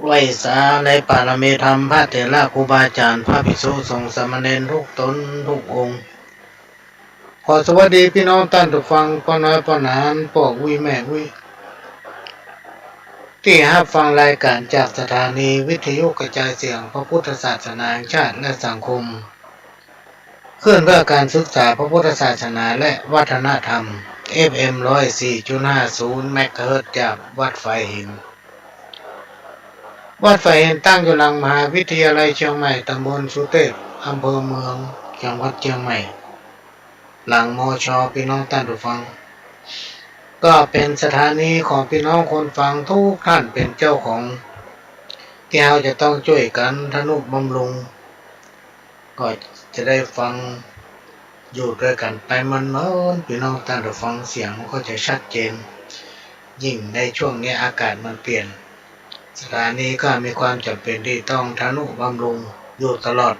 ไหวสาในปารมีธรรมพระเถระครูบาอาจารย์พระภิกษุสงฆ์สามเณรทุกตนทุกองค์ขอสวัสดีพี่น้องท่านผู้ฟังป้าน้อยป้าหนานปอกวิแม่วิที่รับฟังรายการจากสถานีวิทยุกระจายเสียงพระพุทธศาสนาแห่งชาติและสังคมขึ้นเพื่อการศึกษาพระพุทธศาสนาและวัฒนธรรม FM 104.50 เมกะเฮิรตซ์จากวัดไฟหินวัดไฟเห็นตั้งอยู่หลังมหาวิทยาลัยเชียงใหม่ตำบลสุเทพอำเภอเมืองจังหวัดเชียงใหม่หลังมช.พี่น้องท่านผู้ฟังก็เป็นสถานีของพี่น้องคนฟังทุกท่านเป็นเจ้าของที่เราจะต้องช่วยกันทนุบำรุงก็จะได้ฟังอยู่ด้วยกันไปมันพี่น้องท่านผู้ฟังเสียงก็จะชัดเจนยิ่งในช่วงนี้อากาศมันเปลี่ยนสถานีก็มีความจำเป็นที่ต้องทนุบำรุงอยู่ตลอด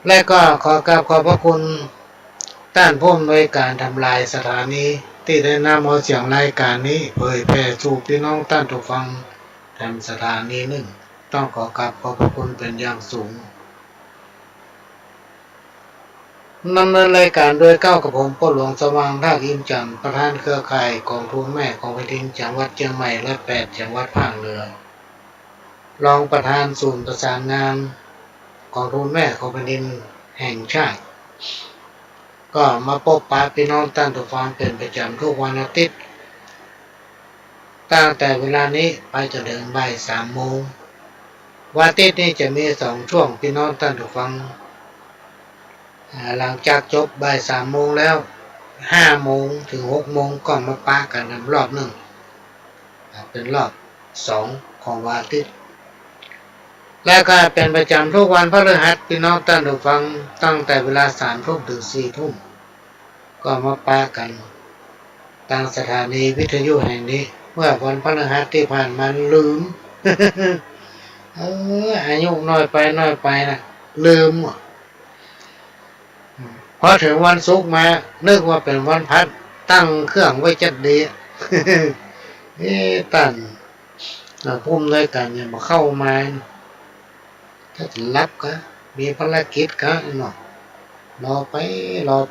และก็ขอกราบขอบพระคุณท่านผู้อำนวยการทำลายสถานีที่ได้นำเอาเสียงรายการนี้เผยแพร่สู่พี่น้องท่านผู้ฟังทางสถานีหนึ่งต้องขอกราบขอบพระคุณเป็นอย่างสูงดำเนินรายการโดยก้าวกับผมพ่อหลวงสว่างท่าอิมจันทร์ประธานเครือข่ายกองทุนแม่ของแผ่นดินจังหวัดเชียงใหม่และ8จังหวัดภาคเหนือรองประธานศูนย์ประสานงานกองทุนแม่ของแผ่นดินแห่งชาติก็มาพบปะพี่น้องท่านผู้ฟังเป็นประจำทุกวันอาทิตย์ตั้งแต่เวลานี้ไปจนถึงบ่าย3 โมงวันอาทิตย์นี้จะมี2ช่วงพี่น้องท่านผู้ฟังหลังจากจบบ่าย3 โมงแล้ว5 โมงถึง6 โมงก็มาปะกันรอบหนึ่งเป็นรอบ2ของวันอาทิตย์และก็เป็นประจำทุกวันพฤหัสพี่น้องท่านผู้ฟังตั้งแต่เวลา3 ทุ่มถึง4 ทุ่มก็มาปะกันทางสถานีวิทยุแห่งนี้เมื่อวันพฤหัสที่ผ่านมาลืม อายุน้อยไปนะลืมพอถึงวันศุกร์มานึกว่าเป็นวันพัดตั้งเครื่องไว้จัดดี ตั้งพุ่มด้วยกันเนี่ยมาเข้ามาถ้าจะรับก็มีภารกิจก็เนาะรอไ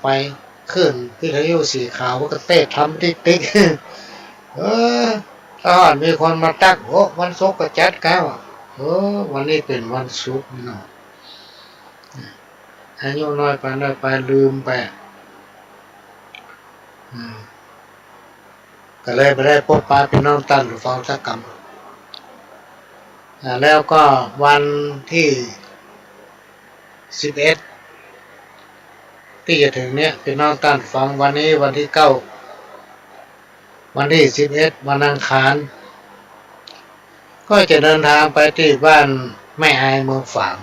ปขึ้นวิทยุสีขาวก็เต้ทำติ๊กถ้ามีคนมาตักโอ้วันศุกร์ก็จัดกันวันนี้เป็นวันศุกร์เนาะอายุน้อยไปลืมไปก็เลยไปได้พบปะพี่น้องท่านผู้ฟังสักกรรมแล้วก็วันที่11ที่จะถึงเนี้ยพี่น้องท่านฟังวันนี้วันที่9วันที่11วันอังคารก็จะเดินทางไปที่บ้านแม่อายเมืองฝาง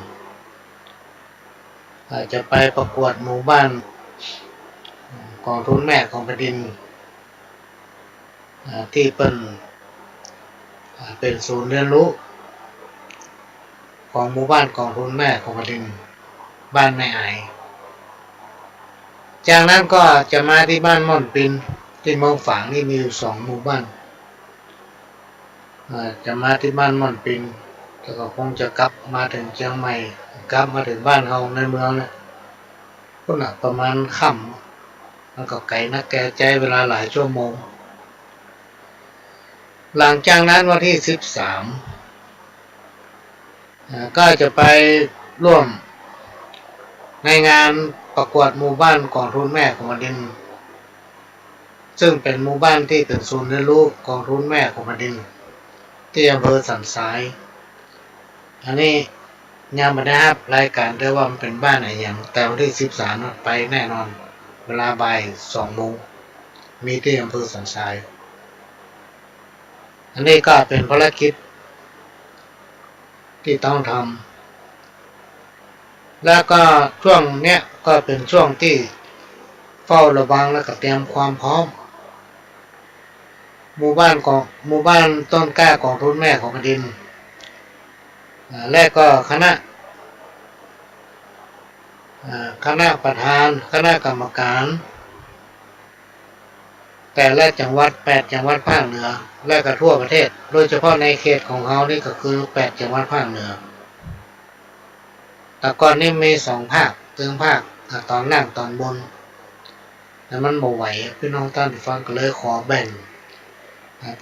จะไปประกวดหมู่บ้านกองทุนแม่ของแผ่นดินที่เป็นศูนย์เรียนรู้ของหมู่บ้านกองทุนแม่ของแผ่นดินบ้านแม่อายจากนั้นก็จะมาที่บ้านม่อนปินที่เมืองฝางนี่มีอยู่2 หมู่บ้านจะมาที่บ้านม่อนปินแล้วก็คงจะกลับมาถึงเชียงใหม่กลับมาถึงบ้านเฮาในเมืองเนี่ยก็หนักประมาณค่ำมันก็ไกลนักแก่ใจเวลาหลายชั่วโมงหลังจากนั้นวันที่13ก็จะไปร่วมในงานประกวดหมู่บ้านกองทุนแม่ของแผ่นดินซึ่งเป็นหมู่บ้านที่เป็นศูนย์เรียนรู้กองทุนแม่ของแผ่นดินที่อำเภอสันทรายอันนี้ยังไม่ได้รับรายการด้วยว่ามันเป็นบ้านไหนอย่างแต่วันที่13ไปแน่นอนเวลาบ่าย2 โมงมีที่อำเภอสันทรายอันนี้ก็เป็นภารกิจที่ต้องทำแล้วก็ช่วงเนี้ยก็เป็นช่วงที่เฝ้าระวังและก็เตรียมความพร้อมหมู่บ้านต้นกล้ากองทุนแม่ของแผ่นดินและก็คณะประธานคณะกรรมการ แต่ละจังหวัด8จังหวัดภาคเหนือและก็ทั่วประเทศโดยเฉพาะในเขตของเขานี่ก็คือ8จังหวัดภาคเหนือแต่ก่อนนี่มี2ภาคถึงภาคตอนล่างตอนบนแต่มันบ่ไหวพี่น้องท่านฟังก็เลยขอแบ่งเ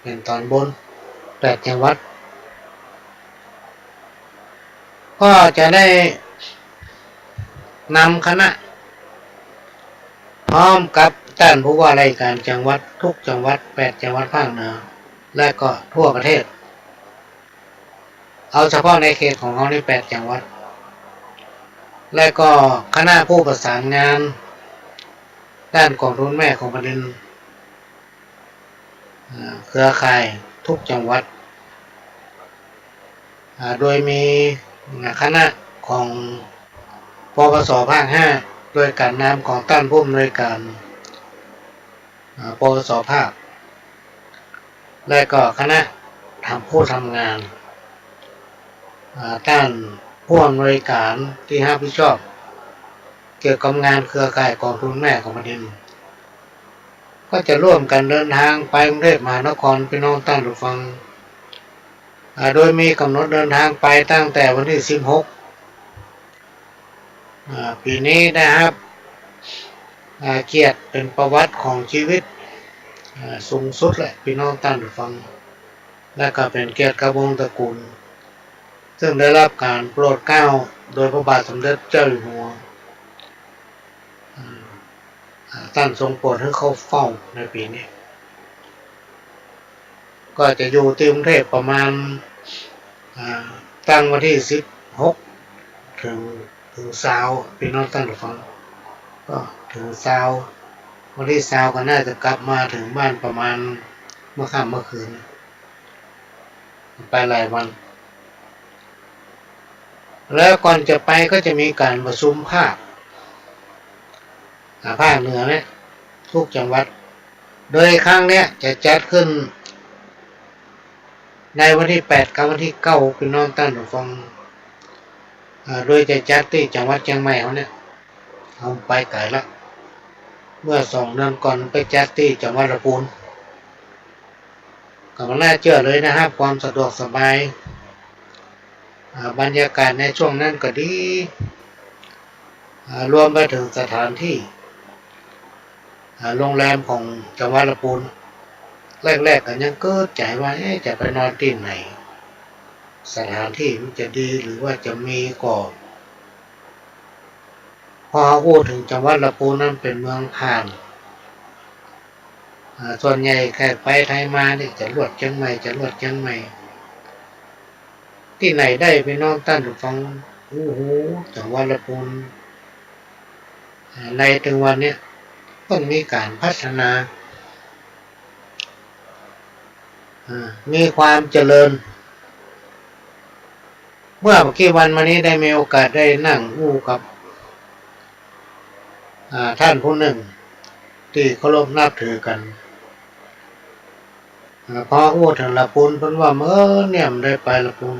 ป็นตอนบน8จังหวัดก็จะได้นำคณะพร้อมกับท่านผู้ว่าราชการจังหวัดทุกจังหวัด8จังหวัดภาคเหนือและก็ทั่วประเทศเอาเฉพาะในเขตของเขาใน8จังหวัดและก็คณะผู้ประสานงานด้านกองทุนแม่ของแผ่นดินเครือข่ายทุกจังหวัดโดยมีคณะของปปสภาค5โดยการนำของท่านผู้อำนวยการปปสภาคและก็คณะผู้ทำงานด้านผู้อำนวยการที่รับผิดชอบเกี่ยวกับงานเครือข่ายกองทุนแม่ของแผ่นดินก็จะร่วมกันเดินทางไปกรุงเทพมหานครพี่น้องท่านผู้ฟังโดยมีกำหนดเดินทางไปตั้งแต่วันที่16ปีนี้นะครับเกียรติเป็นประวัติของชีวิตสูงสุดแหละพี่น้องท่านผู้ฟังและก็เป็นเกียรติกระวงตระกูลซึ่งได้รับการโปรดเกล้าโดยพระบาทสมเด็จเจ้าอยู่หัวท่านทรงโปรดให้เข้าเฝ้าในปีนี้ก็จะอยู่ที่กรุงเทพประมาณตั้งวันที่16ถึง20พี่น้องท่านผู้ฟังก็ถึง20วันที่20ก็น่าจะกลับมาถึงบ้านประมาณเมื่อค่ำเมื่อคืนไปหลายวันแล้วก่อนจะไปก็จะมีการประชุมภาคเหนือเนี่ยทุกจังหวัดโดยครั้งเนี้ยจะจัดขึ้นในวันที่8กับวันที่9พี่น้องท่านผู้ฟังโดยจะจัดที่จังหวัดเชียงใหม่เขาเนี่ยเอาไปไกลละเมื่อ2 เดือนก่อนไปจัดที่จังหวัดลำพูนก็มันน่าเชื่อเลยนะครับความสะดวกสบายบรรยากาศในช่วงนั้นก็ดีรวมไปถึงสถานที่โรงแรมของจังหวัดลำพูนแรกๆก็ยังเกิดใจว่าจะไปนอนที่ไหนสถานที่มันจะดีหรือว่าจะมีก่อนพอพูดถึงจังหวัดลำพูนนั้นเป็นเมืองผ่านส่วนใหญ่แขกไปไทยมาเนี่ยจะลวดเชียงใหม่ที่ไหนได้ไปน้องท่านฟังโอ้โหจังหวัดลำพูนในถึงวันนี้ต้องมีการพัฒนามีความเจริญเมื่อกี่วันมานี้ได้มีโอกาสได้นั่งอู้กับท่านผู้หนึ่งที่เคารพนับถือกันพออู้ถึงลำพูนเพิ่นว่าเมื่อเนี่ยมันได้ไปลำพูน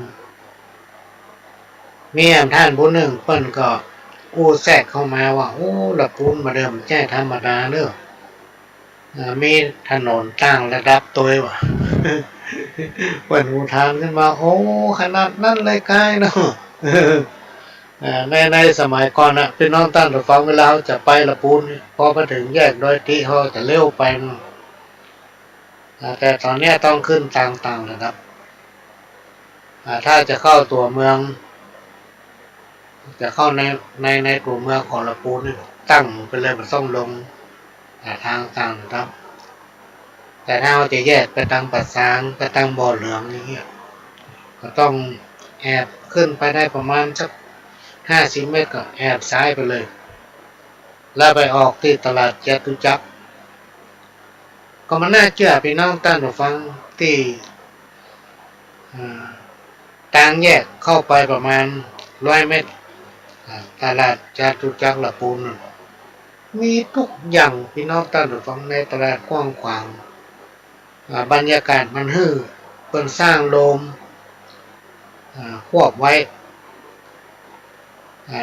มีท่านผู้หนึ่งเพิ่นก็อู้แทรกเข้ามาว่าโอ้ลำพูนมาเดิมแจ้ธรรมดาเด้อมีถนนตั้งระดับตัวว่ะเปิดหูทางขึ้นมาโอ้ขนาดนั้นเลยกายเนาะในสมัยก่อนนะพี่น้องท่านผู้ฟังเวลาจะไปลำพูนพอไปถึงแยกดอยที่เขาจะเร็วไปแต่ตอนนี้ต้องขึ้นต่างๆนะครับถ้าจะเข้าตัวเมืองจะเข้าในตัวเมืองของลำพูนตั้งไปเลยมันต้องลงทางต่างนะครับแต่ถ้าเราจะแยกไปทางปัดซางไปทางบ่อเหลืองอย่างเงี้ยก็ต้องแอบขึ้นไปได้ประมาณสัก50 เมตรก็แอบซ้ายไปเลยแล้วไปออกที่ตลาดจตุจักรก็มันน่าเชื่อพี่น้องท่านผู้ฟังที่ทางแยกเข้าไปประมาณ100 เมตรตลาดจตุจักรลำพูนมีทุกอย่างพี่น้องท่านผู้ฟังในตลาดกว้างขวางบรรยากาศมันฮือเพิ่นสร้างโดมควบไว้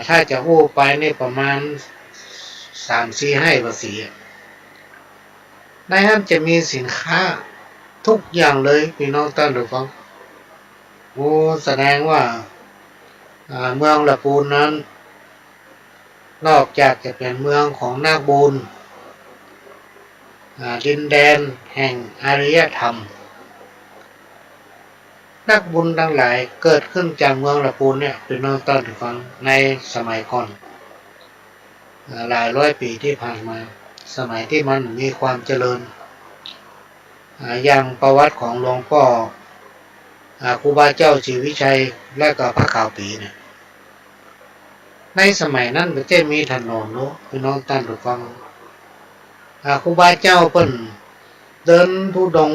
ถ้าจะอู้ไปนี่ประมาณ3-4 ให้ภาษี ในนั้นจะมีสินค้าทุกอย่างเลยพี่น้องท่านผู้ฟังโอ้แสดงว่าเมืองละปูนนั้นนอกจากจะเป็นเมืองของนักบุญดินแดนแห่งอารยธรรมนักบุญทั้งหลายเกิดขึ้นจากเมืองละปูนเนี่ยพี่น้องท่านผู้ฟังในสมัยก่อนหลายร้อยปีที่ผ่านมาสมัยที่มันมีความเจริญอย่างประวัติของหลวงพ่อครูบาเจ้าศรีวิชัยและก็พระขาวปีเนี่ยในสมัยนั้นก็จะมีถนนเนาะพี่น้องท่านผู้ฟังครูบาเจ้าเพิ่นเดินทุดง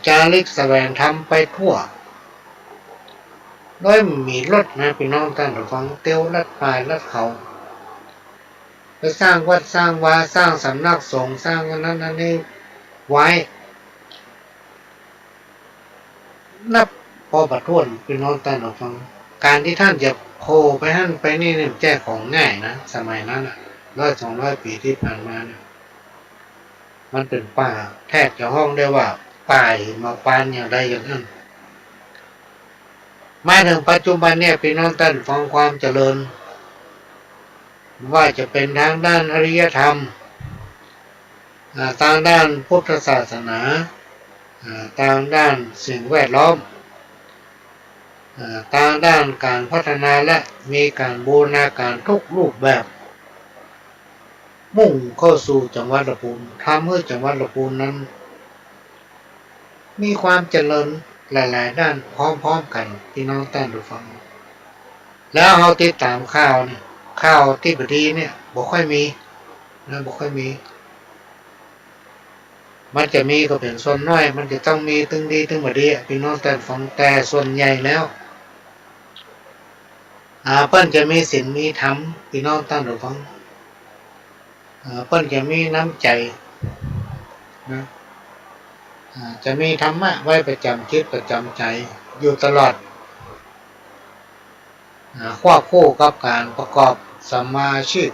จาริกแสวงธรรมไปทั่วโดยมีรถนะพี่น้องท่านผู้ฟังเตียวลัดป่าลัดเขาไปสร้างวัดสร้างวาสร้างสำนักสงฆ์สร้างอันนั้นอันนี้ไว้นับพอประท้วนพี่น้องท่านผู้ฟังการที่ท่านจะโผล่ไปท่านไปนี่เนี่ยแจ้ของง่ายนะสมัยนั้น100-200 ปีที่ผ่านมาเนี่ยมันเป็นป่าแทบจะห้องได้ว่าป่ามาปานอย่างใดอย่างนั้นมาถึงปัจจุบันเนี่ยพี่น้องท่านฟังความเจริญว่าจะเป็นทางด้านอริยธรรมทางด้านพุทธศาสนาทางด้านสิ่งแวดล้อมทางด้านการพัฒนาและมีการบูรณาการทุกรูปแบบมุ่งเข้าสู่จังหวัดลำพูนทำให้จังหวัดลำพูนนั้นมีความเจริญหลายๆด้านพร้อมๆกันพี่น้องท่านผู้ฟังแล้วเราติดตามข่าวเนี่ยข่าวที่พอดีเนี่ยบ่ค่อยมีนะบ่ค่อยมีมันจะมีก็เป็นส่วนน้อยมันจะต้องมีตึงดีตึงบ่ดีพี่น้องท่านฟังแต่ส่วนใหญ่แล้วเปิ้นจะมีศีลมีธรรมพี่น้องท่านผู้ฟังเปิ้นจะมีน้ำใจนะจะมีธรรมะไว้ประจำจิตประจำใจอยู่ตลอดควบคู่กับการประกอบสัมมาชีพ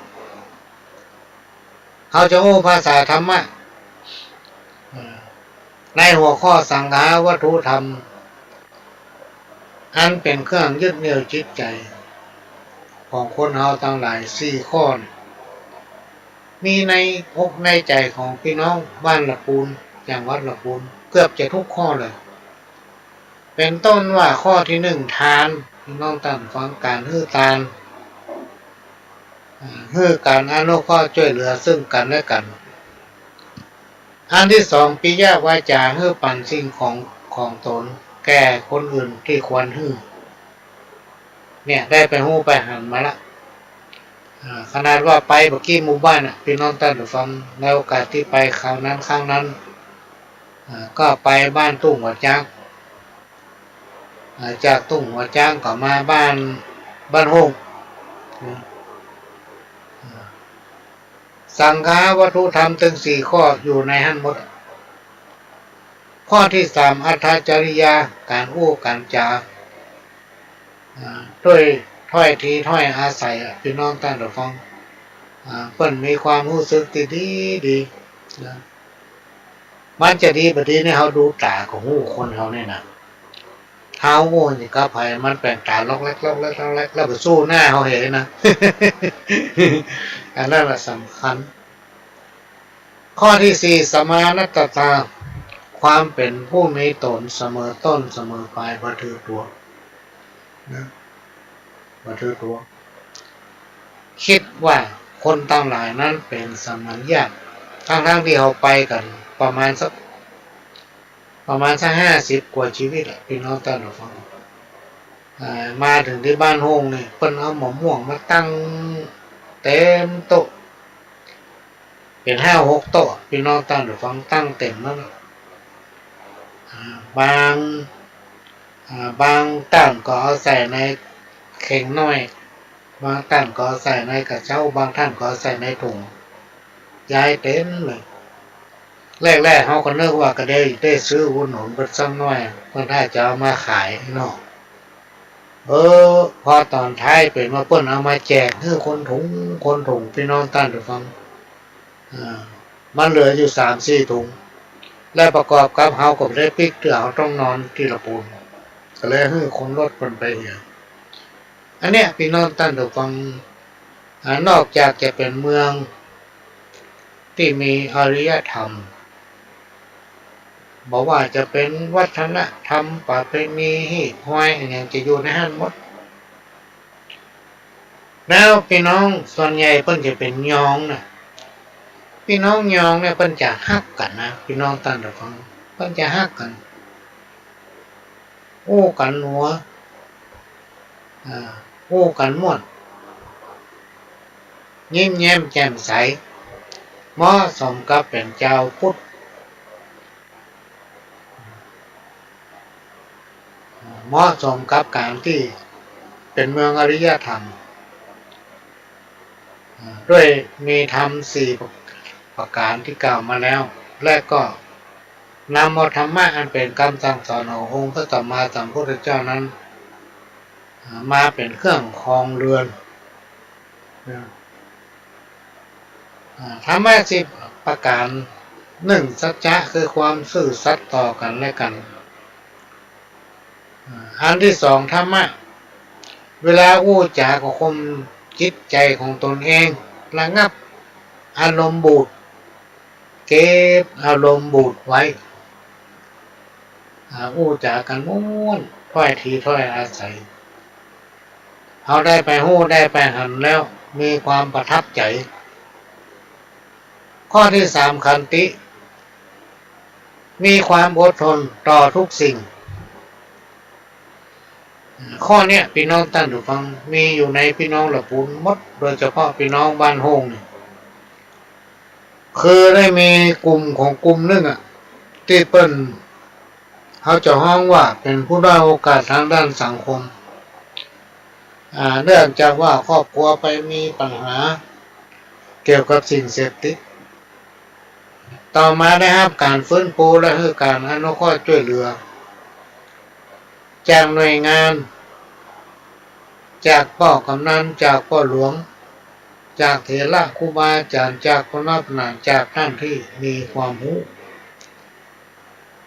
เขาจะโอ้ภาษาธรรมะในหัวข้อสังฆาวัตถุธรรมอันเป็นเครื่องยึดเหนี่ยวจิตใจของคนเฮาทั้งหลาย4ข้อมีในอกในใจของพี่น้องบ้านละปูนอย่างวัดละปูนเกือบจะทุกข้อเลยเป็นต้นว่าข้อที่1ทานพี่น้องตั้งฟังการฮื้อทานฮื้อการอนุเคราะห์ช่วยเหลือซึ่งกันและกันอันที่2ปิยวาจาฮื้อปันสิ่งของตนแก่คนอื่นที่ควรฮื้อเนี่ยได้ไปฮู้ไปหันมาละขนาดว่าไปเมื่อกี้หมู่บ้านพี่น้องท่านผู้ฟังในโอกาสที่ไปคราวนั้นครั้งนั้นก็ไปบ้านตุ้งหัวจ้างจากตุ้งหัวจ้างก็มาบ้านโฮงสังฆาวัตถุธรรมถึง4ข้ออยู่ในหันหมดข้อที่3อัตถจริยาการอู้การจาด้วยถ้อยทีถ้อยอาศัยพี่น้องท่านผู้ฟังเพิ่นมีความรู้สึกดีนะมันจะดีแบบนี้เนี่ยเขาดูตาของหูคนเขาเนี่ยนะเท้าโง่นี่ก็ภัยมันแปลงตาล็อกเล็กแล้วไปสู้หน้าเขาเห็นนะ อันนั้นแหละสำคัญข้อที่4สมานัตตาความเป็นผู้มีตนเสมอต้นเสมอปลายบ่ถือตัวนะบ่ถือตัวคิดว่าคนทั้งหลายนั้นเป็นสมัญญาทั้งที่เขาไปกันประมาณสัก50 กว่าชีวิตพี่น้องท่านผู้ฟังมาถึงที่บ้านโฮงนี่เพิ่นเอาหมอม่วงมาตั้งเต็มโต๊ะเป็น5-6โต๊ะพี่น้องท่านผู้ฟังตั้งเต็มแล้วบางต้านก็เอาใส่ในเข่งน้อยบางท่านก็ใส่ในกระเช้าบางท่านก็ใส่ในถุงย้ายเต็มเลยแรกเขาก็นึกว่าก็ได้ซื้อหุ้นหนุนเบิดซ้ำน้อยเพื่อถ้าจะเอามาขายเนาะพอตอนท้ายเป็นว่าเปิ้นเอามาแจกให้คนถุงพี่น้องท่านผู้ฟัง มันเหลืออยู่3-4 ถุงและประกอบกับเฮากับได้ปิกเตือเฮาต้องนอนที่ละปูนก็เลยให้คนรถคนไปเหี่ยอันเนี้ยพี่น้องท่านผู้ฟังนอกจากจะเป็นเมืองที่มีอารยธรรมบอกว่าจะเป็นวัฒนธรรมประเพณีฮีตห้อยอย่างจะอยู่ในหันหมดแล้วพี่น้องส่วนใหญ่เพิ่นจะเป็นยองนะพี่น้องยองเนี่ยเพิ่นจะฮักกันนะพี่น้องท่านผู้ฟังเพิ่นจะฮักกันโอ้กันหัวโอ้กันม่วนยิ้มแย้มแจ่มใสเหมาะสมกับเป็นเจ้าพุทธเหมาะสมกับการที่เป็นเมืองอริยธรรมด้วยมีธรรม4 ประการที่กล่าวมาแล้วและก็นำเอาธรรมะอันเป็นคำสั่งสอนขององค์พระสัมมาสัมพุทธเจ้านั้นมาเป็นเครื่องครองเรือนธรรมะ10 ประการ1สัจจะคือความซื่อสัตย์ต่อกันและกันอันที่2ธรรมะเวลาอู้จาก็คมจิตใจของตนเองระงับอารมณ์บูดเก็บอารมณ์บูดไว้อู้จากันม้วนถ้อยทีถ้อยอาศัยเขาได้ไปหู้ได้ไปหันแล้วมีความประทับใจข้อที่3ขันติมีความอดทนต่อทุกสิ่งข้อเนี้ยพี่น้องท่านผู้ฟังมีอยู่ในพี่น้องละปูนมดโดยเฉพาะพี่น้องบ้านโฮงนี่คือได้มีกลุ่มของกลุ่มนึงที่เปิ้นเขาจะห้องว่าเป็นผู้ด้อยโอกาสทางด้านสังคมเนื่องจากว่าครอบครัวไปมีปัญหาเกี่ยวกับสิ่งเสพติดต่อมาได้รับการฟื้นฟูและให้การอนุเคราะห์ช่วยเหลือจากหน่วยงานจากพ่อกำนันจากพ่อหลวงจากเถระครูบาอาจารย์จากพระนักปราชญ์จากท่านที่มีความรู้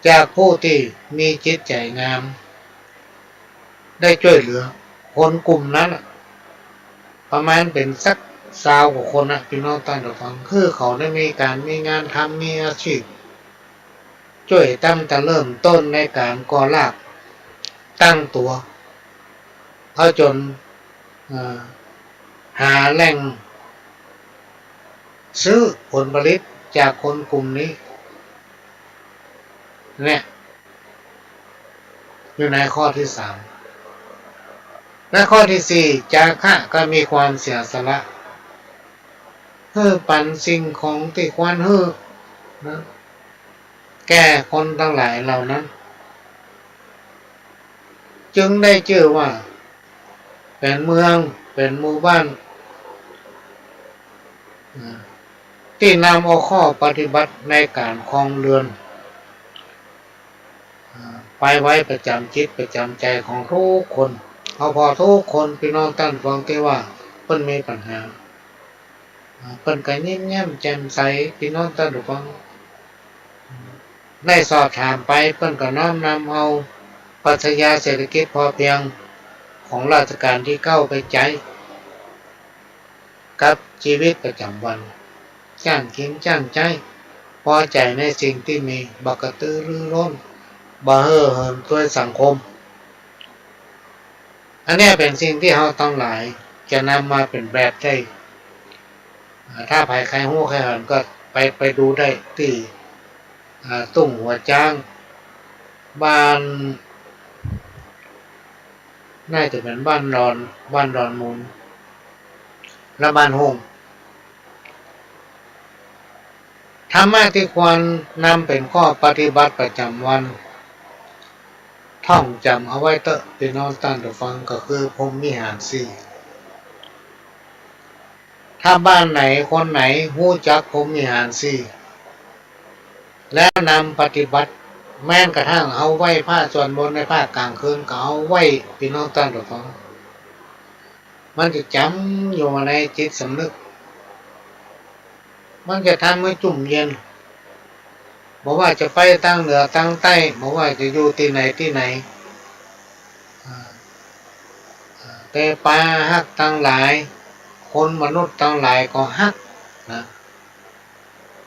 จากผู้ที่มีจิตใจงามได้ช่วยเหลือคนกลุ่มนั้นประมาณเป็นสัก20 กว่าคนพี่น้องท่านผู้ฟังคือเขาได้มีงานทำมีอาชีพช่วยตั้งแต่เริ่มต้นในการก่อรากตั้งตัวเขาจนหาแหล่งซื้อผลผลิตจากคนกลุ่มนี้เนี่ยอยู่ในข้อที่3และข้อที่4จาคะก็มีความเสียสละปันสิ่งของที่ควรนะแก่คนทั้งหลายเหล่านั้นจึงได้ชื่อว่าเป็นเมืองเป็นหมู่บ้านที่นำเอาข้อปฏิบัติในการครองเรือนไปไว้ประจำจิตประจำใจของทุกคนเอาพอทุกคนพี่น้องท่านฟังที่ว่าเพิ่นมีปัญหาเพิ่นก็ยิ้มแย้มแจ่มใสพี่น้องท่านฟังได้สอบถามไปเพิ่นก็น้อมนำเอาปรัชญาเศรษฐกิจพอเพียงของรัชกาลที่9ไปใช้กับชีวิตประจำวันจ้างกินจ้างใจพอใจในสิ่งที่มีบักกระตือรือร้นบ่เห่อเหินด้วยสังคมอันนี้เป็นสิ่งที่เราต้องหลายจะนำมาเป็นแบบใช้ถ้าภายใครหู้ใครเห็นก็ไปดูได้ที่ตุ้งหัวจ้างบ้านน่าจะเป็นบ้านดอนมูลและบ้านโฮงธรรมะที่ควรนำเป็นข้อปฏิบัติประจำวันท่องจำเอาไว้เถอะพี่น้องท่านผู้ฟังก็คือพรหมวิหาร4ถ้าบ้านไหนคนไหนรู้จักพรหมวิหาร4และนำปฏิบัติแม้กระทั่งเอาไว้ผ้าส่วนบนในผ้ากลางคืนก็เอาไว้พี่น้องท่านผู้ฟังมันจะจำอยู่ในจิตสำนึก มันจะทำให้จุ่มเย็นบอกว่าจะไปตั้งเหนือตั้งใต้บอกว่าจะอยู่ที่ไหนที่ไหนแต่ปลาฮักตั้งหลายคนมนุษย์ตั้งหลายก็ฮักนะ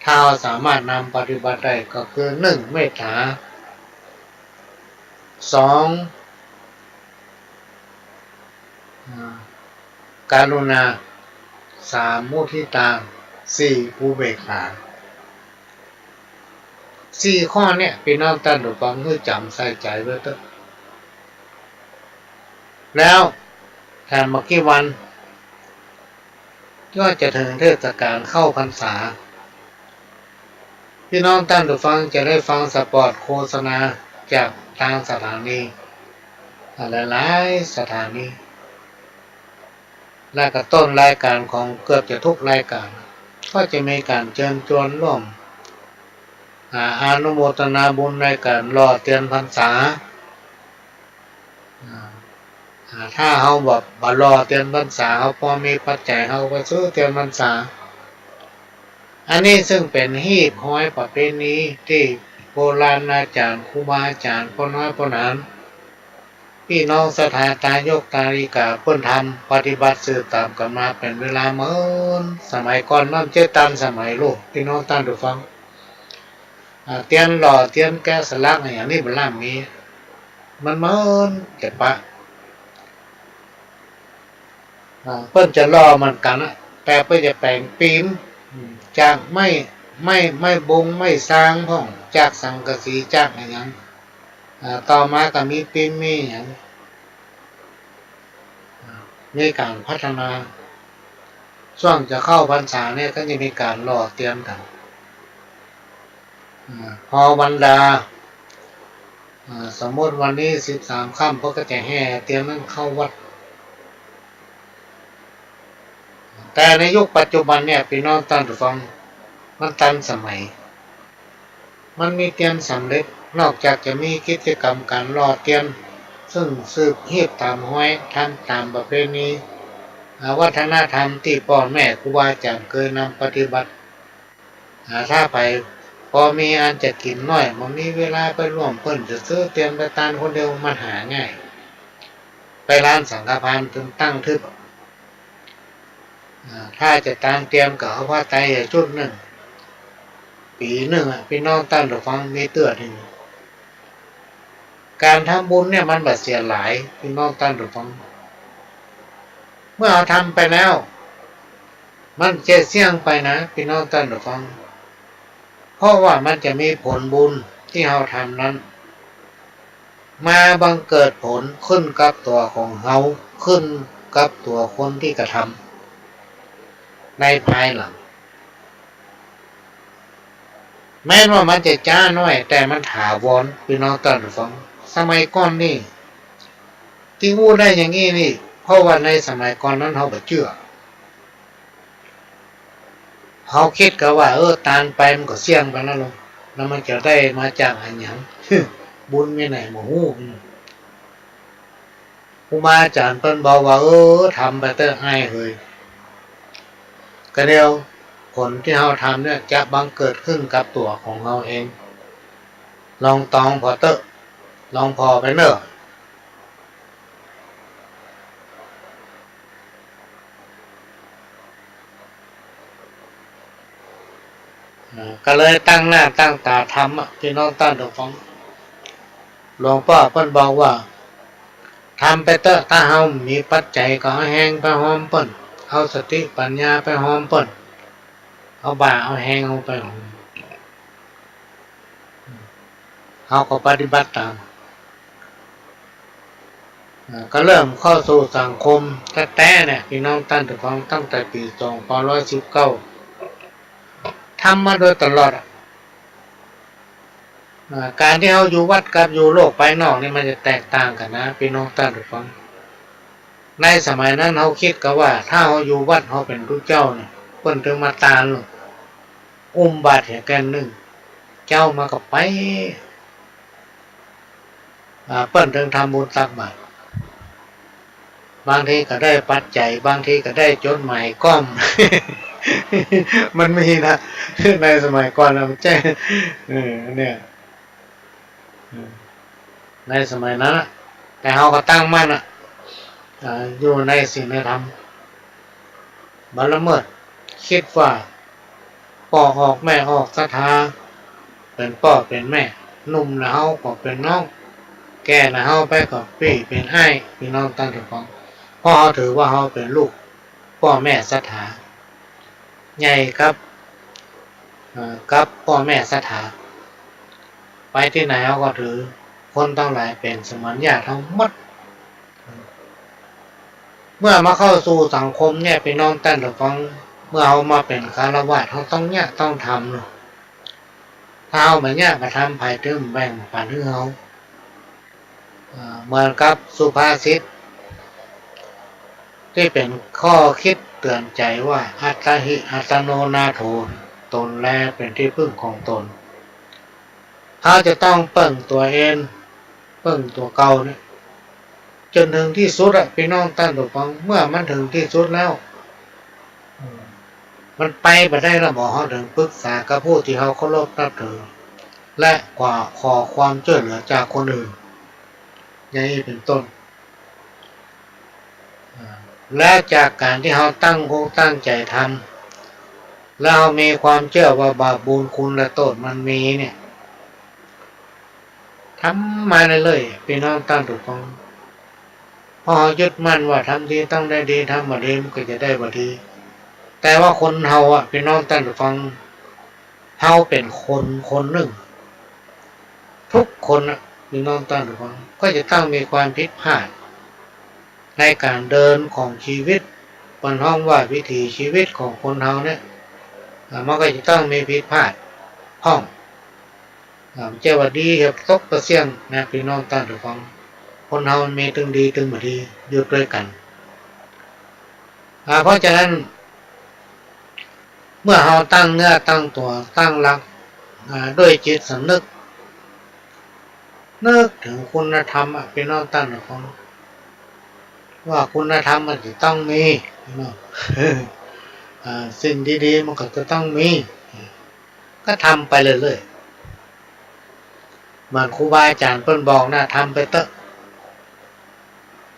ถ้าสามารถนำปฏิบัติได้ก็คือ1เมตตา2การุณา3มุทิตา4อุเบกขา4ข้อเนี่ยพี่น้องท่านผู้ฟังให้จำใส่ใจไว้เถอะแล้วแทนเมื่อกี้วันก็จะถึงเทศกาลเข้าพรรษาพี่น้องท่านผู้ฟังจะได้ฟังสปอตโฆษณาจากทางสถานีหลายๆสถานีและก็ต้นรายการของเกือบจะทุกรายการก็จะมีการเชิญชวนร่วมอนุโมทนาบุญในการรอเตียนพรรษาถ้าเขาแบบรอเตียนพรรษาเขาพอมีปัจจัยเขาไปซื้อเตียนพรรษาอันนี้ซึ่งเป็นฮีบห้อยประเพณีที่โบราณอาจารย์ครูบาอาจารย์พ่อน้อยพ่อหนานพี่น้องสถาตายกตาลิกาเพิ่นทำปฏิบัติสืบตามกันมาเป็นเวลาเมื่อสมัยก่อนมันเจตันสมัยลูกพี่น้องท่านผู้ฟังเตียนหล่อเตียนแก้สลักอย่างนี้มันล่ามมีมันเมื่อเจ็บปะเพิ่นจะล่อมันกันนะแต่เพิ่นจะแปลงปีมจากไม่บงไม่สร้างพ่องจากสังกะสีจากอย่างต่อมาก็มีปีมมีอย่างมีการพัฒนาช่วงจะเข้าพรรษาเนี่ยก็จะมีการหล่อเตรียมกันพอบรรดาสมมติวันนี้13ค่ำพวกก็จะแห่เตรียมนั้นเข้าวัดแต่ในยุคปัจจุบันเนี่ยพี่น้องท่านผู้ฟังมันทันสมัยมันมีเตรียมสำเร็จนอกจากจะมีกิจกรรมการหล่อเตรียมซึ่งสืบเฮียบตามห้อยทำตามประเพณีวัฒนธรรมที่พ่อแม่ครูบาอาจารย์เคยนำปฏิบัติถ้าไปพอมีอันจะกินน้อยมันมีเวลาไปร่วมเพิ่นจะซื้อเตรียมไปตานคนเดียวมันหาง่ายไปร้านสังฆทานถึงตั้งทึบถ้าจะตามเตรียมกับว่าไตชุดหนึ่งปีหนึ่งพี่น้องท่านผู้ฟังมีเตือนหนึ่งการทำบุญเนี่ยมันแบบเสียหลายพี่น้องท่านผู้ฟังเมื่อเราทำไปแล้วมันจะเสี่ยงไปนะพี่น้องท่านผู้ฟังเพราะว่ามันจะมีผลบุญที่เราทำนั้นมาบังเกิดผลขึ้นกับตัวของเราขึ้นกับตัวคนที่กระทำในภายหลังแม้ว่ามันจะจ้าน้อยแต่มันถาวรพี่น้องท่านผู้ฟังสมัยก่อนนี่ที่พูดได้อย่างนี้นี่เพราะว่าในสมัยก่อนนั้นเขาไม่เชื่อเขาคิดกันว่าตานไปมันก็เสี่ยงไปนั่นลงแล้วมันจะได้มาจากอันหยังบุญไม่ไหนหมูครูบาอาจารย์เพิ่นบอกว่าทำไปเตอให้เลยก็เดียวผลที่เราทำเนี่ยจะบังเกิดขึ้นกับตัวของเราเองลองตองพอเตอลองพอไปเนอะก็เลยตั้งหน้าตั้งตาทำพี่น้องท่านผู้ฟังหลวงพ่อเพิ่นบอกว่าทำไปเตอะถ้าเฮามีปัจจัยก็เอาแห้งไปหอมเปิ้นเอาสติปัญญาไปหอมเปิ้นเอาบ่าเอาแห้งเอาไปหอมเฮาก็ปฏิบัติตามก็เริ่มเข้าสู่สังคมแต่เนี่ยพี่น้องท่านผู้ฟังตั้งแต่ปี2519ทำมาโดยตลอดการที่เราอยู่วัดกับอยู่โลกภายนอกนี่มันจะแตกต่างกันนะพี่น้องท่านผู้ฟังในสมัยนั้นเขาคิดกันว่าถ้าเราอยู่วัดเราเป็นผู้เจ้าเนี่ยเพิ่นถึงมาตาลบาตรแห่งกันหนึ่งเจ้ามากับไปเพิ่นถึงทำบุญตักบาตรบางทีก็ได้ปัจจัยบางทีก็ได้จดหมายก้อม มันมีนะในสมัยก่อนนะมันแจ้งเนี่ยในสมัยนั้นแต่เขาก็ตั้งมั่นอยู่ในสิ่งในธรรมบัลละเมิดคิดว่าพ่อออกแม่ออกศรัทธาเป็นพ่อเป็นแม่นุ่มนะเฮาก็เป็นน้องแก่นะเฮาไปกับพี่เป็นไอ้พี่น้องตั้งแต่ฟังพ่อเขาถือว่าเขาเป็นลูกพ่อแม่ศรัทธาใหญ่ครับกับพ่อแม่ศรัทธาไปที่ไหนเขาก็ถือคนทั้งหลายเป็นเสมือนญาติทั้งหมดเมื่อมาเข้าสู่สังคมเนี่ยพี่น้องตั้งแต่ฟังเมื่อเขามาเป็นคารวะเขาต้องเนี่ยต้องทำเนาะถ้าเอาแบบเนี้ยมาทำภายถึงแบ่งปันให้เขาเหมือนกับสุภาษิตที่เป็นข้อคิดเตือนใจว่าอัตถิอัตโนนาโถตนแลเป็นที่พึ่งของตนเขาจะต้องเปิ่งตัวเองเปิ่งตัวเก่าเนี่ยจนถึงที่สุดอะพี่น้องตั้งตัวฟังเมื่อมันถึงที่สุดแล้วมันไปได้แล้วบอกเขาถึงปรึกษากับผู้ที่เขาเคารพนับถือและขอความช่วยเหลือจากคนอื่นอย่างนี้เป็นต้นและจากการที่เขาตั้งอกตั้งใจทำแล้วมีความเชื่อว่าบาปบุญคุณและโทษมันมีเนี่ยทำมาเลยพี่น้องตั้งถูกต้องพอยึดมั่นว่าทำดีต้องได้ดีทำบ่ดีมันก็จะได้บ่ดีแต่ว่าคนเฮาอ่ะพี่น้องตั้งถูกต้องเฮาเป็นคนหนึ่งทุกคนอ่ะพี่น้องตั้งถูกต้องก็จะต้องมีความผิดพลาดในการเดินของชีวิตบนห้องว่าวิถีชีวิตของคนเฮาเนี่ยมันก็จะต้องมีผิดพลาดห้องเจ้าว่าดีครับตกเสี่ยงนะพี่น้องตั้งถูกต้องคนเฮามันมีตึงดีตึงบ่ดีอยู่ด้วยกันเพราะฉะนั้นเมื่อเฮาตั้งเนื้อตั้งตัวตั้งหลักด้วยจิตสำนึกนึกถึงคุณธรรมพี่น้องตั้งถูกต้องว่าคุณธรรมมันจะต้องมีสิ่งดีๆมันก็จะต้องมีก็ทำไปเรื่อยๆเหมือนครูบาอาจารย์เพิ่นบอกนะทำไปเถอะ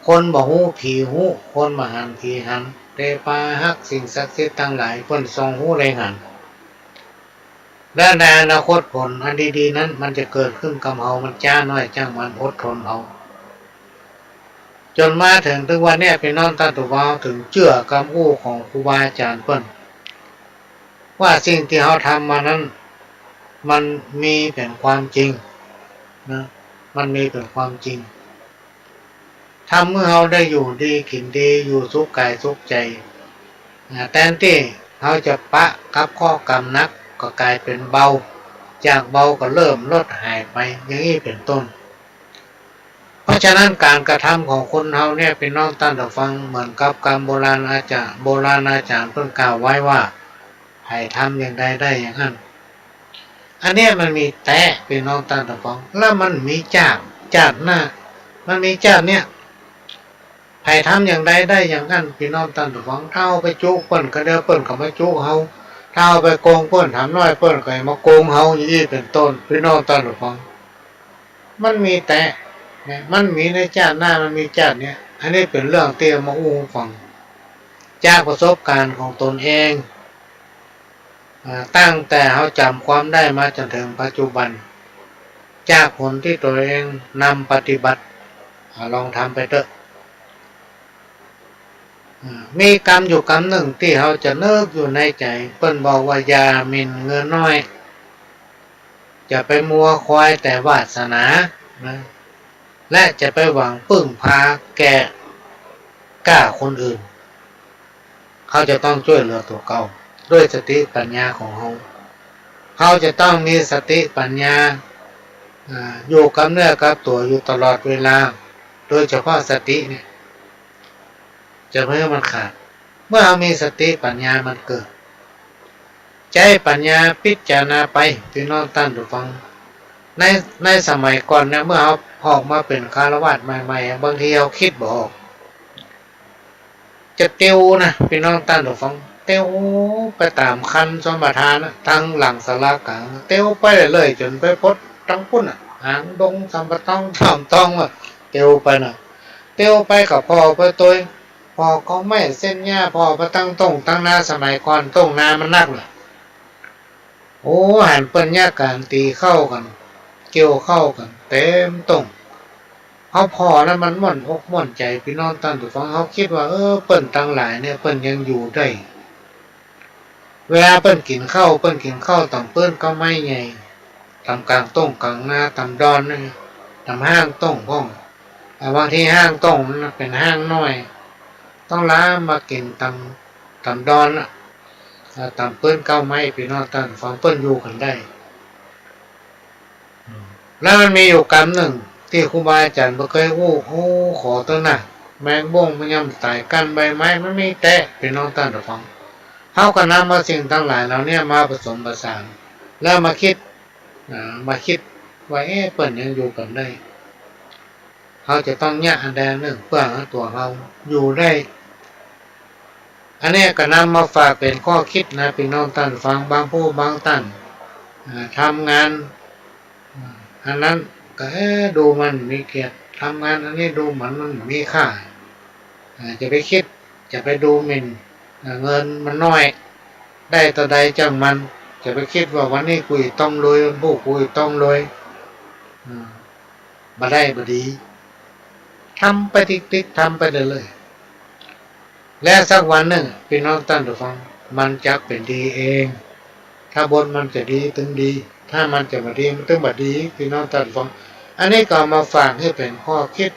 คนบ่ฮู้ผีฮู้คนมาหันผีหันเตปาฮักสิ่งศักดิ์สิทธิ์ทั้งหลายเพิ่นทรงฮู้แรงหันและในอนาคตผลอันดีๆนั้นมันจะเกิดขึ้นกับเฮามันจ้าน้อยจ้างมันอดทนเอาจนมาถึงวันนี้พี่น้องตั้งตัวว่าถึงเชื่อคำอู้ของครูบาอาจารย์เพิ่นว่าสิ่งที่เขาทำมานั้นมันมีเป็นความจริงนะมันมีเป็นความจริงทำเมื่อเขาได้อยู่ดีกินดีอยู่สุขกายสุขใจแทนที่เขาจะปะกับข้อกรรมนักก็กลายเป็นเบาจากเบาก็เริ่มลดหายไปอย่างนี้เป็นต้นเพราะฉะนั้นการกระทำของคนเฮาเนี่ยเป็นน้องตั้งแต่ฟังเหมือนกับคำโบราณอาจารย์เพิ่งกล่าวไว้ว่าให้ทำอย่างใดได้อย่างนั้นอันนี้มันมีแต่เป็นน้องตั้งแต่ฟังแล้วมันมีจากหน้ามันมีจากเนี่ยให้ทำอย่างใดได้อย่างนั้นพี่น้องตั้งแต่ฟังเท่าไปจุกเปิ้นก็เดี๋ยวเปิ้นก็มาจุกเฮาเท่าไปโกงเปิ้นทำน้อยเปิ้นก็มาโกงเฮาอย่างนี้เป็นต้นพี่น้องตั้งแต่ฟังมันมีแต่มันมีในชาติหน้ามันมีชาติเนี้ยอันนี้เป็นเรื่องเตรียมมาอู้ฟังจากประสบการณ์ของตนเองตั้งแต่เขาจำความได้มาจนถึงปัจจุบันจากผลที่ตัวเองนำปฏิบัติลองทำไปเถอะมีกรรมอยู่กรรมหนึ่งที่เขาจะเนิกอยู่ในใจเปิ้นบอกว่าอย่าหมิ่นเงินน้อยจะไปมัวควายแต่วาสนานะและจะไปหวังพึ่งพาแก่กล้าคนอื่นเขาจะต้องช่วยเหลือตัวเขาด้วยสติปัญญาของเขาจะต้องมีสติปัญญาอยู่กับเนื้อกับตัวอยู่ตลอดเวลาโดยเฉพาะสติเนี่ยจะไม่ให้มันขาดเมื่อมีสติปัญญามันเกิดใจปัญญาพิจารณาไปพี่น้องตั้งดูฟังในสมัยก่อนเนี่ยเมื่อเขาออกมาเป็นคฤหัสถ์ใหม่ๆบางทีเขาคิดบอกจะติวนะพี่น้องตั้งดูฟัง เตียวไปตามคันชนประทานทางหลังสลากลางเตียวไปเลยจนไปพดตั้งพุ่นหางดงสัมปะต้องทำต้องเตียวไปเตียวไปกับพ่อไปตัวพ่อก็ไม่เส้นหญ้าพ่อไปตั้งต้งตั้งนาสมัยก่อนต้งนามันนักล่ะโอ้หันเปิ้นหญ้าการตีเข้ากันเกี่ยวเข้ากันเต็มต้งเขาพอแล้วมันม่วนอกม่วนใจพี่น้องตั้งถูกฟังเขาคิดว่าเปิ้นตั้งหลายเนี่ยเปิ้นยังอยู่ได้เวลาเปิ้นกินข้าวต่ำเปิ้นก็ไม่ไงต่ำกลางต้งกลางนาต่ำดอนนี่ต่ำห้างต้งพ้องบางทีห้างต้งมันเป็นห้างน้อยต้องล้ามากินต่ำดอนต่ำเปิ้นเก้าไม้พี่น้องตั้งฟังเปิ้นอยู่กันได้แล้วมันมีอยู่กรรมหนึ่งที่ครูบาอาจารย์บ่เคยขอตัวน่ะแมงบ้งมันย่ำตายกันใบไม้มันมีแตะพี่น้องตั้งฟังเฮาก็นำมาสิ่งทั้งหลายเหล่านี้มาผสมผสานแล้วมาคิดว่าเปิ้นยังอยู่กันได้เขาจะต้องแยกอันใดหนึ่งเพื่อให้ตัวเราอยู่ได้อันนี้ก็นำมาฝากเป็นข้อคิดนะพี่น้องท่านฟังบางผู้บางท่านทำงานอันนั้นก็ดูมันมีเกียรติทำงานอันนี้ดูเหมือนมันมีค่าจะไปคิดจะไปดูหมิ่นเงินมันน้อยได้ต่อใดจังมันจะไปคิดว่าวันนี้คุยต้องรวยวันผู้คุยต้องรวยมาได้บดีทำไปติ๊กทำไปเลยและสักวันหนึ่งพี่น้องท่านผู้ฟังมันจะเป็นดีเองถ้าบนมันจะดีถึงดีถ้ามันจะมาดีมันถึงบัดดีพี่น้องท่านผู้ฟังอันนี้ก็มาฝากให้เป็นข้อคิด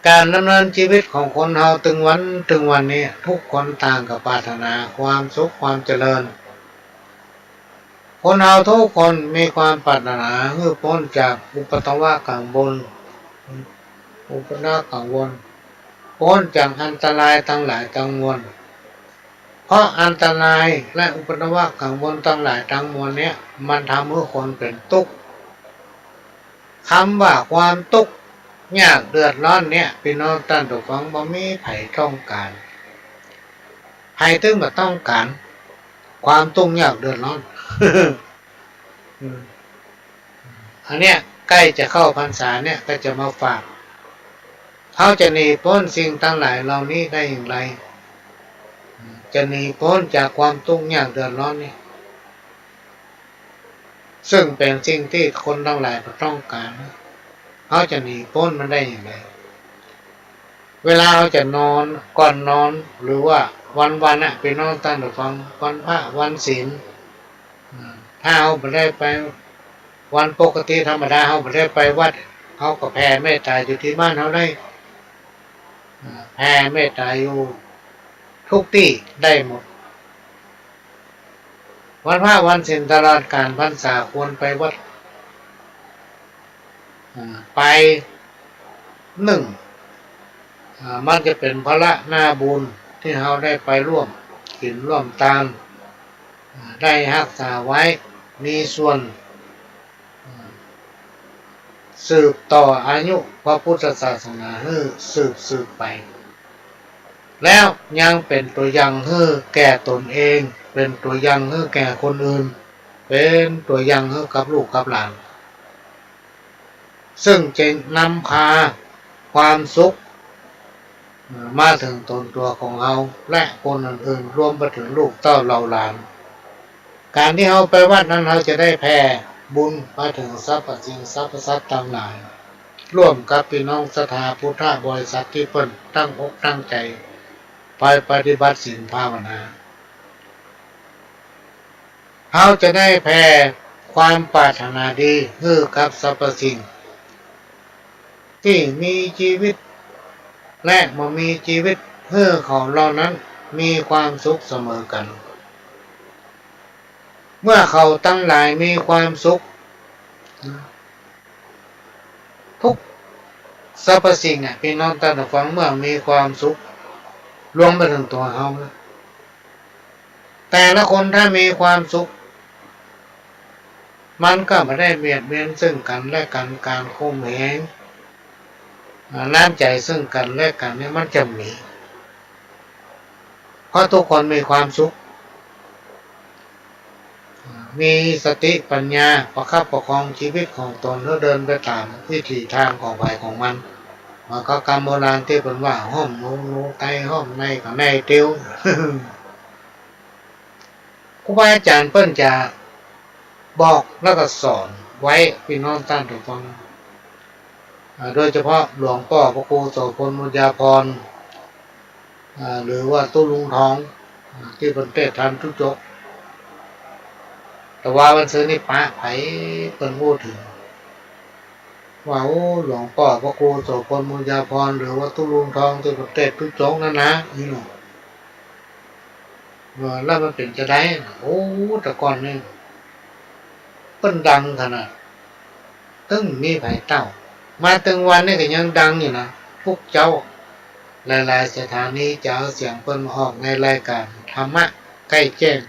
การดำเนินชีวิตของคนเราถึงวันนี้ทุกคนต่างกับปรารถนาความสุขความเจริญคนเราทุกคนมีความปรารถนาเพื่อพ้นจากอุปทวะกังวลพ้นจากอันตรายทั้งหลายทั้งมวลเพราะอันตรายและอุปทวะกังวลทั้งหลายทั้งมวลเนี่ยมันทำให้คนเป็นทุกข์คำว่าความทุกข์ยากเดือดร้อนเนี่ยพี่น้องท่านผู้ฟังบ่มีไผต้องการไผถึงบ่ต้องการความทุกข์ยากเดือดร้อน อันเนี้ยใกล้จะเข้าพรรษาเนี่ยก็จะมาฝากเขาจะหนีพ้นสิ่งทั้งหลายเหล่านี้ได้อย่างไรจะหนีพ้นจากความทุกข์ยากเดือดร้อนนี่ซึ่งเป็นสิ่งที่คนทั้งหลายต้องการเขาจะหนีพ้นมันได้อย่างไรเวลาเขาจะนอนก่อนนอนหรือว่าวันไปนอนตั้งแต่ฟังวันพระวันศีลถ้าเขาไม่ได้ไปวันปกติธรรมดาเขาไม่ได้ไปวัดเขาก็แผ่เมตตาอยู่ที่บ้านเขาได้แผ่เมตตาอยู่ทุกที่ได้หมดวันพระวันศีลตลอดการพรรษาควรไปวัดไปหนึ่งมันจะเป็นพระหน้าบุญที่เราได้ไปร่วมกินร่วมตามได้รักษาไว้มีส่วนสืบต่ออายุพระพุทธศาสนาให้สืบไปแล้วยังเป็นตัวอย่างให้แก่ตนเองเป็นตัวอย่างให้แก่คนอื่นเป็นตัวอย่างให้กับลูกกับหลานซึ่งจะนำพาความสุขมาถึงตนตัวของเราและคนอื่นๆรวมไปถึงลูกเต้าเหล่าหลานการที่เราไปวัดนั้นเราจะได้แผ่บุญมาถึงสรรพสิ่งสรรพสัตว์ทั้งหลายร่วมกับพี่น้องศรัทธาพุทธบริษัทที่เพิ่นตั้งอกตั้งใจไปปฏิบัติศีลภาวนาเราจะได้แผ่ความปรารถนาดีให้กับสรรพสิ่งที่มีชีวิตและบ่มีชีวิตเพื่อของเรานั้นมีความสุขเสมอกันเมื่อเขาตั้งหลายมีความสุขทุกสรรพสิ่งพี่น้องท่านผู้ฟังเมื่อมีความสุขรวมไปถึงตัวเขาแต่ละคนถ้ามีความสุขมันก็ไม่ได้เบียดเบียนซึ่งกันและกันการข่มเหงน้ำใจซึ่งกันและกันเนี่ยมันจะมีเพ ราะทุกคนมีความสุขมีสติปัญญาประคับประคองชีวิตของตนแล้วเดินไปตามวิถีทางของฝ่ายของมันก็กรรมโบราณที่เป็นว่าห้อมนูไตห้อมในกับในเตียวครูบาอาจารย์เปิ้นจะบอกแล้วก็สอนไว้พี่น้องท่านทุกฟังโดยเฉพาะหลวงพ่อพระครูโสพลมุญญาภรณ์หรือว่าตู้ลุงทองที่เป็นเทศทันทุจกแต่ว่าวันซื้อนี่ป้าไผเป็นพูดถึงว่าหลวงพ่อพระครูโสพลมุญญาภรณ์หรือว่าตู้ลุงทองที่เป็นเทศทุจกนั่นนะนี่หนูแล้วมันเป็นจะได้แต่ก่อนนี่เป็นดังขนาดตึ้งมีไผเต้ามาตึงวันนี่ก็ยังดังอยู่นะพวกเจ้าหลายๆสถานีจะเอาเสียงเปิ้นออกในรายการธรรมะใกล้แจ้ง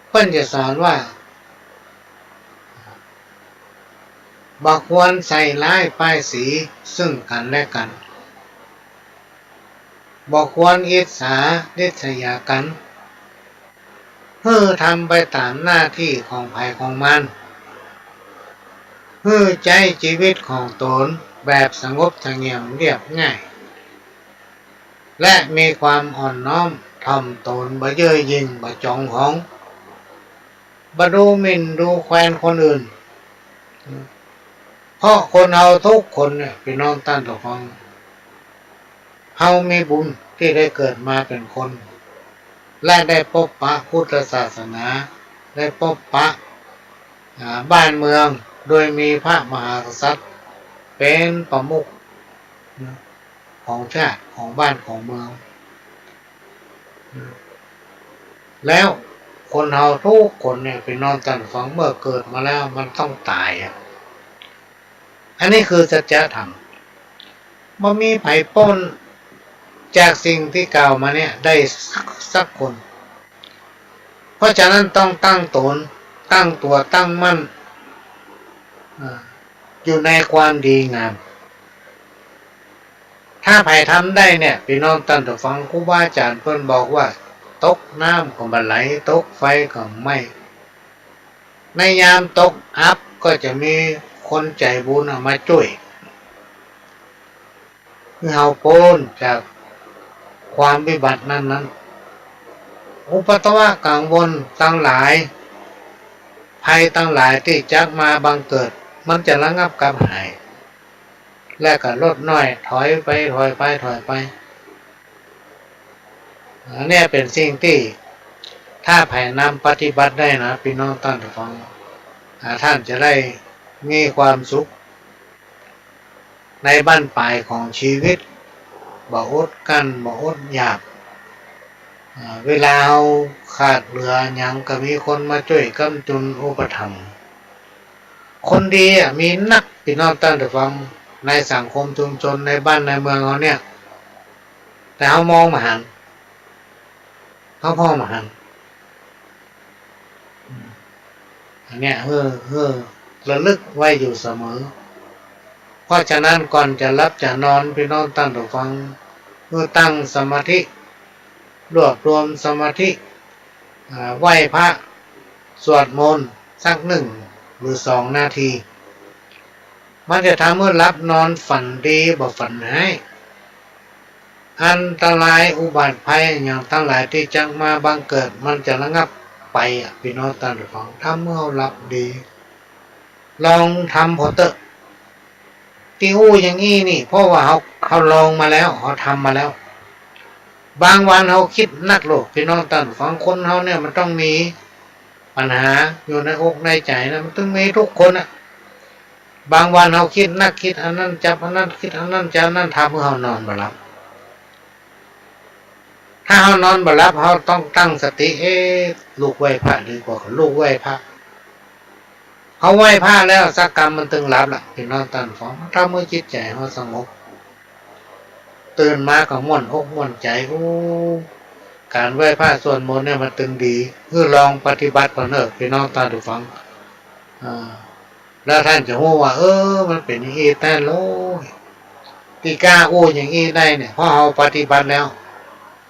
เปิ้นจะสอนว่าบ่ควรใส่ร้ายป้ายสีซึ่งกันและกันบ่ควรอิจฉาริษยากันเพื่อทำไปตามหน้าที่ของภัยของมันเพื่อใจชีวิตของตนแบบสงบเสงี่ยมเรียบง่ายและมีความอ่อนน้อมถ่อมตนบ่เย่อหยิ่งบ่จองหองบ่ดูหมิ่นดูแคลนคนอื่นเพราะคนเราทุกคนเนี่ยพี่น้องท่านทุกฟังเฮามีบุญที่ได้เกิดมาเป็นคนและได้พบปะพุทธศาสนาได้พบปะบ้านเมืองโดยมีพระมหากษัตริย์เป็นประมุขของชาติของบ้านของเมืองแล้วคนเราทุกคนเนี่ยไปนอนตันฝังเมื่อเกิดมาแล้วมันต้องตายอันนี้คือสัจธรรมบ่มีไผพ้นจากสิ่งที่กล่าวมาเนี่ยได้สักคนเพราะฉะนั้นต้องตั้งตนตั้งตัวตั้งมั่นอยู่ในความดีงามถ้าไผทำได้เนี่ยพี่น้องท่านผู้ฟังครูบาอาจารย์เพิ่นบอกว่าตกน้ำก็บ่ไหลตกไฟก็ไหม้ในยามตกอับก็จะมีคนใจบุญมาช่วยเฮาพ้นจากความวิบัตินั้นอุปตวะกังวลทั้งหลายภัยทั้งหลายที่จักมาบังเกิดมันจะระงับกับหายและก็ลดน้อยถอยไปเนี่ยเป็นสิ่งที่ถ้าไผนำปฏิบัติได้นะพี่น้องท่านผู้ฟังท่านจะได้มีความสุขในบั้นปลายของชีวิตบ่อดกั้นบ่อดอยากเวลาเราขาดเหลือหยังก็มีคนมาช่วยกำจุนอุปถัมภ์คนดีมีนักพี่น้องท่านผู้ฟังในสังคมชุมชนในบ้านในเมืองเราเนี่ยแต่เขามองมาหันเขาพ่อมาหันอันเนี้ยระลึกไว้อยู่เสมอเพราะฉะนั้นก่อนจะรับจะนอนพี่น้องท่านผู้ฟังตั้งสมาธิรวบรวมสมาธิไหว้พระสวดมนต์สัก1 หรือ 2 นาทีมันจะทำเมื่อรับนอนฝันดีบ่ฝันร้ายอันตรายอุบัติภัยอย่างทั้งหลายที่จะมาบังเกิดมันจะระงับไปพี่น้องท่านผู้ฟังถ้าเมื่อรับดีลองทำพอเตอะที่อย่างนี้นี่เพราะว่าเขาลองมาแล้วเขาทำมาแล้วบางวันเขาคิดนักโลกพี่น้องท่านผู้ฟังคนเขาเนี่ยมันต้องมีปัญหาอยู่ในอกในใจนะมันต้องมีทุกคนบางวันเขาคิดนักคิดอันนั้นจับอันนั้นคิดอันนั้นจับอันนั้นทำเพื่อเขานอนบ่หลับถ้าเขานอนบ่หลับเขาต้องตั้งสติลูกไหว้พระดีกว่าลูกไหว้พระเขาไหว้พระแล้วสักกรรมมันตึงหลับล่ะพี่น้องท่านผู้ฟังถ้าเมื่อจิตใจเขาสงบตื่นมาก็ม่วนอกม่วนใจการไหว้พระสวดมนต์เนี่ยมันตึงดีลองปฏิบัติก่อนพี่น้องท่านผู้ฟังแล้วท่านจะรู้ว่ามันเป็นอย่างนี้แต่โล ที่กล้าอู้อย่างนี้ได้เนี่ยเพราะเราปฏิบัติแล้ว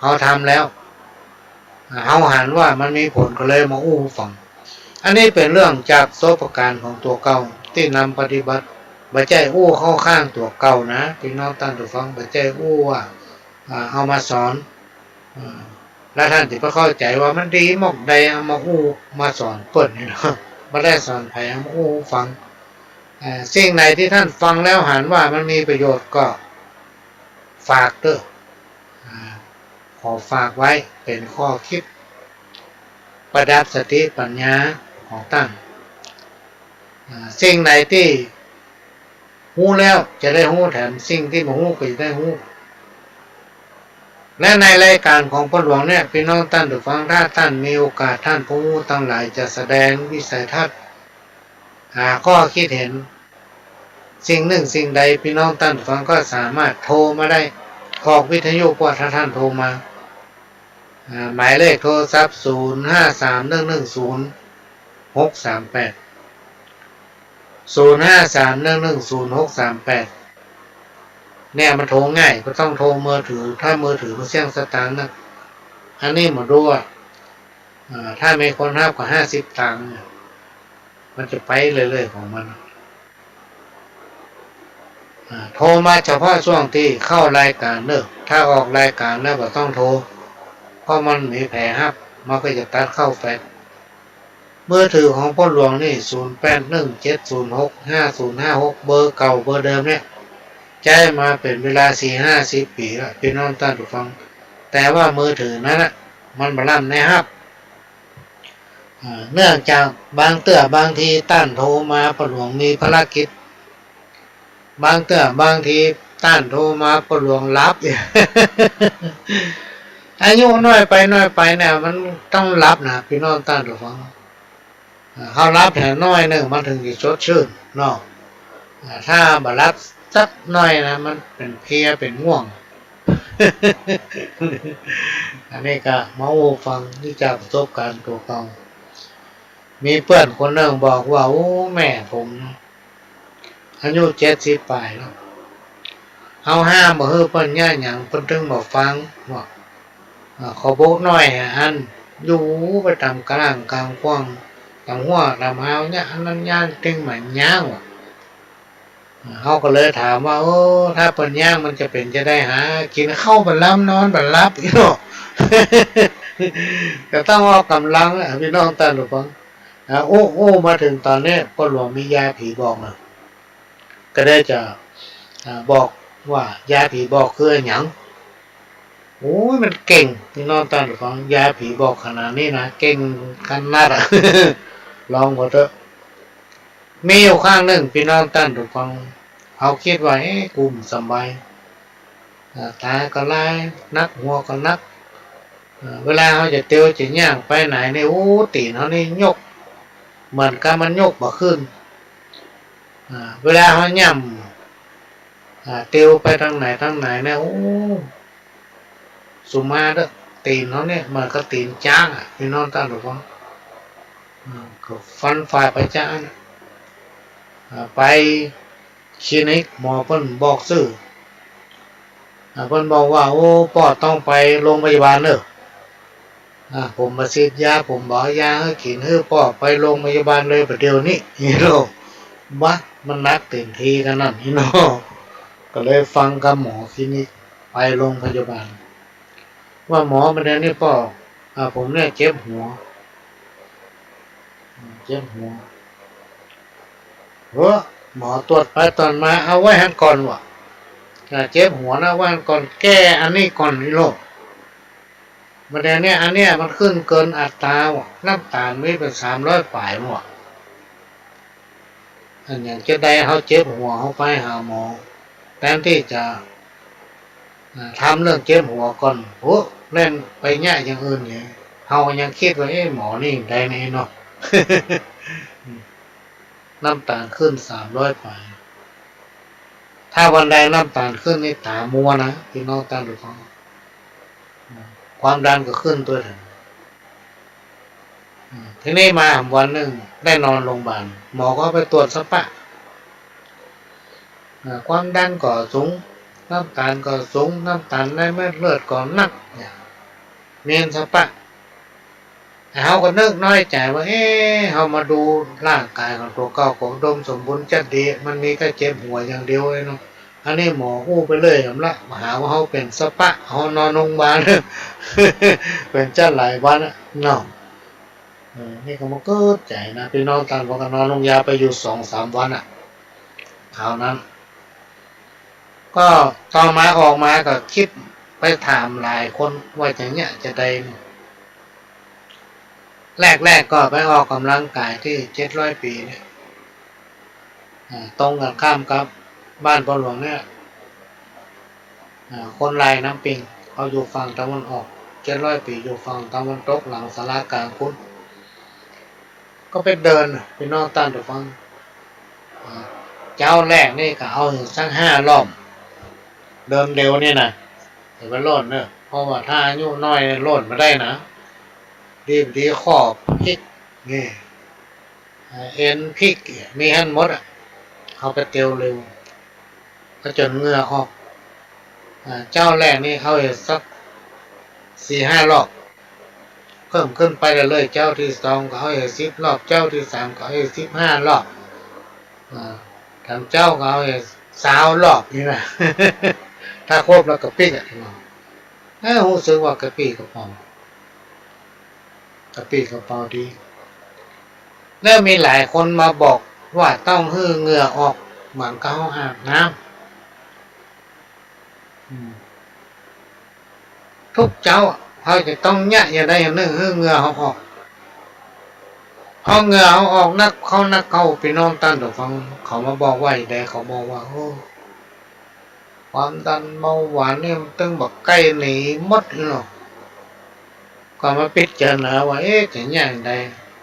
เราทำแล้วเราหันว่ามันมีผลก็เลยมาอู้ฟังอันนี้เป็นเรื่องจากประสบการณ์ของตัวเก่าที่นำปฏิบัติบัจใจอู้เข้าข้างตัวเก่านะพี่น้องตั้งตัวฟังบัจใจอู้ว่าเอามาสอนแล้วท่านที่เข้าใจว่ามันดีหมกใดเอามาอู้มาสอนเปิดนี่นะไม่ได้สอนใครเอามาอู้ฟังสิ่งไหนที่ท่านฟังแล้วหันว่ามันมีประโยชน์ก็ฝากเด้อขอฝากไว้เป็นข้อคิดประดับสติปัญญาของตั้งสิ่งไหนที่หู้แล้วจะได้หู้แถมสิ่งที่บ่หู้ก็จะได้หู้และในรายการของพ่อหลวงเนี่ยพี่น้องท่านผู้ฟังถ้าท่านมีโอกาสท่านผู้รู้ทั้งหลายจะแสดงวิสัยทัศน์หาข้อคิดเห็นสิ่งหนึ่งสิ่งใดพี่น้องท่านผู้ฟังก็สามารถโทรมาได้ออกวิทยุกว่าถ้าท่านโทรมาหมายเลขโทรศัพท์053110 638 053110 638เนี่ยมันโทรง่ายก็ต้องโทรมือถือถ้ามือถือมันเสี่ยงสตางค์นะอันนี้หมดด้วยถ้ามีคนรับกว่า50 ตังค์มันจะไปเรื่อยๆของมันโทรมาเฉพาะช่วงที่เข้ารายการเนอะถ้าออกรายการแล้วก็ต้องโทรเพราะมันมีแผลฮับมันก็จะตัดเข้าแฟลชมือถือของพ่อหลวงนี่0817065056เบอร์เก่าเบอร์เดิมเนี่ยใช้มาเป็นเวลา40-50 ปีแล้วพี่น้องท่านผู้ฟังแต่ว่ามือถือนั้นนะมันบลั่นนะครับเนื่องจากบางทีต้านโทรมาพ่อหลวงมีภารกิจบางทีต้านโทรมาพ่อหลวงรับ อายุน้อยไปเนี่ยมันต้องรับนะพี่น้องท่านผู้ฟังเขารับแต่น้อยหนึ่งมันถึงจะสดชื่นเนาะถ้าบ่รับสักน้อยนะมันเป็นเพลียเป็นง่วง อันนี้ก็มาฟังที่จากประสบการณ์ตัวเก่ามีเพื่อนคนหนึ่งบอกว่าโอ้แม่ผมอายุ70 ปลายแล้วเอาห้ามบ่ฮื้อเพิ่นย่าหยังเพิ่นถึงบ่ฟังว่าขอโบกน้อยอันอยู่ไปตามกลางกลางกว้างตามหัวตามหาวเนี่ยอันนั้นย่างตึงเหมือนย่างเขาก็เลยถามว่าโอ้ถ้าเปิดย่างมันจะเป็นจะได้หากินเข้าบันล้ำนอนบันลับพี่น้อง ก็ต้องออกกำลังพี่น้องตาหลวงโอ้มาถึงตอนนี้พ่อหลวงมียาผีบอกนะก็ได้จะบอกว่ายาผีบอกคือหยังโอ้ยมันเก่งพี่น้องตาหลวงยาผีบอกขนาดนี้นะเก่งขนาด ลองหมดเถอะมีอยู่ข้างหนึ่งพี่น้องตาหลวงเขาคิดว่ากูสบายตาก็ลายนักหัวก็นักเวลาเขาจะเตียวจะย่างไปไหนเนี่ยโอ้ตีนเขานี่ยกเหมือนกับมันยกบ่ขึ้นเวลาเขาย่ำเตียวไปทางไหนเนี่ยโอ้สุมาเด้อตีนเขาเนี่ยมันก็ตีนจ้างพี่น้องตั้งหรือเปล่าก็ฟันฝ่ายไปจ้างไปคลินิกหมอเพิ่นบอกซื่อเพิ่นบอกว่าโอ้ปอดต้องไปโรงพยาบาลเนอะผมมาฉีดยาผมบอกยาให้กินให้ปอดไปโรงพยาบาลเลยประเดี๋ยวนี้นี่โลบ้ามันนักเต็มทีกันนั่นนี่เนาะก็เลยฟังกับหมอคลินิกไปโรงพยาบาลว่าหมอประเดี๋ยวนี้ปอผมเนี่ยเจ็บหัวหมอตรวจไปตอนมาเอาไว้ให้ก่อนว่ะเจ็บหัวนะว่าก่อนแก้อันนี้ก่อนนี่โลกประเด็นเนี้ยอันเนี้ยมันขึ้นเกินอัตราว่ะน้ำตาลไม่เป็น300 ฝ่ายว่ะอันอย่างจะได้เขาเจ็บหัวเขาไปหาหมอแทนที่จะทำเรื่องเจ็บหัวก่อนโอ้เล่นไปแง่อย่างอื่นเนี่ยเขายังคิดว่าหมอนี่ได้แน่เนาะ น้ำตาลขึ้น300 ฝ่ายถ้าวันใดน้ำตาลขึ้นนี่ตามัวนะพี่น้องตาดูฟังความดันก็ขึ้นตัวถึงทีนี้มาวันหนึ่งได้นอนโรงพยาบาลหมอก็ไปตรวจสปะความดันก็สูง น้ำตาลก็สูงน้ำตาลในเม็ดเลือดก็นักเนี่ยเมียนสปะเขาก็นึกน้อยใจว่าเขามาดูร่างกายของตัวเก่าของดมสมบูรณ์จัดดีมันมีแค่เจ็บหัวอย่างเดียวเลยเนาะอันนี้หมออู้ไปเลยผมละมาหาว่าเขาเป็นสปะเขานอนโรงพยาบาล เป็นจัดหลายวันเนาะนี่ก็มันก็ใจนะพี่น้องกันพอกันนอนโรงยาไปอยู่2-3 วันคราวนั้นก็ต่อมาออกมาก็คิดไปถามหลายคนว่าอย่างเนี้ยจะได้แรกก็ไปออกกำลังกายที่700 ปีเนี่ยตรงกันข้ามกับบ้านพ่อหลวงเนี่ยคนลายน้ำปิงเขาอยู่ฝั่งตะวันออก700 ปีอยู่ฝั่งตะวันตกหลังศาลากลางพุทธก็ไปเดินไปนอกต้านตัวฟังเจ้าแรกนี่ก็เอาสัก5 รอบเดินเร็วเนี่ยนะอย่าไปโลดเนอะเพราะว่าถ้าอายุน้อยโลดมาได้นะดีขอบพลิกนี่เอ็นพลิกมีหันหมดเขาไปเตียวเร็วก็จนเหงื่อออกเจ้าแรกนี่เขาเห็นสัก4-5 รอบเพิ่มขึ้นไปเรื่อยๆเจ้าที่2ก็เขาเห็น10 รอบเจ้าที่3ก็เขาเห็น15 รอบทำเจ้าก็เขาเห็น20 รอบนี่นะ ถ้าครบแล้วก็ปิ๊กรู้สึกว่ากระปี้กระเป๋ดีแล้วมีหลายคนมาบอกว่าต้องหื้อเหงื่อออกเหมือนเขาอาบน้ำทุกเจ้าเขาจะต้องอย่าได้อย่างนึงหื้อเหงื่อออกเอาเหงื่อออกนักเขาพี่น้องตั้นตัวฟังเขามาบอกว่าได้เขาบอกว่าโอ้ความดันเบาหวานนี่มันตึงแบบใกล้หนีมดเลยเนาะก็มาพิจารณาว่าจะอย่างใด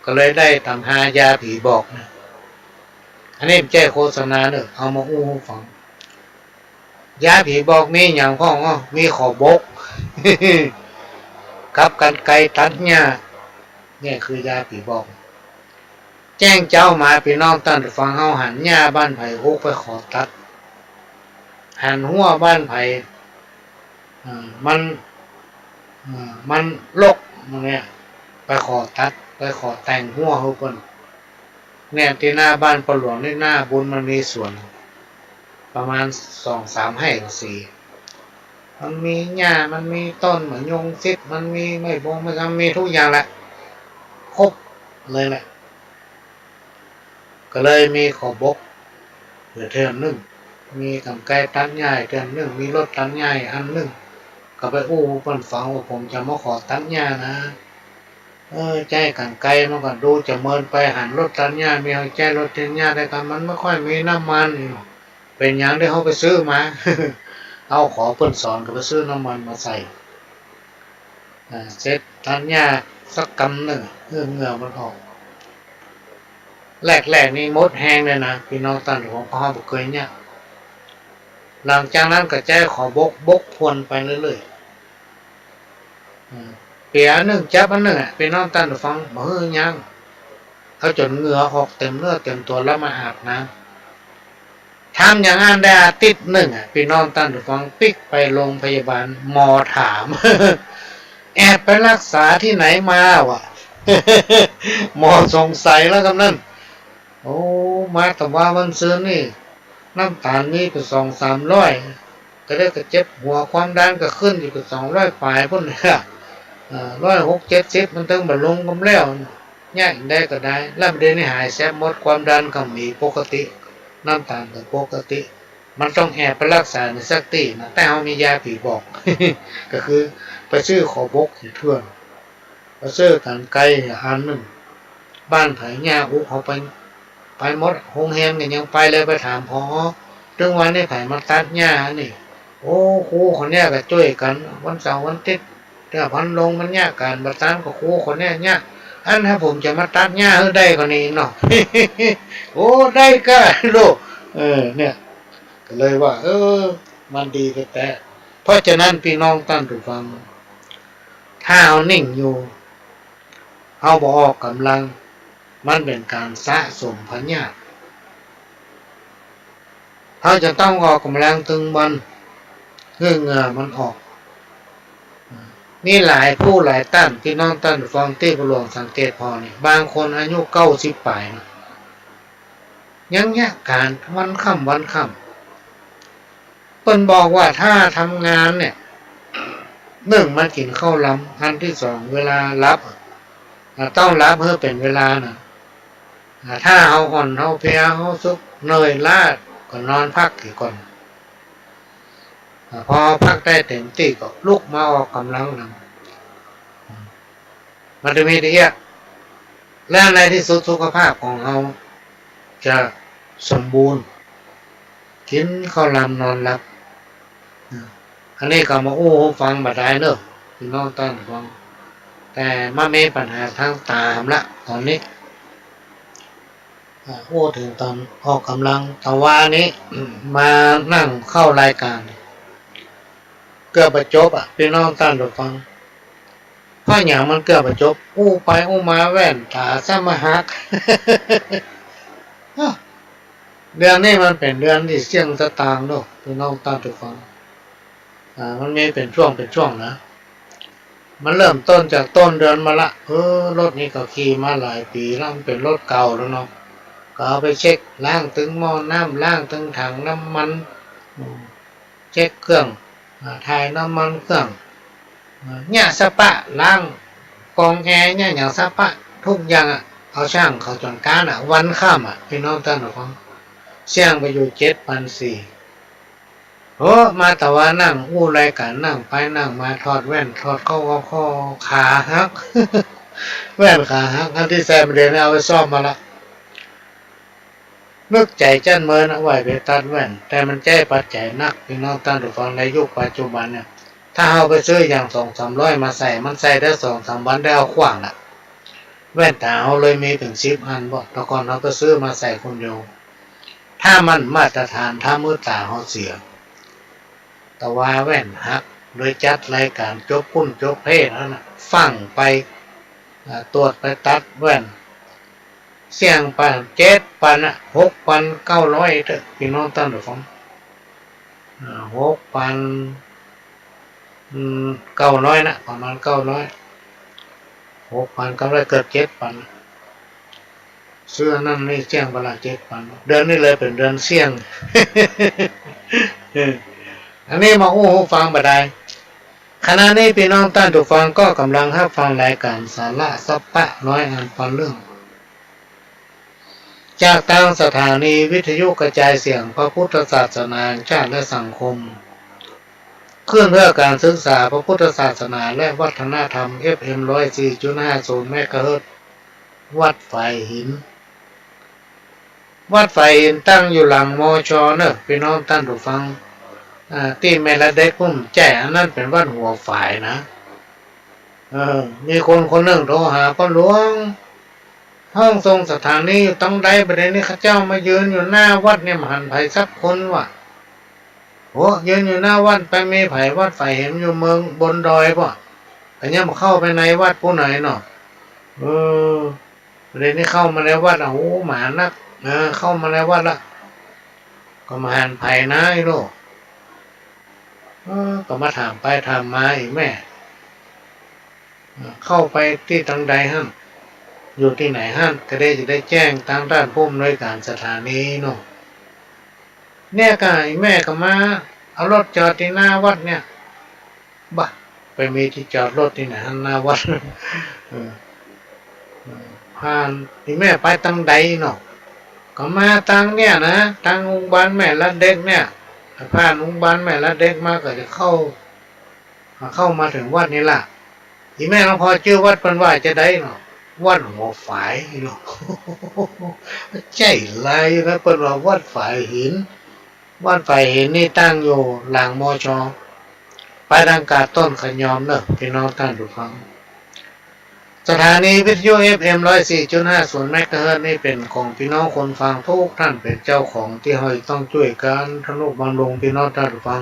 ก็เลยได้ทำหายาผีบอกนะอันนี้ไม่ใช่โฆษณาเนอะเอามาอู้ฟังยาผีบอกมีอย่างพ่อมีขอบก กับกันไกตัดเนี่ยนี่คือยาผีบอกแจ้งเจ้ามาพี่น้องตั้งแต่ฟังเขาหันหญ้าบ้านไผ่ฮุกไปขอตัดหันหัวบ้านไผ่มันลกเนี่ยไปขอตัดไปขอแต่งหัวเขาคนเนี่ยที่หน้าบ้านปหลวงนี่หน้าบุญมันมีส่วนประมาณ2-3 ให้4มันมีหญ้ามันมีต้นเหมือนยงซิดมันมีไม่บงไม่ทำมีทุกอย่างแหละครบเลยแหละก็เลยมีขอบกเหลือเท่านึงมีกำไกตัดใหญ่เท่านึงมีรถตัดใหญ่อันนึงก็ไปอู้เพิ่นฟังว่าผมจะมาขอตัดหญ้านะใจกันไกลมันก็ดูจะเมินไปหันรถตัดหญ้ามีเอาใจรถตัดหญ้าได้กันมันไม่ค่อยมีน้ำมันเป็นอย่างที่เขาไปซื้อมา เอาขอเพิ่นสอนก็ไปซื้อน้ำมันมาใส่เสร็จตัดหญ้าสักกำหนึ่งเหงื่อมันออกแรกนี่มดแห้งเลยนะพี่น้องตั้นของพ่อบอกเคยเนี่ยหลังจากนั้นก็ใจขอบกพวนไปเรื่อยๆเปียนึงจับอันนึงพี่น้องตั้นฟังบ่ฮือยังเขาจนเหงื่อออกเต็มเนื้อเต็มตัวแล้วมาอาบน้ำทำอย่างนั้นได้อาทิตย์หนึ่งพี่น้องตั้นฟังปิ๊กไปโรงพยาบาลหมอถาม แอบไปรักษาที่ไหนมาวะ หมอสงสัยแล้วกันนั่นโอ้มาแต่ว่ามันซื้อนี่น้ำตาลนี่ก็200-300ก็ได้ก็เจ็บหัวความดันก็ขึ้นอยู่กับ200 ปลายพุ่นเนี่ย160-170มันถึงบรรลุกำแล้วเนี่ยได้ก็ได้แล้วเดี๋ยวนี้หายแซ่บหมดความดันก็มีปกติน้ำตาลก็ปกติมันต้องแอบไปรักษาในสักตีนะแต่เขามียาผีบอก ก็คือไปซื้อขอบกเถื่อนไปซื้อกันไกลอันหนึ่งบ้านไผ่หญ้าอุเขาไปหมดโรงแรมกันยังไปเลยไปถามพอเรื่องวันนี้ไผ่มาตัดหญ้านี่โอ้ครูคนเนี้ยก็ช่วยกันวันเสาร์วันอาทิตย์แต่พันลงมันยากการบัตรตันกับครูคนเนี้ยเนี่ยอันถ้าผมจะมาตัดหญ้าให้ได้กว่านี้เนาะ โอ้ได้ก็ลูกเนี่ยก็เลยว่ามันดีแต่เพราะฉะนั้นพี่น้องตั้งถูกฟังถ้าเอานิ่งอยู่เอาบ่ออกกำลังมันเป็นการสะสมพญาธิเขาจะต้องออกกำลังถึงวัน เหงื่อมันออกนี่หลายผู้หลายท่านพี่น้องท่านฟังที่ผู้หลวงสังเกตพอเนี่ยบางคนอายุ90 ปลายนะยังยากการวันค่ำเพิ่นบอกว่าถ้าทำงานเนี่ยหนึ่งมากินข้าวล้ำอันที่สองเวลารับต้องรับเพื่อเป็นเวลานะถ้าเอาอ่อนเอาเพลียเอาสุกเหนื่อยล้าก็นอนพักกี่ก่อนพอพักได้เต็มที่ก็ลุกมาออกกำลังนะมันจะมีเยอะและในที่สุดสุขภาพของเราจะสมบูรณ์กินข้าวลำนอนหลับอันนี้ก็มาฟังบัดได้เนอะพี่น้องต้นฟังแต่มามีปัญหาทางตามละตอนนี้ถึงตอนออกกำลังแต่ว่านี้มานั่งเข้ารายการเกือบประจบพี่น้องต้นฟังเพราะอย่างมันเกือบประจบไปมาแว่นตาสมาหัก เดือนนี้มันเป็นเดือนที่เสี่ยงสตางค์เนอะพี่น้องต้นฟังมันมีเป็นช่วงนะมันเริ่มต้นจากต้นเดือนมาละรถนี้ก็ขี่มาหลายปีแล้วมันเป็นรถเก่าแล้วเนาะก็เอาไปเช็คล้างถึงหม้อน้ำล้างถึงถังน้ำมันเช็คเครื่องถ่ายน้ำมันเครื่องเนี่ยสปะล้างกองแอร์เนี่ยอย่างสปะทุกอย่างเอาช่างเขาจนการวันค่ำพี่น้องท่านฟังเสี่ยงไปอยู่7,400มาแต่ว่านั่งรายการนั่งไปนั่งมาถอดแว่นถอดเข้าขาหัก แว่นขาหักอันที่แซมเรียนเอาไปซ่อมมาละนึกใจจันเมินเอาไว้ไปตัดแว่นแต่มันใจปัจจัยนักพี่น้องท่านผู้ฟังในยุคปัจจุบันเนี่ยถ้าเอาไปซื้ออย่าง200-300มาใส่มันใส่ได้2-3 วันได้เอาขว้างแว่นตาเอาเลยมีถึง10 อันบ่แต่ก่อนเราก็ซื้อมาใส่คนเดียวถ้ามันมาตรฐานถ้ามือตาเขาเสียแต่ว่าแว่นหักโดยจัดรายการจบพุ่นจบเพศนั่นนะฟังไปตรวจไปตัดแว่นเสี่ยงปัน7,000 6,900เถอะพี่น้องท่านผู้ฟัง6,900นะประมาณ900 6,900เกือบ7,000เสื้อนั่นนี่เสี่ยงประมาณ7,000เดือนนี้เลยเป็นเดือนเสี่ยง อันนี้มาฟังบ่ได้ขณะนี้พี่น้องท่านผู้ฟังก็กำลังรับฟังรายการสาระสัปปะน้อยอันฟังเรื่องจากทางสถานีวิทยุกระจายเสียงพระพุทธศาสนาชาติและสังคมขึ้นเพื่อการศึกษาพระพุทธศาสนาและวัฒนธรรม FM 104.50 เมกะเฮิรตซ์วัดไฟหินตั้งอยู่หลังมช.เนอะพี่น้องท่านผู้ฟังที่แม่ละเด็กพุ่มแจ้อันนั้นเป็นวัดหัวฝ่ายนะมีคนหนึ่งโทรหาพ่อหลวงห้องทรงสถานีอยู่ตั้งใดประเด็นนี้ข้าเจ้ามายืนอยู่หน้าวัดเนี่ยมาหันไผ่สักคนวะยืนอยู่หน้าวัดไปมีไผ่วัดไฟเห็นอยู่เมืองบนดอยป่ะแต่เนี่ยมาเข้าไปในวัดผู้ไหนเนาะประเด็นนี้เข้ามาในวัดหมานักเข้ามาในวัดละก็มาหันไผ่นะไอ้โลกก็มาถามไปถามมาอีกแม่เข้าไปที่ทางใดฮั่นอยู่ที่ไหนฮั่นก็ได้จะได้แจ้งทางด้านผู้อำนวยการสถานีเนาะเนี่ยก็ไอ้แม่ก็มาเอารถจอดที่หน้าวัดเนี่ยบ้าไปมีที่จอดรถที่ไหนฮั่นหน้าวัด ผ่านไอ้แม่ไปทางใดเนาะก็มาทางเนี่ยนะทางโรงพยาบาลแม่ละเด็กเนี่ยผ่านโรงพยาบาลแม่ละเด็กมาก็จะเข้ามาถึงวัดนี่ล่ะอีแม่เราพอชื่อวัดเป็นว่าจะได้เนาะวัดหัวฝายเนาะ ใจลายนะเป็นว่าวัดฝายหินนี่ตั้งอยู่หลังมอชอไปทางกาดต้นขยอมเนอะพี่น้องท่านผู้ฟังสถานีวิทยุ FM 104.50 เมกะเฮิรตซ์นี่เป็นของพี่น้องคนฟังทุกท่านเป็นเจ้าของที่เราต้องช่วยกันทนุบำรุงพี่น้องท่านผู้ฟัง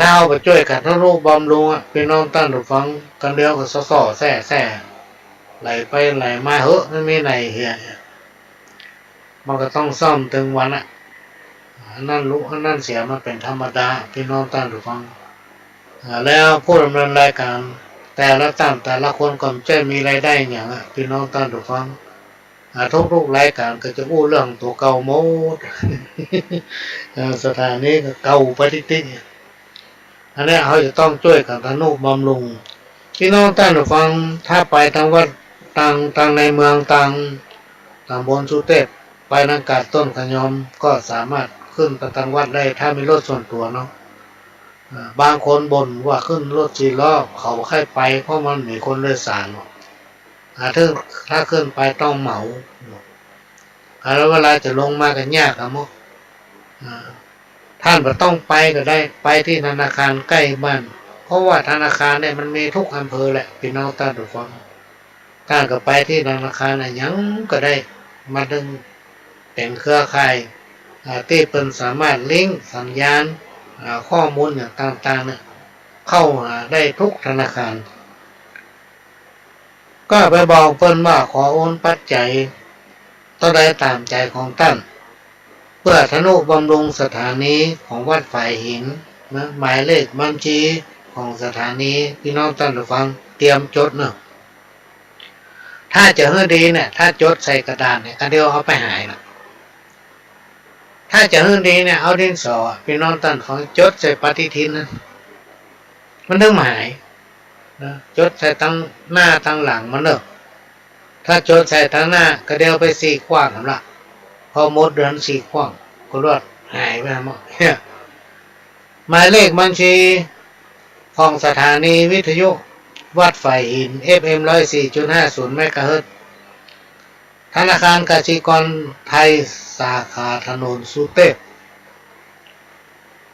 ถ้าเอาไปช่วยกันทนุบำรุงพี่น้องท่านผู้ฟังกันเดียวก็ส่อแซ่ไหลไปไหลมาไม่มีไหนเหี้ยมันก็ต้องซ่อมถึงวัน อันนั้นรู้อันนั้นเสียมันเป็นธรรมดาพี่น้องท่านผู้ฟังแล้วผู้ดำเนินรายการแต่ละท่านแต่ละคนก็จะมีรายได้อย่างพี่น้องท่านผู้ฟังทุกรายการก็จะพูดเรื่องตัวเก่าหมด สถานีก็เก่าไปติ๊กๆอันนี้เขาจะต้องช่วยกันทนุบำรุงพี่น้องท่านผู้ฟังถ้าไปทางวัดต่างในเมืองต่างตำบลสุเทพไปนังกาดต้นขยอมก็สามารถขึ้นไปทางวัดได้ถ้ามีรถส่วนตัวเนาะบางคนบ่นว่าขึ้นรถ4 ล้อเขาไม่ค่อยไปเพราะมันมีคนโดยสารถ้าขึ้นไปต้องเหมาแล้วเวลาจะลงมากันยากครับมั้งท่านก็ต้องไปก็ได้ไปที่ธนาคารใกล้บ้านเพราะว่าธนาคารเนี่ยมันมีทุกอำเภอแหละพี่น้องท่านผู้ฟังท่านก็ไปที่ธนาคารอะไรยังก็ได้มาดึงเป็นเครือข่ายที่เป็นสามารถลิงก์สัญญาณข้อมูลอย่างต่างๆเนี่ยเข้าได้ทุกธนาคารก็ไปบอกเพิ่นว่าขอโอนปัจจัยต้องได้ตามใจของท่านเพื่อทนุบำรุงสถานีของวัดฝ่ายหินนะหมายเลขบัญชีของสถานีพี่น้องท่านผู้ฟังเตรียมจดเนาะถ้าจะให้ดีเนี่ยถ้าจดใส่กระดาษเนี่ยก็เดียวเอาไปหายนะถ้าจะให้ดีเนี่ยเอาดินสอพี่น้องท่านของจดใส่ปฏิทินนะมันถึงหายนะจดใส่ตั้งหน้าตั้งหลังมันเนอะถ้าจดใส่ตั้งหน้าก็เดียวไป4 ขว้างละพอหมดเดือน4 ขว้างก็รอดหายไปหมดหมายเลขบัญชีของสถานีวิทยุวัดฝ่ายหิน FM 104.50 เมกะเฮิรตซ์ธนาคารกสิกรไทยสาขาถนนสุเทพ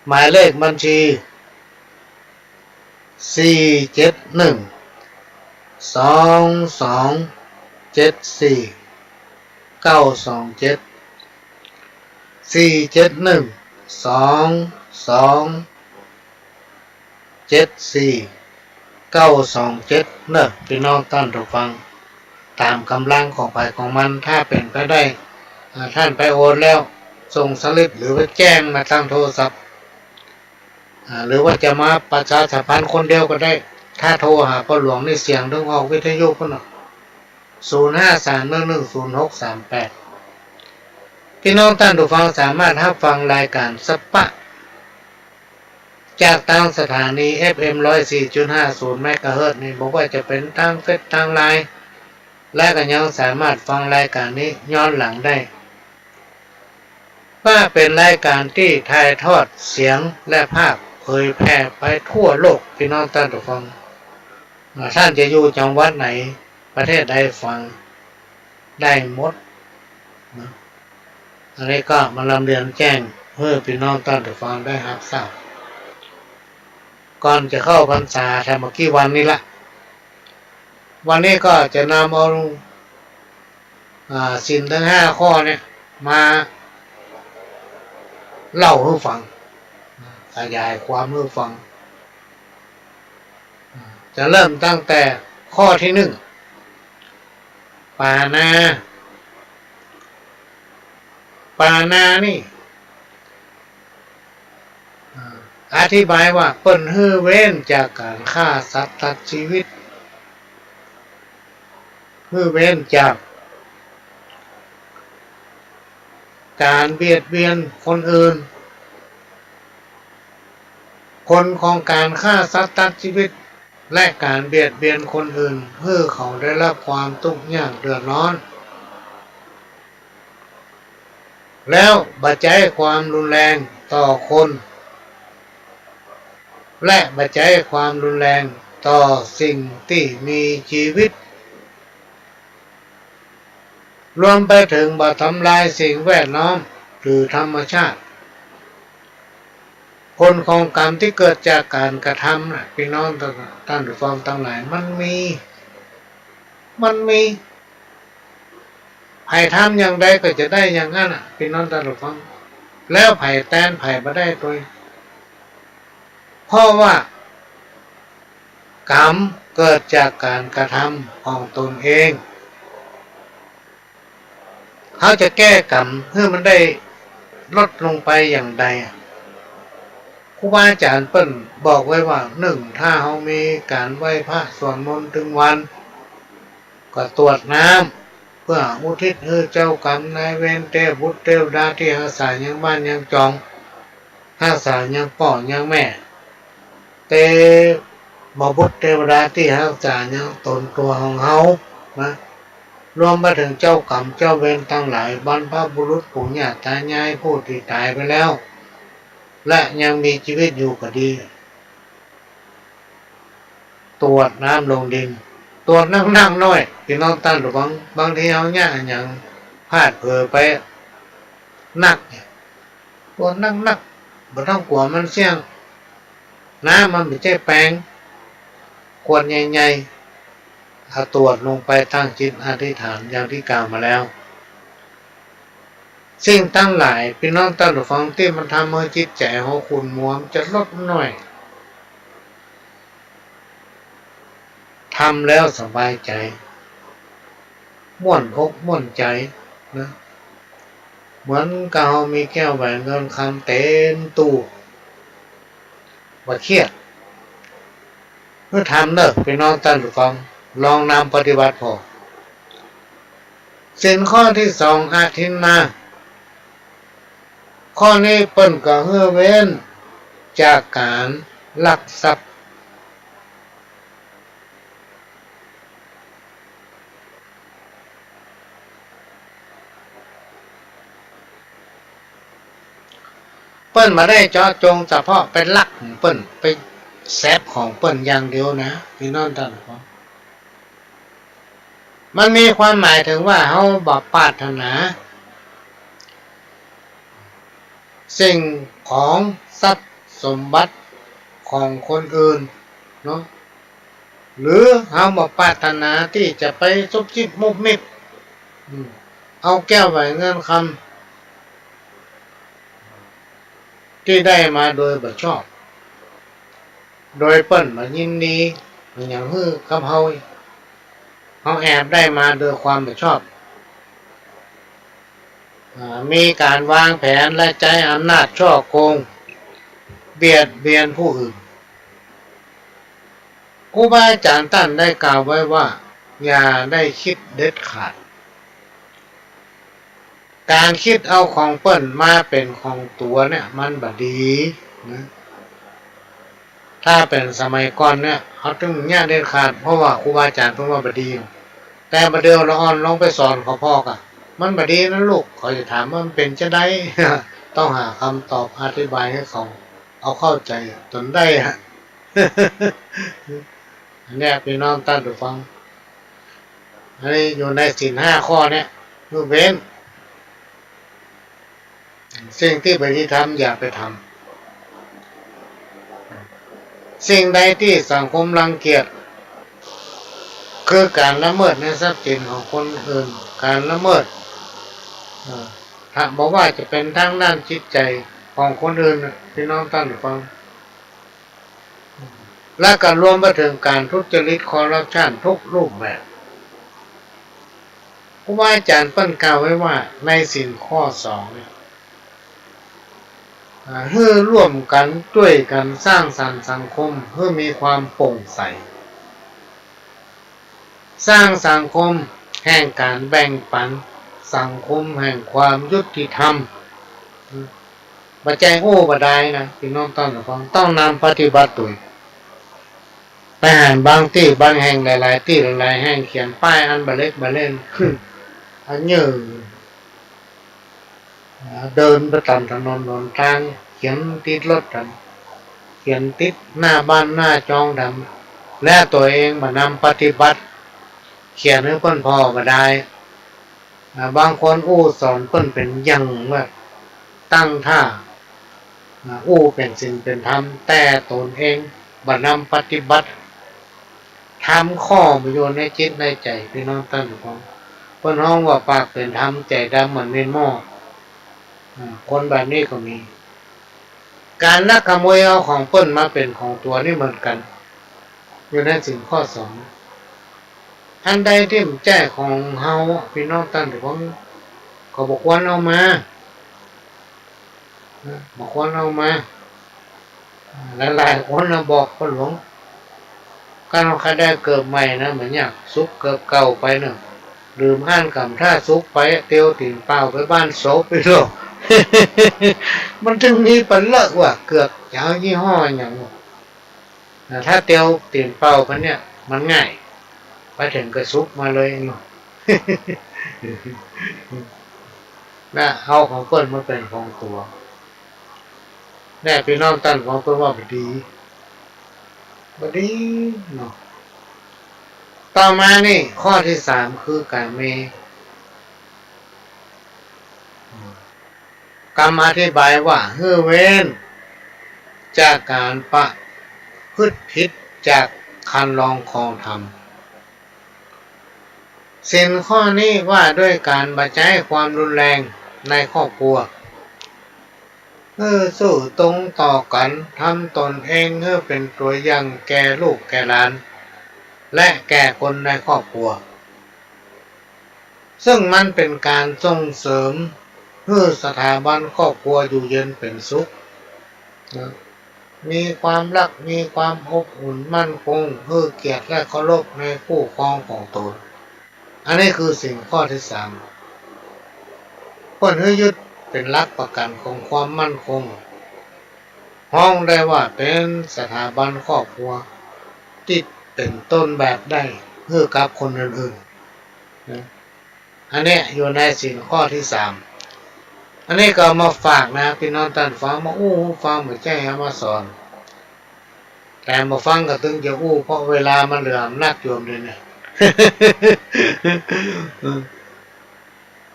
หมายเลขบัญชี471 227 472 74 927เนอะพี่น้องท่านผู้ฟังตามกำลังของไปของมันถ้าเป็นไปได้ท่านไปโอนแล้วส่งสลิปหรือว่าแจ้งมาทางโทรศัพท์หรือว่าจะมาประชาสัมพันธ์คนเดียวก็ได้ถ้าโทรหาพ่อหลวงในเสียงต้องออกวิทยุก็หน่อย0531100638พี่น้องท่านผู้ฟังสามารถรับฟังรายการสปะจากทางสถานี FM 104.50 เมกะเฮิรตซ์นี่บอกว่าจะเป็นทางเฟซทางไลน์และก็ยังสามารถฟังรายการนี้ย้อนหลังได้ว่าเป็นรายการที่ถ่ายทอดเสียงและภาพเผยแพร่ไปทั่วโลกพี่น้องท่านผู้ฟังท่านจะอยู่จังหวัดไหนประเทศใดฟังได้หมดอันนี้ก็มาลำเรียนแจ้งเพื่อพี่น้องท่านผู้ฟังได้รับทราบก่อนจะเข้าพรรษาแค่เมื่อกี้วันนี้ละวันนี้ก็จะนำเอาศีลทั้ง5 ข้อเนี่ยมาเล่าให้ฟังขยายความให้ฟังจะเริ่มตั้งแต่ข้อที่1ปานานี่อธิบายว่าเปิ้นฮื้อเว้นจากการฆ่าสัตว์ตัดชีวิตฮื้อเว้นจากการเบียดเบียนคนอื่นผลของการฆ่าสัตว์ตัดชีวิตและการเบียดเบียนคนอื่นเพื่อเขาได้รับความทุกข์ยากเดือดร้อนแล้วบัจจัยความรุนแรงต่อคนและบัจจัยความรุนแรงต่อสิ่งที่มีชีวิตรวมไปถึงบ่ทำลายสิ่งแวดล้อมหรือธรรมชาติผลของกรรมที่เกิดจากการกระทำนะพี่น้องท่านผู้ฟังทั้งหลายมันมีไผ่ทำอย่างใดก็จะได้อย่างนั้นพี่น้องท่านผู้ฟังแล้วไผ่แตนไผ่มาได้ตัวเพราะว่ากรรมเกิดจากการกระทำของตนเองเขาจะแก้กรรมเพื่อมันได้ ลดลงไปอย่างใดครูบาอาจารย์เปิ้นบอกไว้ว่าหนึ่งถ้าเรามีการไหว้พระสวดมนต์ถึงวันก็ตรวจน้ำเพื่ออุทิศให้เจ้ากรรมนายเวรเทพบุตรเทวดาที่อาศัยยังบ้านยังจองอาศัยยังพ่อยังแม่เตบบุตรเทวดาที่อาศัยยังตนตัวของเฮานะรวมไปถึงเจ้ากรรมเจ้าเวรทั้งหลายบรรพบุรุษปู่ย่าตายายผู้ที่ตายไปแล้วและยังมีชีวิตอยู่ก็ดีตรวจน้ำลงดินตรวจนั่งน้อยพี่น้องตั้นหรืบางทีเอาเนี่ยอย่างพลาดเผลอไปนักตรวจนักบ่ต้องกลัวมันเสี่ยงน้ำมันไม่ใช่แปลงขวดใหญ่ๆถ้าตรวจลงไปตั้งจิตอธิษฐานอย่างที่กล่าวมาแล้วสิ่งตั้งหลายพี่น้องตั้งฟังที่มันทำให้จิตใจของคุณมัวจะลดหน่อยทำแล้วสบายใจม่วนอกม่วนใจนะเหมือนกับเรามีแก้วแหวนเงินคำเต็มตู้ว่าเครียดเมื่อทำเนอะพี่น้องตั้งฟังลองนำปฏิบัติพอสิ่งข้อที่สองอาทินมาข้อนี้เปิ้นก็เฮือเว้นจากการลักทรัพย์เปิ้นมาได้เจาะจงเฉพาะเป็นลักของเปิ้นไปแซบของเปิ้นอย่างเดียวนะพี่น้องท่านครับมันมีความหมายถึงว่าเฮาบ่ปรารถนาสิ่งของทรัพย์สมบัติของคนอื่นเนาะหรือเฮาบ่ปรารถนาที่จะไปซุบซิบมุบมิบเอาแก้วแหวนเงินคำที่ได้มาโดยบ่ชอบโดยเปิ้นมายินดีอย่างฮื้อกับเฮาแอบได้มาโดยความบ่ชอบมีการวางแผนและใช้อำนาจช่อโกงเบียดเบียนผู้อื่นครูบาอาจารย์ท่านได้กล่าวไว้ว่าอย่าได้คิดเด็ดขาดการคิดเอาของเปิ้นมาเป็นของตัวเนี่ยมันบ่ดีนะถ้าเป็นสมัยก่อนเนี่ยเขาถึงเนี่ยเด็ดขาดเพราะว่าครูบาอาจารย์เพิ่นว่าบ่ดีแต่บัดเดียวละอ่อนลองไปสอนเขาพ่อกะมันบ่ดีนะลูกเขาจะถามว่ามันเป็นจะได้ ต้องหาคำตอบอธิบายให้เขาเอาเข้าใจจนได้ฮะ แน่พี่น้องตั้งดูฟังอันนี้อยู่ในศีล5ข้อเนี่ยยกเว้นสิ่งที่ไม่ได้ทำอย่าไปทำสิ่งใดที่สังคมรังเกียจคือการละเมิดในทรัพย์สินของคนอื่นการละเมิดถ้าบอกว่าจะเป็นทางด้านจิตใจของคนอื่นพี่น้องตั้งฟังและการรวมไปถึงการทุจริตคอร์รัปชันทุกรูปแบบครูบาอาจารย์เปิ้นกล่าวไว้ว่าในศีลข้อ2เนี่ยให้ร่วมกันช่วยกันสร้างสรรค์สังคมให้มีความโปร่งใสสร้างสังคมแห่งการแบ่งปันสังคมแห่งความยุติธรรมบัจจัยโอ้บดายนะพี่น้องต้องนำปฏิบัติตัวไปหาบางที่บางแห่งหลายๆที่หลายๆแห่งเขียนป้ายอันบะเล็กบะเล่นขึ้นอันเยอะเดินไปตามถนนหนทางเขียนติดรถกันเขียนติดหน้าบ้านหน้าจองดำและตัวเองมานำปฏิบัติเขียนให้เพิ่นพอมาได้บางคนอู้สอนเพิ่นเป็นยังว่าตั้งท่าอู้เป็นศีลเป็นธรรมแต่ตนเองบ่นำปฏิบัติทำข้อประโยชน์ในจิตในใจพี่น้องท่านของเพิ่นฮ้องว่าปากเป็นธรรมใจดำเหมือนเมนหม้อคนแบบนี้ก็มีการลักขโมยเอาของเพิ่นมาเป็นของตัวนี่เหมือนกันอยู่ในศีลข้อ2อันใดที่มันแจ้ของเฮาพี่น้องท่านของเขาบอกว่าเอามา บางคนเอามาหลายๆคนเราบอกคนหลวงการเอาใครได้เกิดใหม่นะเหมือนอย่างซุกเกิดเก่าไปเนาะลืมอ่านคำถ้าซุกไปเตียวตีนเปล่าไปบ้านโซไปหรอก มันถึงมีปัญเลอะว่ะเกือกยาวยี่ห้ออย่างถ้าเตียวตีนเปล่าพันเนี่ยมันง่ายไปถึงกระซุกมาเลยเนาะ นะเอาของเปิ้นมาเป็นของตัวแน่พี่น้องตั้นของเปิ้นว่าบดีเนาะต่อมานี่ข้อที่สามคือการเมกรรมอธิบายว่าเฮือเว้นจากการประพฤติผิดจากคันลองคองธรรมสินข้อนี้ว่าด้วยการบัจจัยความรุนแรงในครอบครัวสู้ตรงต่อกันทำตนเองเพื่อเป็นตัวอย่างแก่ลูกแก่หลานและแก่คนในครอบครัวซึ่งมันเป็นการส่งเสริมเพื่อสถาบันครอบครัวอยู่เย็นเป็นสุขมีความรักมีความอบอุ่นมั่นคงเพื่อเกียรติและเคารพในคู่ครองของตนอันนี้คือสิ่งข้อที่สามคนให้ยึดเป็นหลักประกันของความมั่นคงห้องได้ว่าเป็นสถาบันครอบครัวที่เป็นต้นแบบได้เพื่อกับคนอื่นๆอันนี้อยู่ในสิ่งข้อที่สามอันนี้ก็มาฝากนะพี่น้องท่านฟังมาฟังเหมือนใจมาสอนแต่มาฟังก็ตึงจะเพราะเวลามันเหลืออำนาจโยมเลยเนี่ย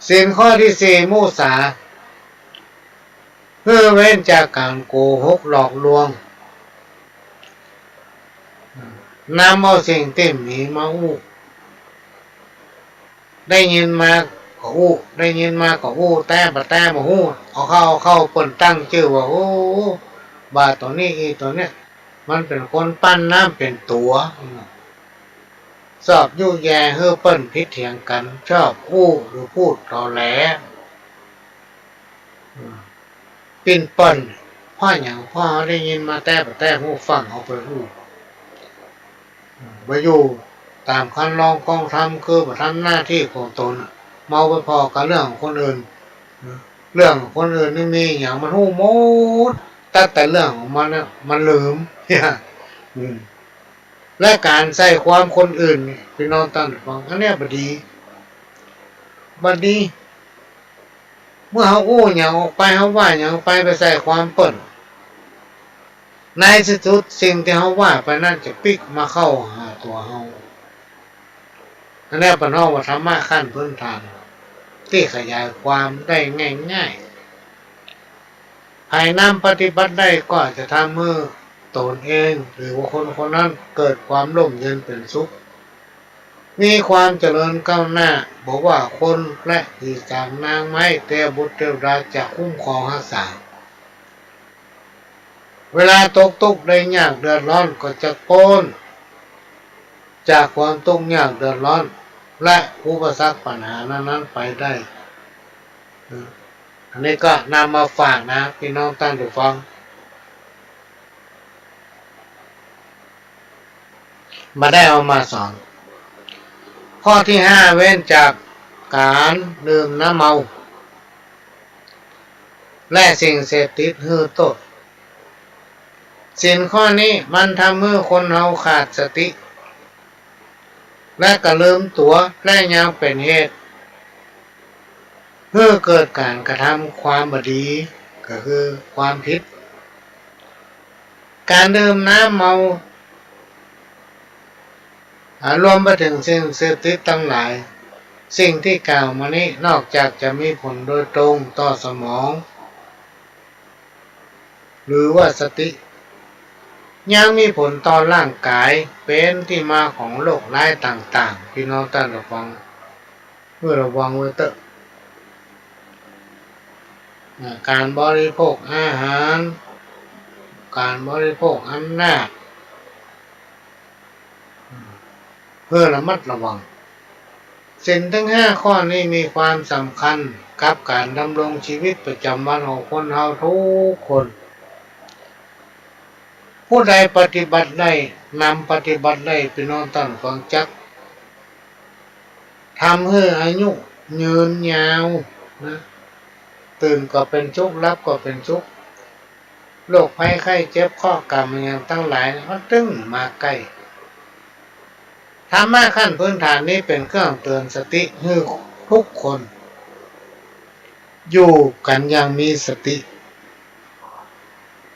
สิ่งข้อที่สี่มุสาเพื่อเว้นจากการโกหกหลอกลวงนำเอาสิ่งที่มีมาได้ยินมาก็ได้ยินมาก็แต่มาเอาเข้าคนตั้งชื่อว่าบาตัวนี้ตัวเนี้ยมันเป็นคนปั้นน้ำเป็นตัวชอบยุ่แย่เฮ้อเปิ้นพิษเถียงกันชอบหรือพูดต่อแหลปิ่นเปิ้นพ่ออย่างพ่อได้ยินมาแต่หูฟังเอาไปไปอยู่ตามคันลองกองทำคือมาทำหน้าที่ของตนเมาไปพอกับเรื่องของคนอื่นเรื่องของคนอื่นนี่มีอย่างมันหู้หมดแต่เรื่องของมันนะมันลืมและการใส่ความคนอื่นพี่น้องตั้งฟังอันนี้บดีเมื่อเขาอย่างออกไปเขาว่าอย่างไปใส่ความเปิ่นในที่สุดสิ่งที่เขาว่าไปนั่นจะปิกมาเข้าหาตัวเขาอันนี้เป็นห้องวัฒนธรรมขั้นพื้นฐานที่ขยายความได้ง่ายๆภายนำปฏิบัติได้ก็จะทำให้ตนเองหรือว่าคนนั้นเกิดความร่มเย็นเป็นสุขมีความเจริญก้าวหน้าบอกว่าคนและอีสามนางไม้เทวบุตรเทวดาจะคุ้มครองรักษาเวลาตกได้ยากเดือดร้อนก็จะโกนจากความตกยากเดือดร้อนและอุปสรรคปัญหานั้นไปได้อันนี้ก็นำมาฝากนะพี่น้องท่านผู้ฟังมาได้เอามาสอนข้อที่ห้าเว้นจากการดื่มน้ำเมาและสิ่งเสพติดหือตดสิ่งข้อนี้มันทำให้คนเราขาดสติและก็ลืมตัวและยังเป็นเหตุเพื่อเกิดการกระทำความบดีก็คือความผิดการดื่มน้ำเมารวมไปถึงสิ่งเสพติดทั้งหลายสิ่งที่กล่าวมานี้นอกจากจะมีผลโดยตรงต่อสมองหรือว่าสติยังมีผลต่อร่างกายเป็นที่มาของโรคร้ายต่างๆพี่น้องท่านระวังเพื่อระวังไว้เถอะการบริโภคอาหารการบริโภคอำนาจเพื่อระมัดระวังสิ่งทั้งห้าข้อนี้มีความสำคัญ กับการดำรงชีวิตประจำวันของคนเฮาทุกคนผู้ใดปฏิบัติได้นำปฏิบัติได้พี่น้องท่านฟังจักทำให้อายุยืนยาวนะตื่นก็เป็นชุกรับก็เป็นชุกโรคภัยไข้เจ็บข้อกรรมอย่างตั้งหลายมันตึงมาใกล้ธรรมะขั้นพื้นฐานนี้เป็นเครื่องเตือนสติให้ทุกคนอยู่กันอย่างมีสติ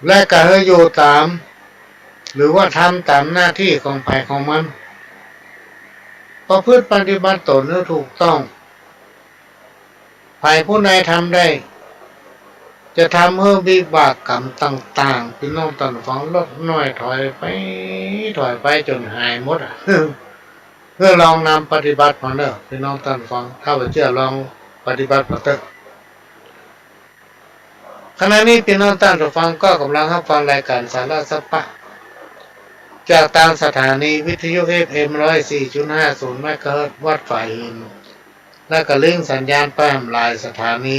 และก็ให้อยู่ตามหรือว่าทำตามหน้าที่ของภัยของมันประพฤติปฏิบัติตนให้ถูกต้องภัยผู้ใดทำได้จะทำให้วิบากกรรมต่างๆพี่น้องท่านฟังลดน้อยถอยไปจนหายหมดเพื่อลองนำปฏิบัติมาเนอะพี่น้องท่านฟังถ้าว่าเชื่อลองปฏิบัติมาเถอะขณะนี้พี่น้องท่านฟังก็กำลังรับฟังรายการสาระสัพพะจากทางสถานีวิทยุ FM 104.50 เมกะเฮิรตซ์วัดฝ่ายหินและก็ลิงก์สัญญาณแป้มลายสถานี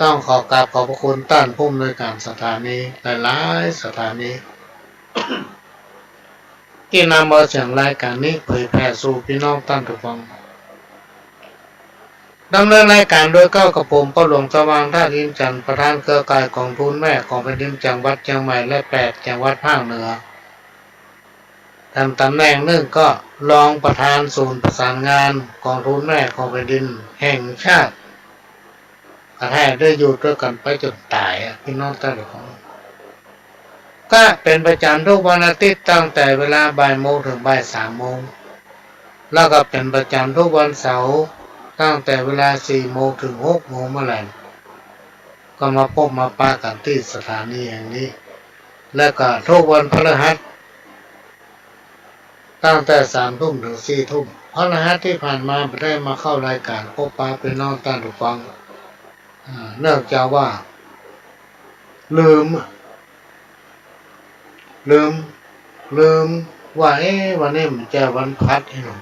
ต้องขอกราบขอบพระคุณท่านผู้อำนวยการสถานีหลายๆสถานี ที่นำเอาเสียงรายการนี้เผยแพร่สู่พี่น้องท่านทุกท่านดำเนินรายการโดยก้าวกระผมพ่อหลวงสว่างท่าดินจันทร์ประธานเครือข่ายของทุนแม่ของแผ่นดินจังหวัดเชียงใหม่และ8จังหวัดภาคเหนือตำแหน่งหนึ่งก็รองประธานศูนย์ประสานงานกองทุนแม่ของแผ่นดินแห่งชาติกระแทกได้อยู่ด้วยกันไปจนตายพี่น้องท่านทุกท่านก็เป็นประจำทุกวันอาทิตย์ตั้งแต่เวลาบ่ายโมงถึงบ่าย3 โมงแล้วก็เป็นประจำทุกวันเสาร์ตั้งแต่เวลา4 โมงถึง6 โมงเมื่อไหร่ก็มาพบมาปะกันที่สถานีแห่งนี้แล้วก็ทุกวันพฤหัสตั้งแต่3 ทุ่มถึง4 ทุ่มพฤหัสที่ผ่านมาไม่ได้มาเข้ารายการพบปะเป็นน้องท่านผู้ฟังเนื่องจากว่าลืมว่าวันนี้มันจะวันพัดหนู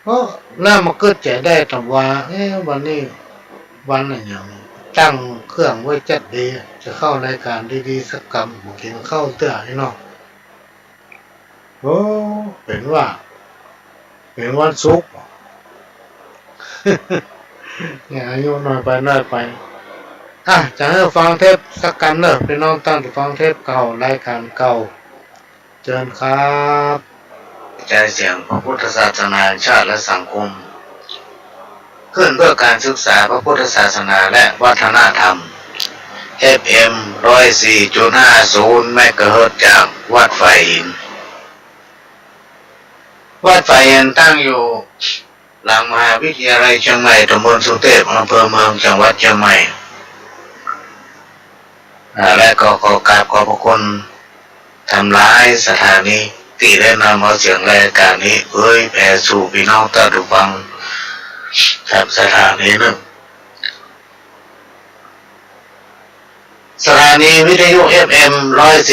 เพราะน่ามาเกิดใจได้แต่ว่าวันนี้วันอะไรอย่างตั้งเครื่องไว้จัดดีจะเข้ารายการดีๆสักกรรมบางทีมันเข้าเตื้อให้เนาะโอ้เป็นวันศุกร์เนี่ยอายุน้อยไปจะให้ฟังเทปสักกันเนอะพี่น้องตั้งฟังเทปเก่ารายการเก่าเชิญครับใจเสียงพระพุทธศาสนาชาติและสังคมขึ้นเพื่อการศึกษาพระพุทธศาสนาและวัฒนธรรม FM 104.50 เมกะเฮิรตซ์จากวัดฝ่ายหินตั้งอยู่หลังมหาวิทยาลัยเชียงใหม่ตำบลสุเทพอำเภอเมืองจังหวัดเชียงใหม่และก็ขอกราบขอบพระคุณทำร้ายสถานีที่ได้นำเอาเสียงรายการนี้เผยแผ่สู่พี่น้องท่านผู้ฟังครับสถานีหนึ่งสถานีวิทยุ FM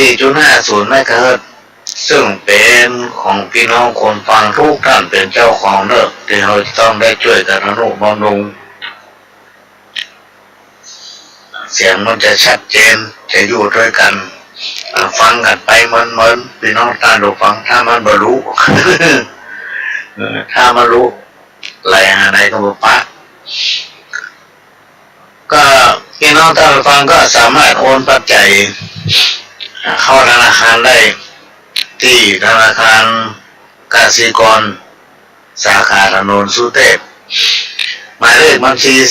104.50 เมกะเฮิรตซ์ซึ่งเป็นของพี่น้องคนฟังทุกท่านเป็นเจ้าของเนอะที่เราต้องได้ช่วยกันอนุบำรุงเสียงมันจะชัดเจนจะอยู่ด้วยกันฟังกันไปเหมือนพี่น้องท่านผู้ฟังถ้ามันบรรลุ ถ้ามารู้อะไรอะไรก็บอกปะก็พี่น้องท่านผู้ฟังก็สามารถโอนปัจจัยเข้าธนาคารได้ที่ธนาคารกสิกรสาขาถนนสุเทพหมายเลขบัญชี47122749924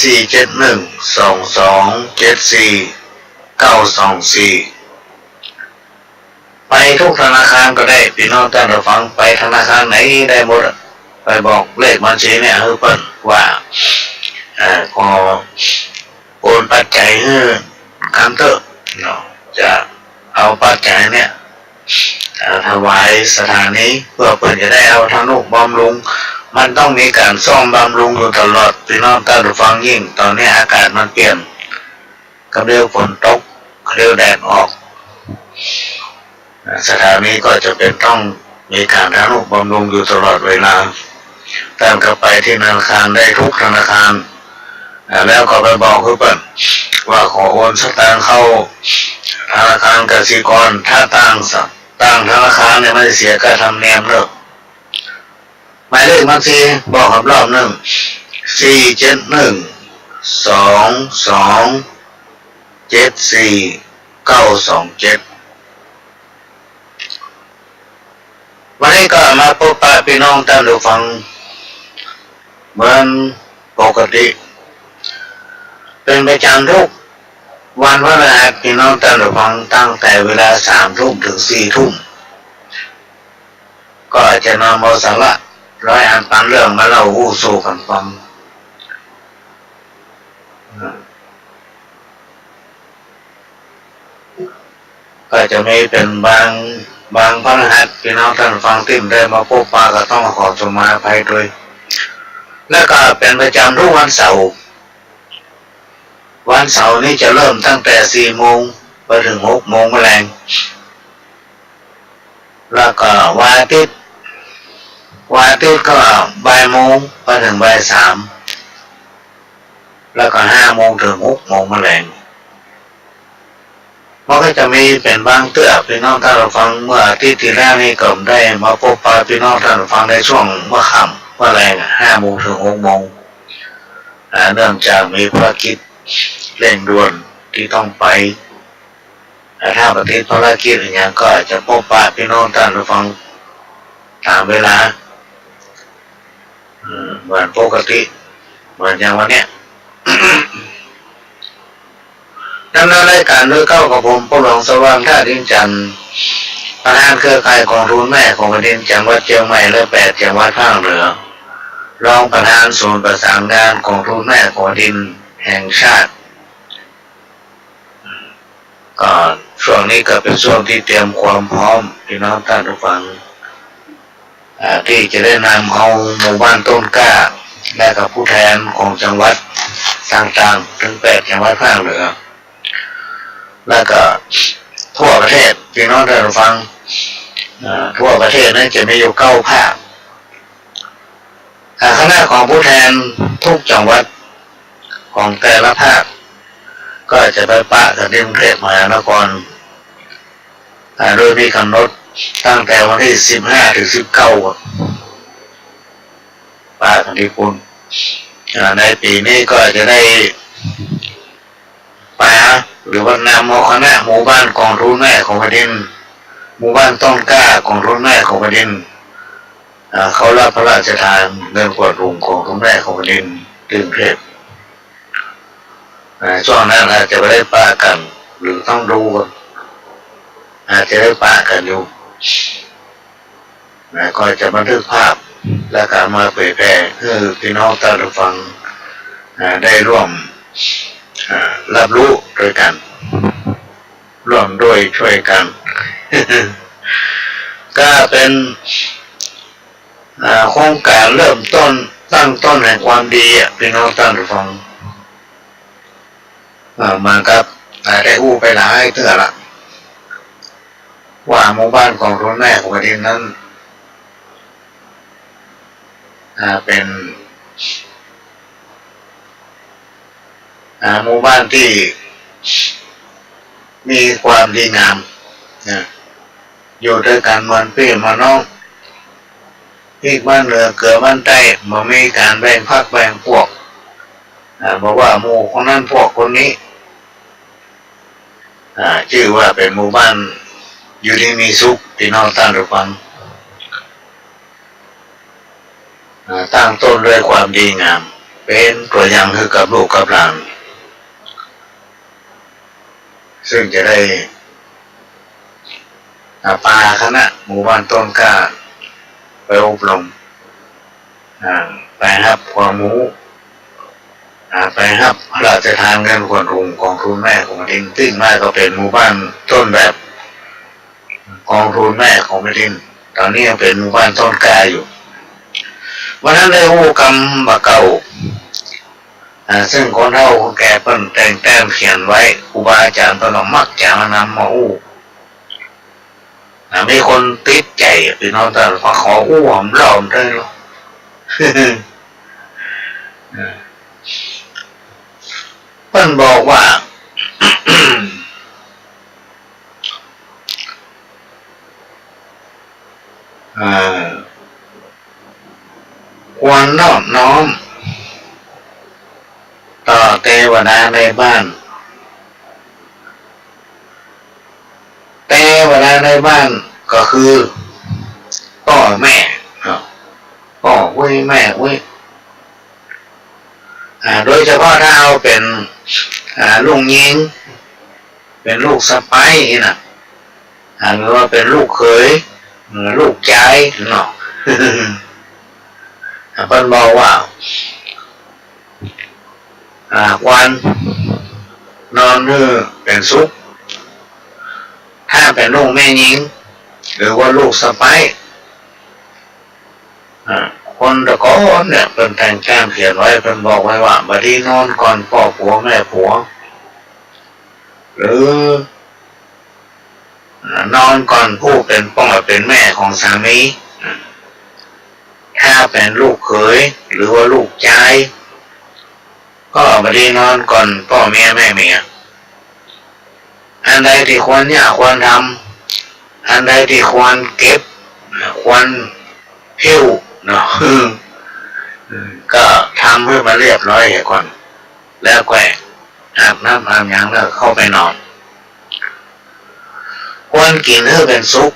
ไปทุกธนาคารก็ได้พี่น้องท่านผู้ฟังไปธนาคารไหนได้หมดไปบอกเลขบัญชีเนี่ยเพิ่นว่าขอโอนปัจจัยให้คำเถอะเนาะจะเอาปัจจัยเนี่ยถวายสถานีเพื่อเพิ่นจะได้เอาทนุบำรุงมันต้องมีการซ่อมบำรุงอยู่ตลอดพี่น้องท่านผู้ฟังยิ่งตอนนี้อากาศมันเปลี่ยนกับเร็วฝนตกเร็วแดดออกสถานีก็จะเป็นต้องมีการทนุบำรุงอยู่ตลอดเวลาตามเข้าไปที่ธนาคารได้ทุกธนาคาร แล้วก็ไปบอกเพื่อนว่าขอโอนสตางค์เข้าธนาคารกสิกรถ้าตั้งธนาคารเนี่ยไม่เสียค่าธรรมเนียมเนอะหมายเลขบัญชีบอกครับรอบหนึ่ง4712274 927วันนี้ก็มาพบปะพี่น้องท่านผู้ฟังเหมือนปกติเป็นประจำทุกวันพฤหัสพี่น้องท่านผู้ฟังตั้งแต่เวลา3 ทุ่มถึง4 ทุ่มก็จะนำเอาสาระร้อยอันพันเรื่องมาเล่าอู้สู่กันฟังก็จะมีเป็นบางพฤหัสพี่น้องท่านฟังที่ได้มาพบปะก็ต้องขอสมาภัยด้วยและก็เป็นประจำทุกวันเสาร์นี้จะเริ่มตั้งแต่4 โมงไปถึง6 โมงแมลงแล้วก็วันอาทิตย์ก็บ่ายโมงไปถึงบ่าย3แล้วก็5 โมงถึง6 โมงแมลงมันก็จะมีเป็นบางเตื้อพี่น้องท่านฟังเมื่ออาทิตย์ที่แล้วนี่ก็ได้มาพบปะพี่น้องท่านฟังในช่วงเมื่อค่ำแรง5 โมงถึง 6 โมงเนื่องจากมีภารกิจเร่งด่วนที่ต้องไปถ้าปฏิบัติภารกิจอย่างก็จะพบปะพี่น้องท่านฟังตามเวลาเหมือนปกติเหมือนอย่างวันเนี้ย ดำเนินรายการโดยเข้ากับผมผู้หลวงสว่างท่าดินจันทร์ประธานเครือข่ายของทุนแม่ของแผ่นดินจังหวัดเชียงใหม่และ8 จังหวัดภาคเหนือรองประธานศูนย์ประสานงานของทุนแม่ของแผ่นดินแห่งชาติก็ช่วงนี้ก็เป็นช่วงที่เตรียมความพร้อมพี่น้องท่านผู้ฟังที่จะได้นำเอาหมู่บ้านต้นกล้าและกับผู้แทนของจังหวัดต่างๆถึง8 จังหวัดภาคเหนือและก็ทั่วประเทศพี่น้องท่านผู้ฟังทั่วประเทศนั้นจะมีอยู่9 ภาคคณะของผู้แทนทุกจังหวัดของแต่ละภาคก็จะไปปะกันที่กรุงเทพมหานครโดยมีกำหนดตั้งแต่วันที่15 ถึง 19ปะกันที่คุณในปีนี้ก็จะได้ปะหรือว่านำเอาคณะหมู่บ้านกองทุนแม่ของแผ่นดินหมู่บ้านต้นกล้ากองทุนแม่ของแผ่นดินเขารับพระราชทานเงินกวาดรุงของทุนแม่ของแผ่นดินกรุงเทพช่วงนั้นอาจจะไม่ได้ปะกันหรือต้องดูอาจจะได้ปะกันอยู่ก็จะบันทึกภาพและการมาเผยแพร่ให้พี่น้องท่านผู้ฟังได้ร่วมรับรู้ด้วยกันร่วมด้วยช่วยกัน ก็เป็นโครงการเริ่มต้นตั้งต้นแห่งความดีพี่น้องท่านผู้ฟังมาครับได้อู้ไปหลายเทื่อละว่าหมู่บ้านของทุนแม่ของแผ่นดินนั้นเป็นหมู่บ้านที่มีความดีงามอยู่ด้วยกันมันพี่มันน้องที่บ้านเหนือเกิดบ้านใต้มันมีการแบ่งพรรคแบ่งพวกบอกว่าหมู่คนนั้นพวกคนนี้ชื่อว่าเป็นหมู่บ้านอยู่ที่มีสุขพี่น้องท่านผู้ฟังตั้งต้นด้วยความดีงามเป็นตัวอย่างให้กับลูกกับหลานซึ่งจะได้พาคณะหมู่บ้านต้นกล้าไปอบรมไปรับความรู้ไปรับพระราชทานเงินกวาดรุงของทุนแม่ของแผ่นดินซึ่งมาก็เป็นหมู่บ้านต้นแบบกองทุนแม่ของแผ่นดินตอนนี้ยังเป็นหมู่บ้านต้นกล้าอยู่วันนั้นได้อู้กำบะเก่าซึ่งคนเฒ่าคนแก่เพิ่นแต่งแต้มเขียนไว้ครูบาอาจารย์เพิ่นมักจะมานำมาอู้มีคนติดใจพี่น้องแต่พอขออู้หอมหลอมได้หรอ เพิ่นบอกว่า ควรนอบน้อมต่อเทวดาในบ้านเทวดาในบ้านก็คือพ่อแม่พ่ออุ้ยแม่อุ้ยโดยเฉพาะถ้าเอาเป็นลูกยิงเป็นลูกสะใภ้นะหรือว่าเป็นลูกเขยลูกชายเนาะ เพิ่นบอกว่าวันนอนมือเป็นสุขถ้าเป็นลูกแม่หญิงหรือว่าลูกสะใภ้คนตะก้อนเนี่ยเป็นแต่งแก้มเขียนไว้เป็นบอกไว้ว่าบัดนี้นอนก่อนพ่อผัวแม่ผัวหรือนอนก่อนผู้เป็นพ่อเป็นแม่ของสามีถ้าเป็นลูกเขยหรือว่าลูกชายก็บัดนี้นอนก่อนพ่อเมียแม่เมียอันใดที่ควรเนี่ยควรทำอันใดที่ควรเก็บควรหิ้วเนาะก็ทำให้มันเรียบร้อยก่อนแล้วก็อาบน้ำอาบน้ำแล้วเข้าไปนอนควรกินให้เป็นสุข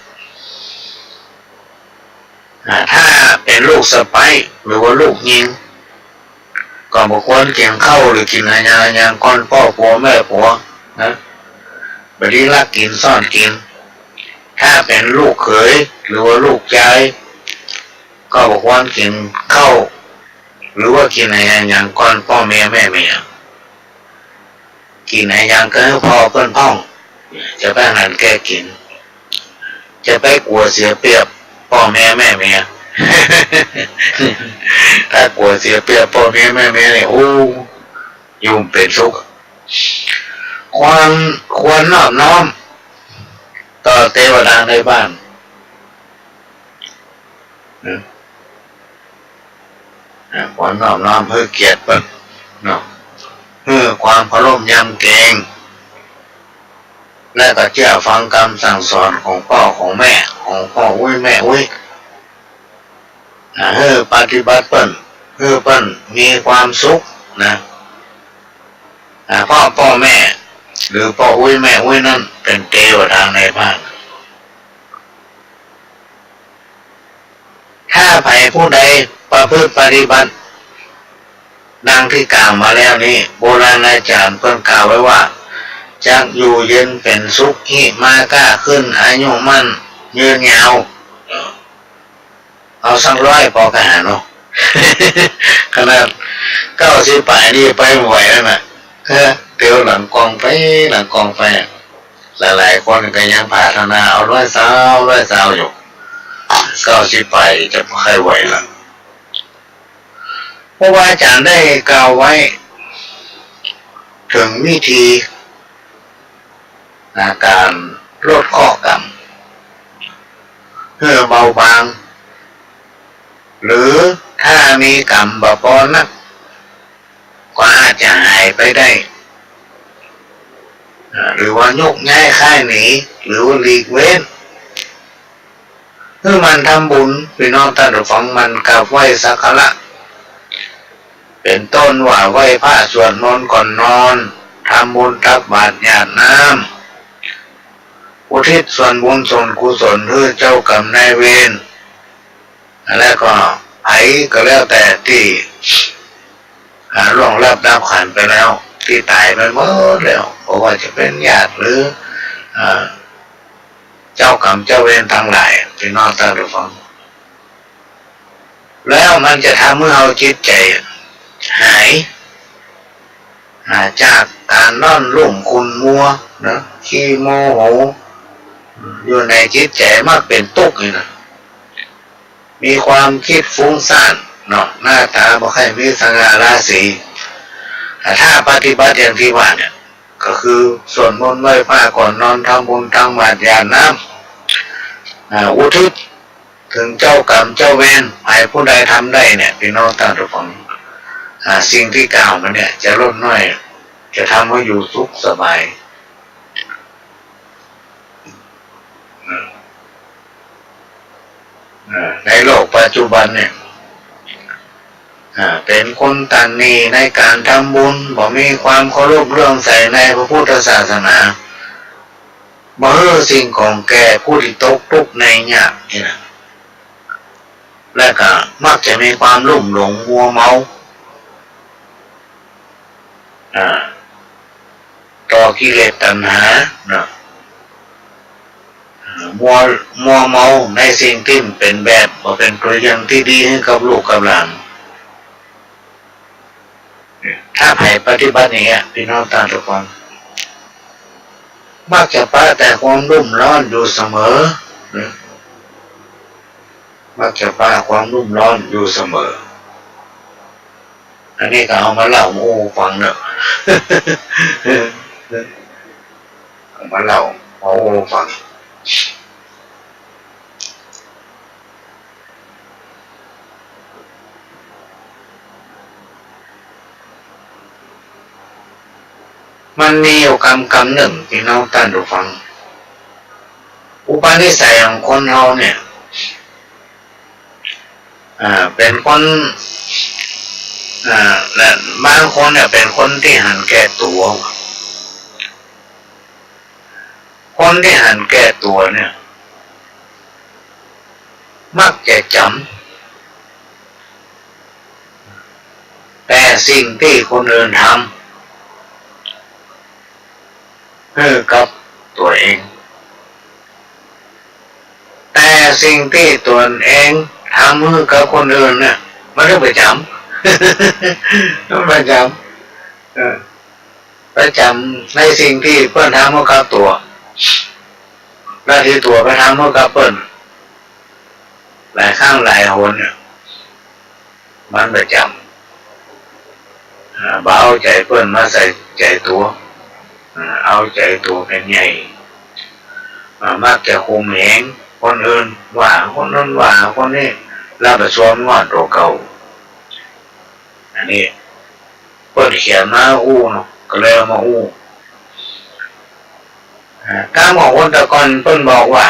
ถ้าเป็นลูกสะใภ้หรือว่าลูกยิงก็บอกควรกินข้าวหรือกินอะไรอย่างก่อนพ่อผัวแม่ผัวนะบริลักกินซ่อนกินถ้าเป็นลูกเขยหรือว่าลูกชายก็บอกควรกินข้าวหรือว่ากินอะไรอย่างก่อนพ่อแม่แม่เมียกินอะไรอย่างก็ให้พอเพื่อนพ้องจะไปหันแกกินจะไปกลัวเสียเปรียบพ่อแม่แม่เมีย ถ้ากลัวเสียเปรียบพ่อแม่แม่เมียเนี่ยโอ้ยุ่งเป็นสุขควรนอบน้อมต่อเทวดาในบ้านควรนอบน้อมเพื่อเกียรติเนาะเพื่อความเคารพยำเกรงและก็เชื่อฟังคำสั่งสอนของพ่อของแม่ของพ่ออุ้ยแม่อุ้ยปฏิบัติเปิ้นมีความสุขนะพ่อแม่หรือพ่ออุ้ยแม่อุ้ยนั่นเป็นเทวดาในบ้านถ้าใครผู้ใดประพฤติปฏิบัติดังที่กล่าวมาแล้วนี้โบราณอาจารย์เพิ่นกล่าวไว้ว่าจักอยู่เย็นเป็นสุขหิมาก้าขึ้นอายุมั่นยืนยาวเอาสัก100พอกันเนาะ ขนาด90 ปีนี่ไปไหวแล้วนะเดี๋ยวหลังกองไปหลายๆคนก็ยังพัฒนาเอา100 สาวอยู่90 ปีจะไม่ค่อยไหวละเพราะว่าอาจารย์ได้กล่าวไว้ถึงวิธีการลดข้อกรรมเพื่อเบาบางหรือถ้ามีกรรมบ่พอนักก็อาจจะหายไปได้หรือว่ายกย้ายค่ายหนีหรือว่าหลีกเว้นเพื่อมันทำบุญพี่น้องท่านผู้ฟังมันกับไหว้สักการะเป็นต้นว่าไหว้พระสวดมนต์ก่อนนอนทำบุญตักบาตรหยาดน้ำอุทิศส่วนบุญส่วนกุศลเพื่อเจ้ากรรมนายเวรแล้วก็ไผก็แล้วแต่ที่ล่วงลับดับขันไปแล้วที่ตายไปหมดแล้วเพราะว่าจะเป็นญาติหรือเจ้ากรรมเจ้าเวรทั้งหลายพี่น้องท่านผู้ฟังแล้วมันจะทำให้เราจิตใจหายจากการนอนลุ่มคุณมัวนะขี้โมโหอยู่ในจิตใจมากเป็นตุกเลยนะมีความคิดฟุ้งซ่านเนาะหน้าตาบ่ค่อยมีสง่าราศีถ้าปฏิบัติอย่างที่ว่าเนี่ยก็คือสวดมนต์ไหว้พระก่อนนอนทำบุญทำบาตรหยาดน้ำอุทิศถึงเจ้ากรรมเจ้าเวรให้ผู้ใดทำได้เนี่ยพี่น้องท่านผู้ฟังสิ่งที่กล่าวมาเนี่ยจะลดน้อย จะทำให้อยู่สุขสบายในโลกปัจจุบันเนี่ยเป็นคนตัณณีในการทำบุญบ่มีความเคารพเรื่องใส่ในพระพุทธศาสนาบ่เฮือสิ่งของแก่ผู้ที่ตกทุกข์ในยากนี่นะและก็มักจะมีความลุ่มหลงมัวเมาต่อกิเลสตัณหามัวเมาในสิ่งที่เป็นแบบบ่เป็นตัวอย่างที่ดีให้กับลูกกับหลานถ้าใครปฏิบัติอย่างเงี้ยพี่น้องต่างทุกคนมักจะปะแต่ความรุ่มร้อนอยู่เสมอมักจะปะความรุ่มร้อนอยู่เสมออันนี้ก็เอามาเล่าโอ้ฟังเนอะเอามาเล่าโอ้ฟังมันมีอยู่คำหนึ่งพี่น้องท่านผู้ฟังอุปนิสัยของคนเราเนี่ยเป็นคนและบางคนเนี่ยเป็นคนที่หันแก่ตัวคนที่หันแก่ตัวเนี่ยมักจะจำแต่สิ่งที่คนอื่นทำกับตัวเองแต่สิ่งที่ตัวเองทำกับคนอื่นเนี่ยมันต้องไปจำต้องไปจำไปจำในสิ่งที่เพื่อนทำกับตัวและที่ตัวไปทำกับเพื่อนหลายข้างหลายหนเนี่ยมันไปจำเบาใจเพื่อนมาใส่ใจตัวเอาใจตัวเป็นใหญ่มักจะคุมเหงคนอื่นว่าคนนั้นว่าคนนี้แล้วไปซ้อมว่าตัวเก่าอันนี้เปิดเขียนมาอู้เนาะก็เลยมาอู้การบอกคนตะกอนเพิ่นบอกว่า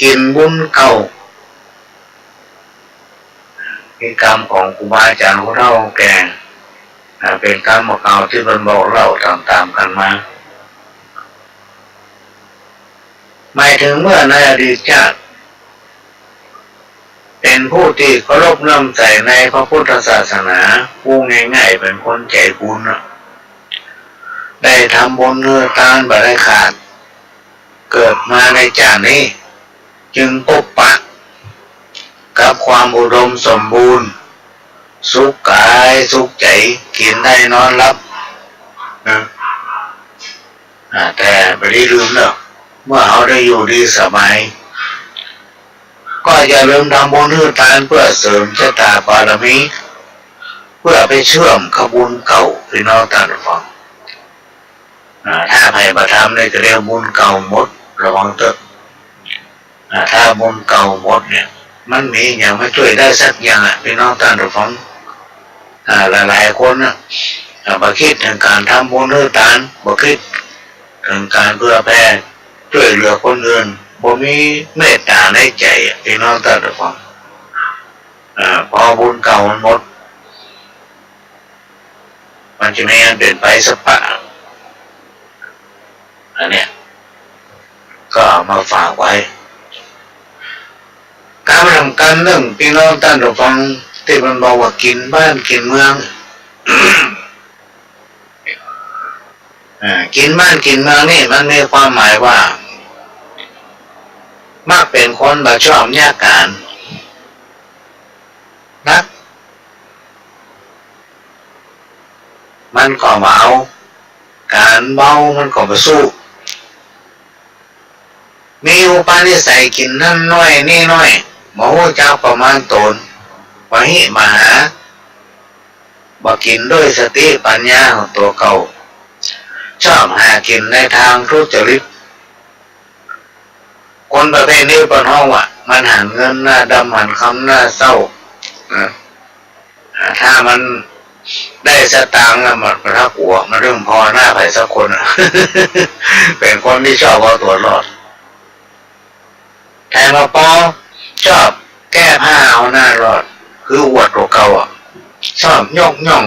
กินบุญเก่าเป็นกรรมของครูบาอาจารย์ของเราแก่เป็นกรรมเก่าที่มันบอกเล่าตามกันมาหมายถึงเมื่อในอดีตชาติเป็นผู้ที่เคารพเลื่อมใสในพระพุทธศาสนาผู้ง่ายๆเป็นคนใจบุญได้ทำบุญเนื้อทานบริขาดเกิดมาในชาตินี้จึงพบปะกับความอุดมสมบูรณ์สุขกายสุขใจกินได้นอนหลับแต่ไม่ได้ลืมเนอะเมื่อเขาได้อยู่ดีสบายก็อย่าลืมทำบุญเนื้อทานเพื่อเสริมชะตาบารมีเพื่อไปเชื่อมขบุญเก่าพี่น้องท่านฟังถ้าใครมาทำเลยจะเรียกบุญเก่าหมดระวังเถอะถ้าบุญเก่าหมดเนี่ยมันมีอย่างไม่ช่วยได้สักอย่างพี่น้องท่านฟังหลายคนบ่คิดถึงการทำบุญเนื้อทานบ่คิดถึงการเพื่อแผ่ช่วยเหลือคนอื่นบ่มีเมตตาในใจพี่น้องท่านฟังพอบุญเก่ามันหมดมันจะไม่เดินไปสักปะอันเนี้ยก็มาฝากไว้การทำการเรื่องพี่น้องท่านผู้ฟังที่มันบอกว่ากินบ้านกินเมือง กินบ้านกินเมืองนี่มันมีความหมายว่ามักเป็นคนแบบชอบแยกการนักมันก็มาเอาการเบามันก็มาสู้มีอุปนิสัยกินนั่นน้อยนี่น้อยหมอเจ้าประมาณตนปะหิมหาบ่กินด้วยสติปัญญาของตัวเก่าชอบหากินในทางทุจริตคนประเภทนี้เป็นห้องว่ามันหันเงินหน้าดำหันคำหน้าเศร้าถ้ามัน ได้สตางค์แล้วมันประทับหัวมันเรื่องพอหน้าใครสักคน เป็นคนที่ชอบเอาตัวรอดแต่มาปอชอบแก้ผ้าเอาหน้ารอดคืออวดตัวเก่าชอบย่อง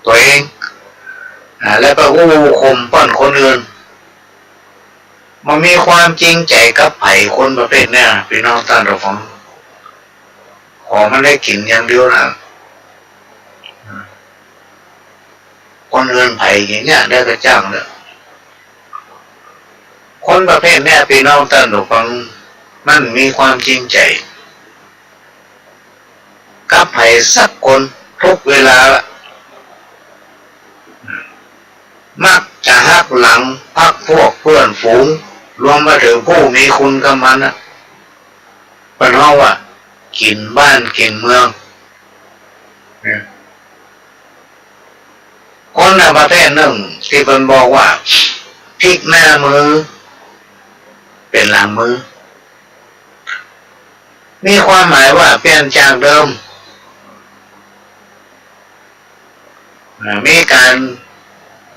ตัวเองแล้วก็อู้ข่มป้อนคนอื่นมันมีความจริงใจกับไผ่คนประเภทนี้พี่น้องท่านผู้ฟังขอมันได้กินอย่างเดียวนะคนอื่นไผ่อย่างเงี้ยได้กระจ้างเลยคนประเภทนี้พี่น้องท่านผู้ฟังมันมีความจริงใจกับไผ่สักคนทุกเวลามักจะหักหลังพักพวกเพื่อนฝูงรวมมาถึงผู้มีคุณกับมันเป็นเพราะว่ากินบ้านกินเมืองคนในประเทศหนึ่งที่เป็นบอกว่าพลิกหน้ามือเป็นหลังมือมีความหมายว่าเปลี่ยนจากเดิมมีการ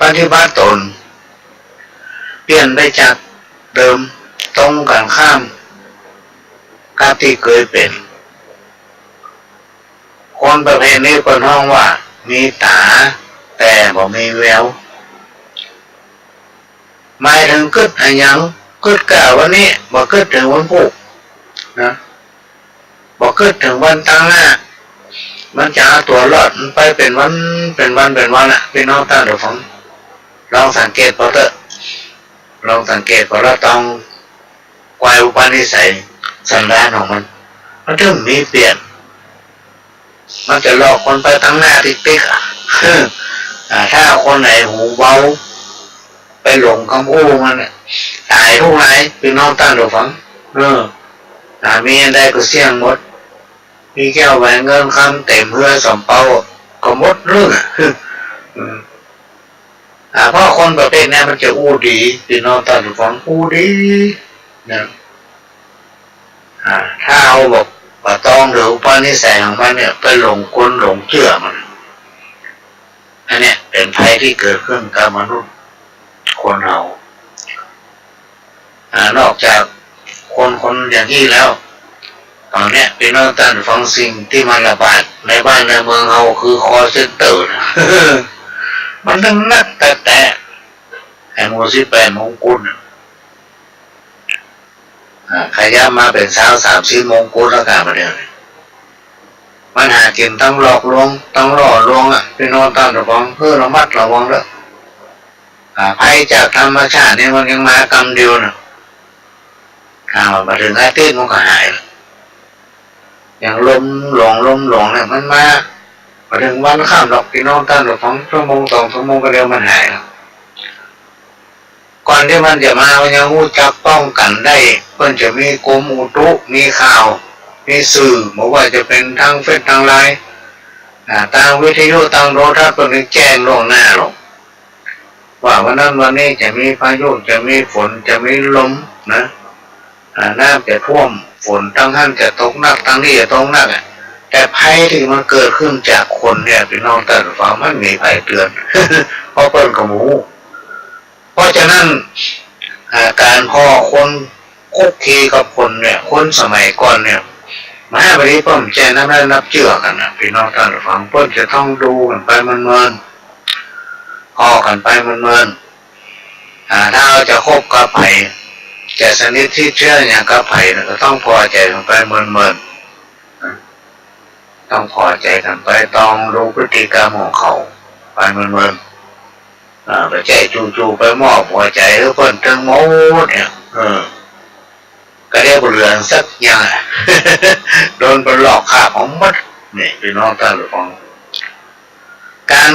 ปฏิบัติตนเปลี่ยนไปจากเดิมตรงกันข้ามกับที่เคยเป็นคนประเภทนี้เป็นห้องว่ามีตาแต่บ่มีแววหมายถึงกึศอะไรอย่างกึศกะวันนี้บ่กึศถึงวันพุธนะบ่กึศถึงวันตั้งหน้ามันจะเอาตัวรอดมันไปเป็นวันพี่น้องท่านผู้ฟังลองสังเกตพอเถอะลองสังเกตพอเราต้องกวายอุปนิสัยสันดานของมันถึงมีเปลี่ยนมันจะหลอกคนไปตั้งหน้าติ๊กๆถ้าคนไหนหูเบาไปหลงคำอู้มันตายทุกไรพี่น้องท่านผู้ฟังมีอะไรก็เสี่ยงหมดมีแก้วแหวนเงินคำเต็มเพื่อสมเปาก็หมดเรื่องเพราะคนประเภทนี้มันจะอู้ดีพี่น้องท่านผู้ฟังอู้ดีนะถ้าเอาบอกว่าต้องหรืออุปนิสัยของมันเนี่ยไปหลงคนหลงเชื่อมันอันนี้เป็นภัยที่เกิดขึ้นกับมนุษย์คนเรานอกจากคนอย่างนี้แล้วตอนนี้พี่น้องท่านฟังสิ่งที่มันระบาดในบ้านในเมืองเราคือคอเซ็นเตอร์มันทั้งนักแต่ไอ้18 มงกุฎขยับมาเป็น30 มงกุฎแล้วกันมาเดียวมันหากินต้องหลอกลวงต้องหล่อลวงพี่น้องท่านระวังเพื่อระมัดระวังแล้วภัยจากธรรมชาตินี่มันยังมากรรมเดียวนะมาถึงอาทิตย์มันก็หายอย่างลมหลงเนี่ยมันมาถึงวันข้ามดอกพี่น้องท่านระวัง2 ชั่วโมงก็เดียวมันหายแล้วก่อนที่มันจะมามันยังรู้จักป้องกันได้เพิ่นจะมีกรมอุตุมีข่าวมีสื่อบอกว่าจะเป็นทางเฟซทางไลน์ทางวิทยุทางโทรทัศน์เพิ่นแจ้งล่วงหน้าหรอกว่าวันนั้นวันนี้จะมีพายุจะมีฝนจะมีลมนะน้ำจะท่วมฝนทั้งท่านจะตกหนักทั้งที่จะตกหนักแต่ภัยที่มันเกิดขึ้นจากคนเนี่ยพี่น้องท่านฟังมันมีภัยเตือน เพราะเปิ้นกับหมูเพราะฉะนั้นการพอคนคุกคีกับคนเนี่ยคนสมัยก่อนเนี่ยมาบริป้อมใจน้ำได้นับเชื่อกันนะพี่น้องท่านฟังเพิ่นจะต้องดูกันไปมันพอกันไปมันถ้าเราจะคบกับไผ่จะสนิทที่เชื่ออย่างกับไผ่ก็ต้องพอใจกันไปมันต้องพอใจกันไปต้องรู้พฤติกรรมของเขาไปมันไปใจจู่ๆไปมอบหัวใจหรือเพิ่นถึงโม้เนี่ยก็ได้เรื่องสักอย่างโดนไปหลอกขาบของมัดนี่พี่น้องท่านผู้ฟังการ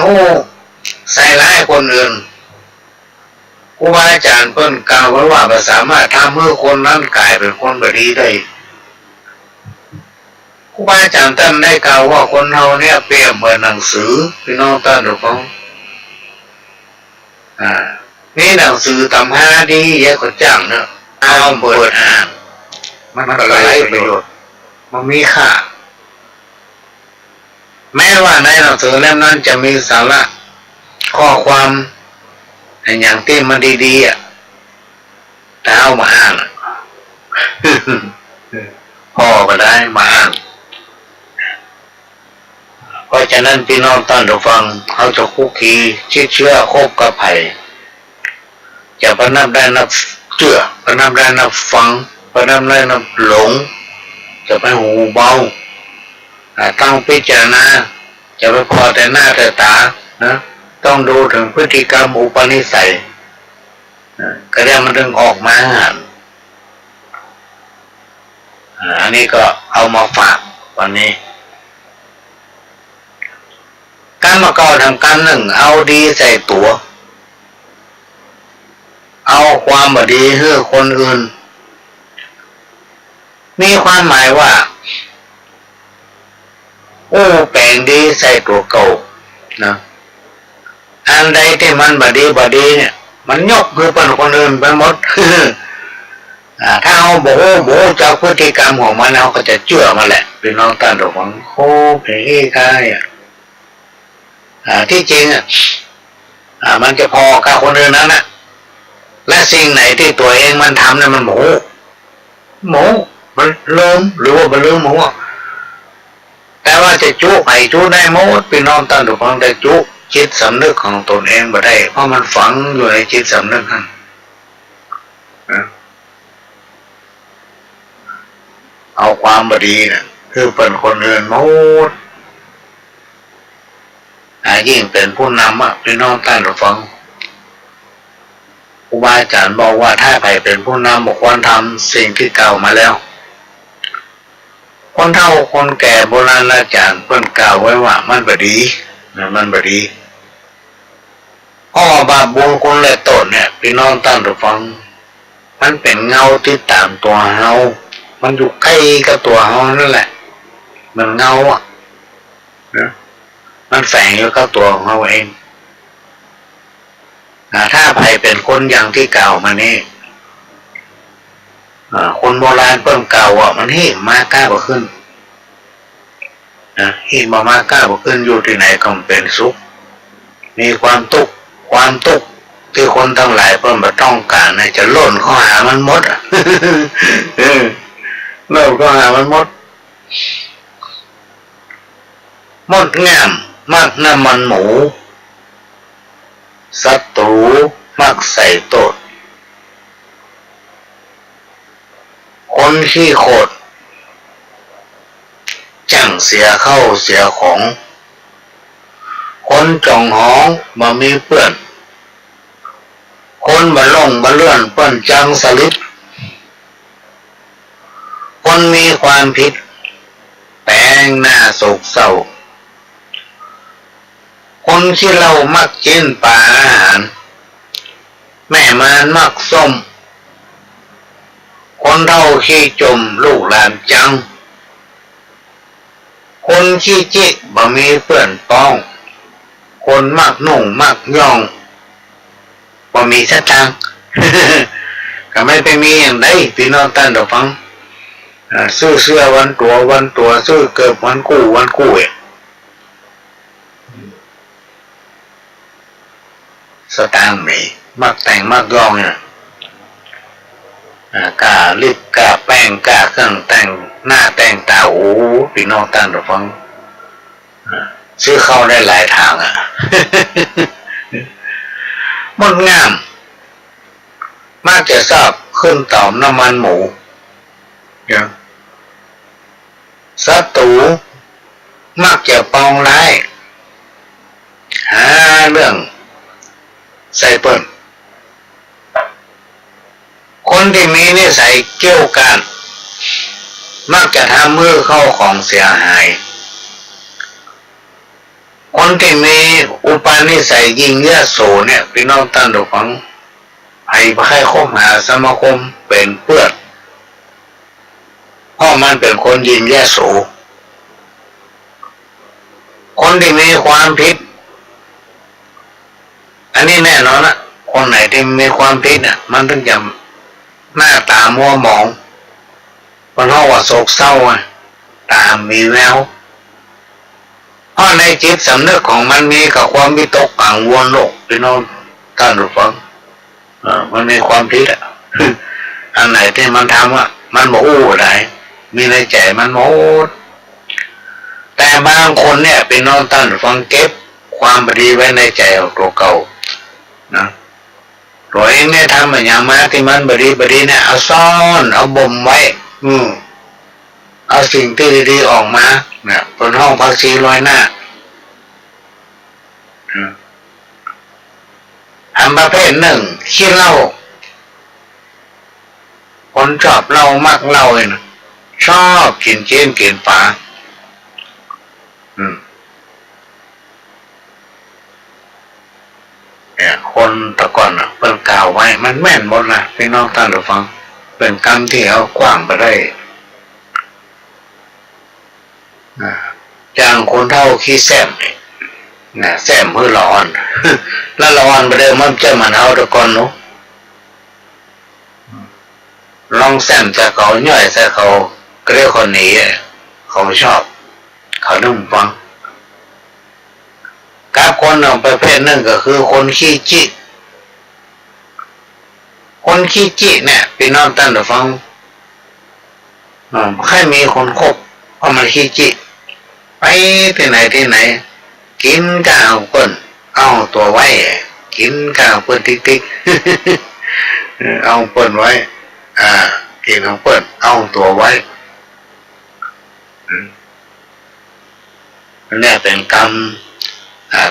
ใส่ร้ายคนอื่นครูบาอาจารย์เพิ่นกล่าวไว้ว่าสามารถทำให้คนนั้นกลายเป็นคนบดีได้ครูบาอาจารย์ท่านได้กล่าวว่าคนเราเนี่ยเปรียบเหมือนหนังสือพี่น้องท่านผู้ฟังนี่หนังสือตำหาดีเยอะกว่าจังเนอะเอาเปิดอ่านมันก็ไร้ประโยชน์มันมีค่า แม้ว่าในหนังสือเล่มนั้นจะมีสาระข้อความอย่างที่มันดีๆแต่เอามาอ่านพ่อก็ได้มาอ่านเพราะฉะนั้นพี่น้องท่านผู้ฟังเขาจะคุกคีเชื่อคบกับไผ่จะประนับได้นับเชื่อประนับได้นับฟังประนับได้นับหลงจะไปหูเบาต้องพิจารณาจะไปพอแต่หน้าแต่ตานะต้องดูถึงพฤติกรรมอุปนิสัยก็ได้มันถึงออกมาอันนี้ก็เอามาฝากวันนี้การมาเก่าทำการหนึ่งเอาดีใส่ตัวเอาความบดีให้คนอื่นมีความหมายว่าโอ้แปลงดีใส่ตัวเก่านะอันใดที่มันบดีเนี่ยมันยกคือเป็นคนอื่นไปหมด ถ้าเอาโบจากพฤติกรรมของมันเราก็จะเชื่อมาแหละพี่น้องท่านผู้ฟังโอ้เพลงใครที่จริงมันจะพอกับคนอื่นนั้นนะและสิ่งไหนที่ตัวเองมันทำเนี่ยมันหมูมันลืมหรือว่ามันลืมหมูแต่ว่าจะจุไผ่จุได้หมดพี่น้องท่านผู้ฟังแต่จุจิตสำนึกของตนเองไม่ได้เพราะมันฝังอยู่ในจิตสำนึกนั้นเอาความบดีนะคือเป็นคนอื่นหมดยิ่งเป็นผู้นำพี่น้องท่านผู้ฟังครูบาอาจารย์บอกว่าถ้าใครเป็นผู้นำบุคคลทำสิ่งที่เก่ามาแล้วคนเฒ่าคนแก่โบราณอาจารย์เพิ่นกล่าวไว้ว่ามันบดีนะมันบดีบาปบุญคุณและโทษเนี่ยพี่น้องท่านผู้ฟังมันเป็นเงาที่ตามตัวเฮามันอยู่ใกล้กับตัวเฮานั่นแหละมันเงานะมันแฝงอยู่กับตัวของเราเองถ้าใครเป็นคนอย่างที่กล่าวมานี่คนโบราณเพิ่มกล่าวว่ามันหิมากล้าบ่ขึ้นหิมามากล้าบ่ขึ้นอยู่ที่ไหนก็เป็นสุขมีความทุกข์ที่คนทั้งหลายเพิ่มมาต้องการจะล่นเข้าหามันหมดเล่นเข้าหามันหมดงามมักน้ำมันหมูศัตรูมักใส่โตดคนขี้โคตรจังเสียเข้าเสียของคนจ่องห้องมามีเปื่อนคนบะล่งบะเลื่อนเปื่อนจังสลิดคนมีความผิดแปลงหน้าโศกเศร้าคนที่เรามักกินปลาอาหารแม่มันมักส้มคนเท่าขี้จมลูกหลานจังคนขี้จิกบ่มีเพื่อนป้องคนมักนุ่งมักย่องบ่มีสตางค์ ก็ไม่ไปมีอย่างใดพี่น้องท่านผู้ฟังซื้อเสื้อวันตัวซื้อเกิบวันกู้สตางค์มีมักแต่งมักย่องเนี่ยกาลิปกาแป้งกาเครื่องแต่งหน้าแต่งตาโอ้พี่น้องท่านผู้ฟังซื้อเข้าได้หลายทางมันงามมากจะทราบขึ้นต่อมน้ำมันหมูศัตรูมักจะปองร้ายหาเรื่องใส่เปิ้นคนที่มีนิสัยเกี่ยวกันมักจะทำมือเข้าของเสียหายคนที่มีอุปนิสัยยิ่งยโสเนี่ยพี่น้องท่านผู้ฟังให้คบหาสมาคมเป็นเพื่อนเพราะมันเป็นคนยิ่งยโสคนที่มีความผิดอันนี้แน่นอนนะคนไหนที่มีความผิดเนี่ยมันต้องจะหน้าตามัวหมองเพราะว่าโศกเศร้าตามีแวว เพราะในจิตสำนึกของมันมีกับความวิตกกังวลโลกพี่น้องท่านผู้ฟังมันมีความคิดอ่ะ อันไหนที่มันทำอ่ะมันบอกอู้ได้มีในใจมันหมดแต่บางคนเนี่ยพี่น้องท่านผู้ฟังเก็บความดีไว้ในใจเอาตัวเก่านะตัวเองเนี่ยทำอย่างมาที่มันบดีเนี่ยเอาซ่อนเอาบ่มไว้เอาสิ่งที่ดีๆออกมาเนี่ยบนห้องพักชีลอยหน้าอันประเภทหนึ่งขี้เหล้าคนชอบเหล้ามากเหล้าเลยนะชอบกินเจนกินฝาเนี่ยคนตะก่อนเปิ้นกล่าวไว้มันแม่นหมดนะพี่น้องท่านผู้ฟังเป็นกรรมที่เอากว้างไปได้จางคนเท่าขี้แซมเนี่ยแซมเพื่อร้อน แล้วร้อนไปเดิมมันจะมันเอาตะก่อนเนาะลองแซมจะเขาย่อยจะเขาเรียกคนนี้เขาชอบเขานุ่มฟังกับคนหนึ่งประเภทหนึ่งก็คือคนขี้จิคนขี้จิเนี่ยพี่น้องท่านผู้ฟังแค่มีคนคบเพราะมันขี้จิไปที่ไหนกินข้าวเปิ้นเอาตัวไว้กินข้าวเปิ้นติ๊กเอาเปิ้นไว้กินของเปิ้นเอาตัวไว้นี่เป็นกรรม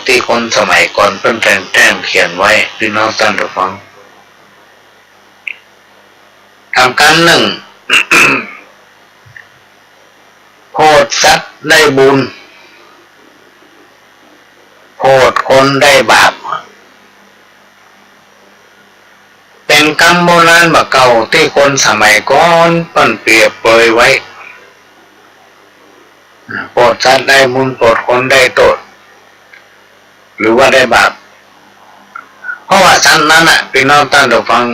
ที่คนสมัยก่อนเพิ่นแต่งแต้มเขียนไว้พี่น้องท่านผู้ฟังทำกรรมหนึ่ง โพดสัตว์ได้บุญโพดคนได้บาปเป็นกรรมโบราณแบบเก่าที่คนสมัยก่อนเพิ่นเปรียบเปยไว้โพดสัตว์ได้บุญโพดคนได้โทษหรือว่าได้บาปเพราะว่าสัตว์นั้นพี่น้องท่านผู้ฟัง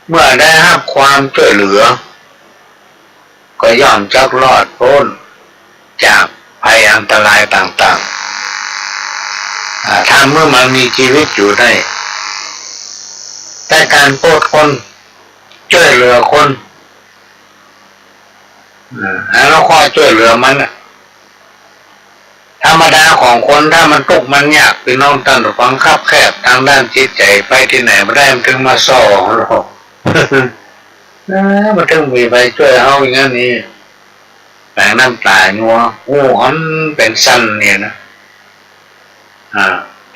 เมื่อได้รับความช่วยเหลือก็ย่อมจักรอดพ้นจากภัยอันตรายต่างๆถ้าเมื่อมันมีชีวิตอยู่ได้แต่การโปรดคนช่วยเหลือคนแล้วคอยช่วยเหลือมันธรรมดาของคนถ้ามันทุกข์มันยากพี่น้องท่านผู้ฟังคับแคบทางด้านจิตใจไปที่ไหนไม่ได้มันถึงมาส่อหรอก มันถึงมีไปช่วยเขาอย่างนี้แต่น้ำตางัวอันเป็นสั้นเนี่ยนะ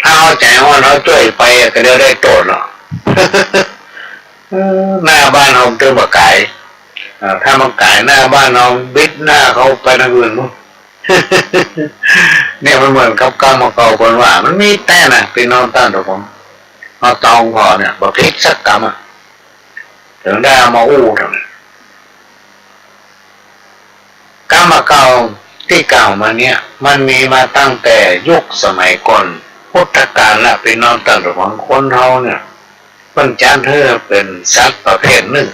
ถ้าเอาใจว่าเราช่วยไปก็เดี๋ยวได้โตดหรอก หน้าบ้านเราเจอมาไก่ถ้ามาไก่หน้าบ้านเราบิดหน้าเขาไปทางอื่นมั้ง เนี่ยมันเหมือนกับกรรมเก่าคนว่ามันมีแต่นะพี่น้องท่านทุกคนเอาตองพอเนี่ยบอกพลิกสักกรรมถึงได้มาอู้ทำกรรมเก่าที่เก่ามาเนี่ยมันมีมาตั้งแต่ยุคสมัยก่อนพุทธกาลละพี่น้องท่านทุกคนคนเฮาเนี่ยมันจัดเธอเป็นสัตว์ประเภทหนึ่ง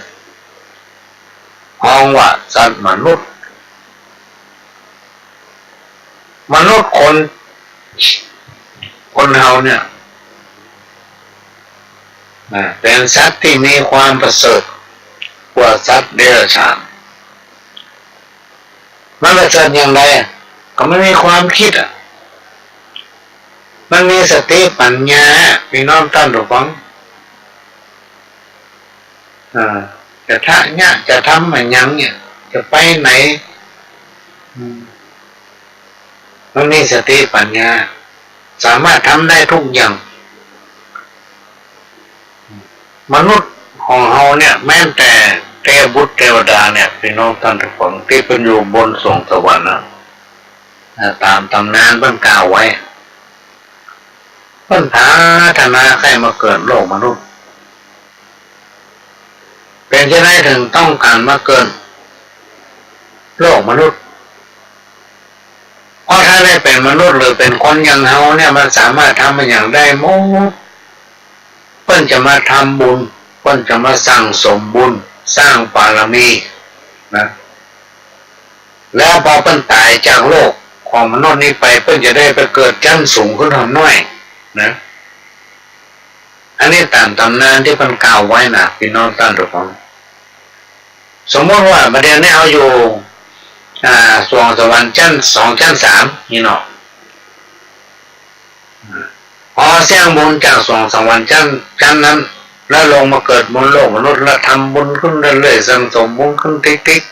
ห้องว่าสัตว์มนุษย์คนเฮาเนี่ยเป็นสัตว์ที่มีความประเสริฐกว่าสัตว์เดรัจฉานมันประเสริฐอย่างไรก็ไม่มีความคิดมันมีสติปัญญาพี่น้องท่านผู้ฟังจะทะเนี่ยจะทำมันยังเนี่ยจะไปไหนมันมีสติปัญญาสามารถทำได้ทุกอย่างมนุษย์ของเราเนี่ยแม้แต่เทพบุตรเทวดาเนี่ยพี่น้องท่านทุกคนที่เป็นอยู่บนสวงสวรรค์ตามตำนานเพิ่นกล่าวไว้เพิ่นพัฒนาใครมาเกิดโลกมนุษย์เป็นจะได้ถึงต้องการมาเกิดโลกมนุษย์เพราะถ้าได้เป็นมนุษย์หรือเป็นคนอย่างเฮาเนี่ยมันสามารถทำมันอย่างได้หมดเพิ่นจะมาทำบุญเพิ่นจะมาสั่งสมบุญสร้างบารมีนะแล้วพอเพิ่นตายจากโลก ของมนุษย์นี้ไปเพื่อจะได้ไปเกิดชั้นสูงขึ้นหน่อยนะอันนี้ตามตำนานที่มันกล่าวไว้นะพี่น้องท่านทุกคนสมมติว่าประเดี๋ยวนี้เอาอยู่สวงสวรรค์ชั้น2ชั้น3นี่เนาะพอสร้างบุญจากสวงสวรรค์ชั้นนั้นแล้วลงมาเกิดบนโลกมนุษย์แล้วทำบุญขึ้นเรื่อยๆสั่งสมบุญขึ้นติ๊ก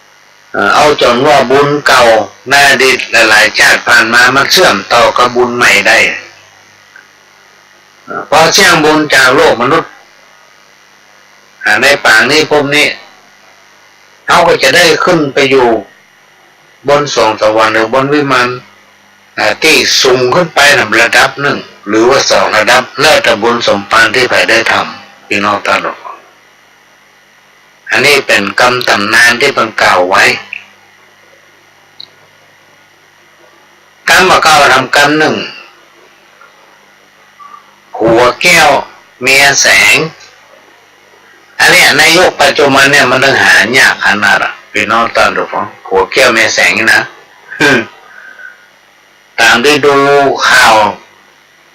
ๆเอาจนว่าบุญเก่าในอดีตหลายๆชาติผ่านมามันเชื่อมต่อกับบุญใหม่ได้พอสร้างบุญจากโลกมนุษย์ในป่านี้พวกนี้เขาก็จะได้ขึ้นไปอยู่บนสวงสวรรค์หรือบนวิมานที่สูงขึ้นไประดับหนึ่งหรือว่า2ระดับแล้วแต่บุญสมภารที่ใครได้ทำพี่น้องตลอดอันนี้เป็นกรรมตำนานที่เป็นกล่าวไว้กรรมมาเก้าทำกรรมหนึ่งหัวแก้วเมียแสงอันนี้ในยุคปัจจุบันเนี่ยมันต้องหายากขนาดพี่น้องตลอดหัวแก้วเมียแสงนะตามที่ดูข่าว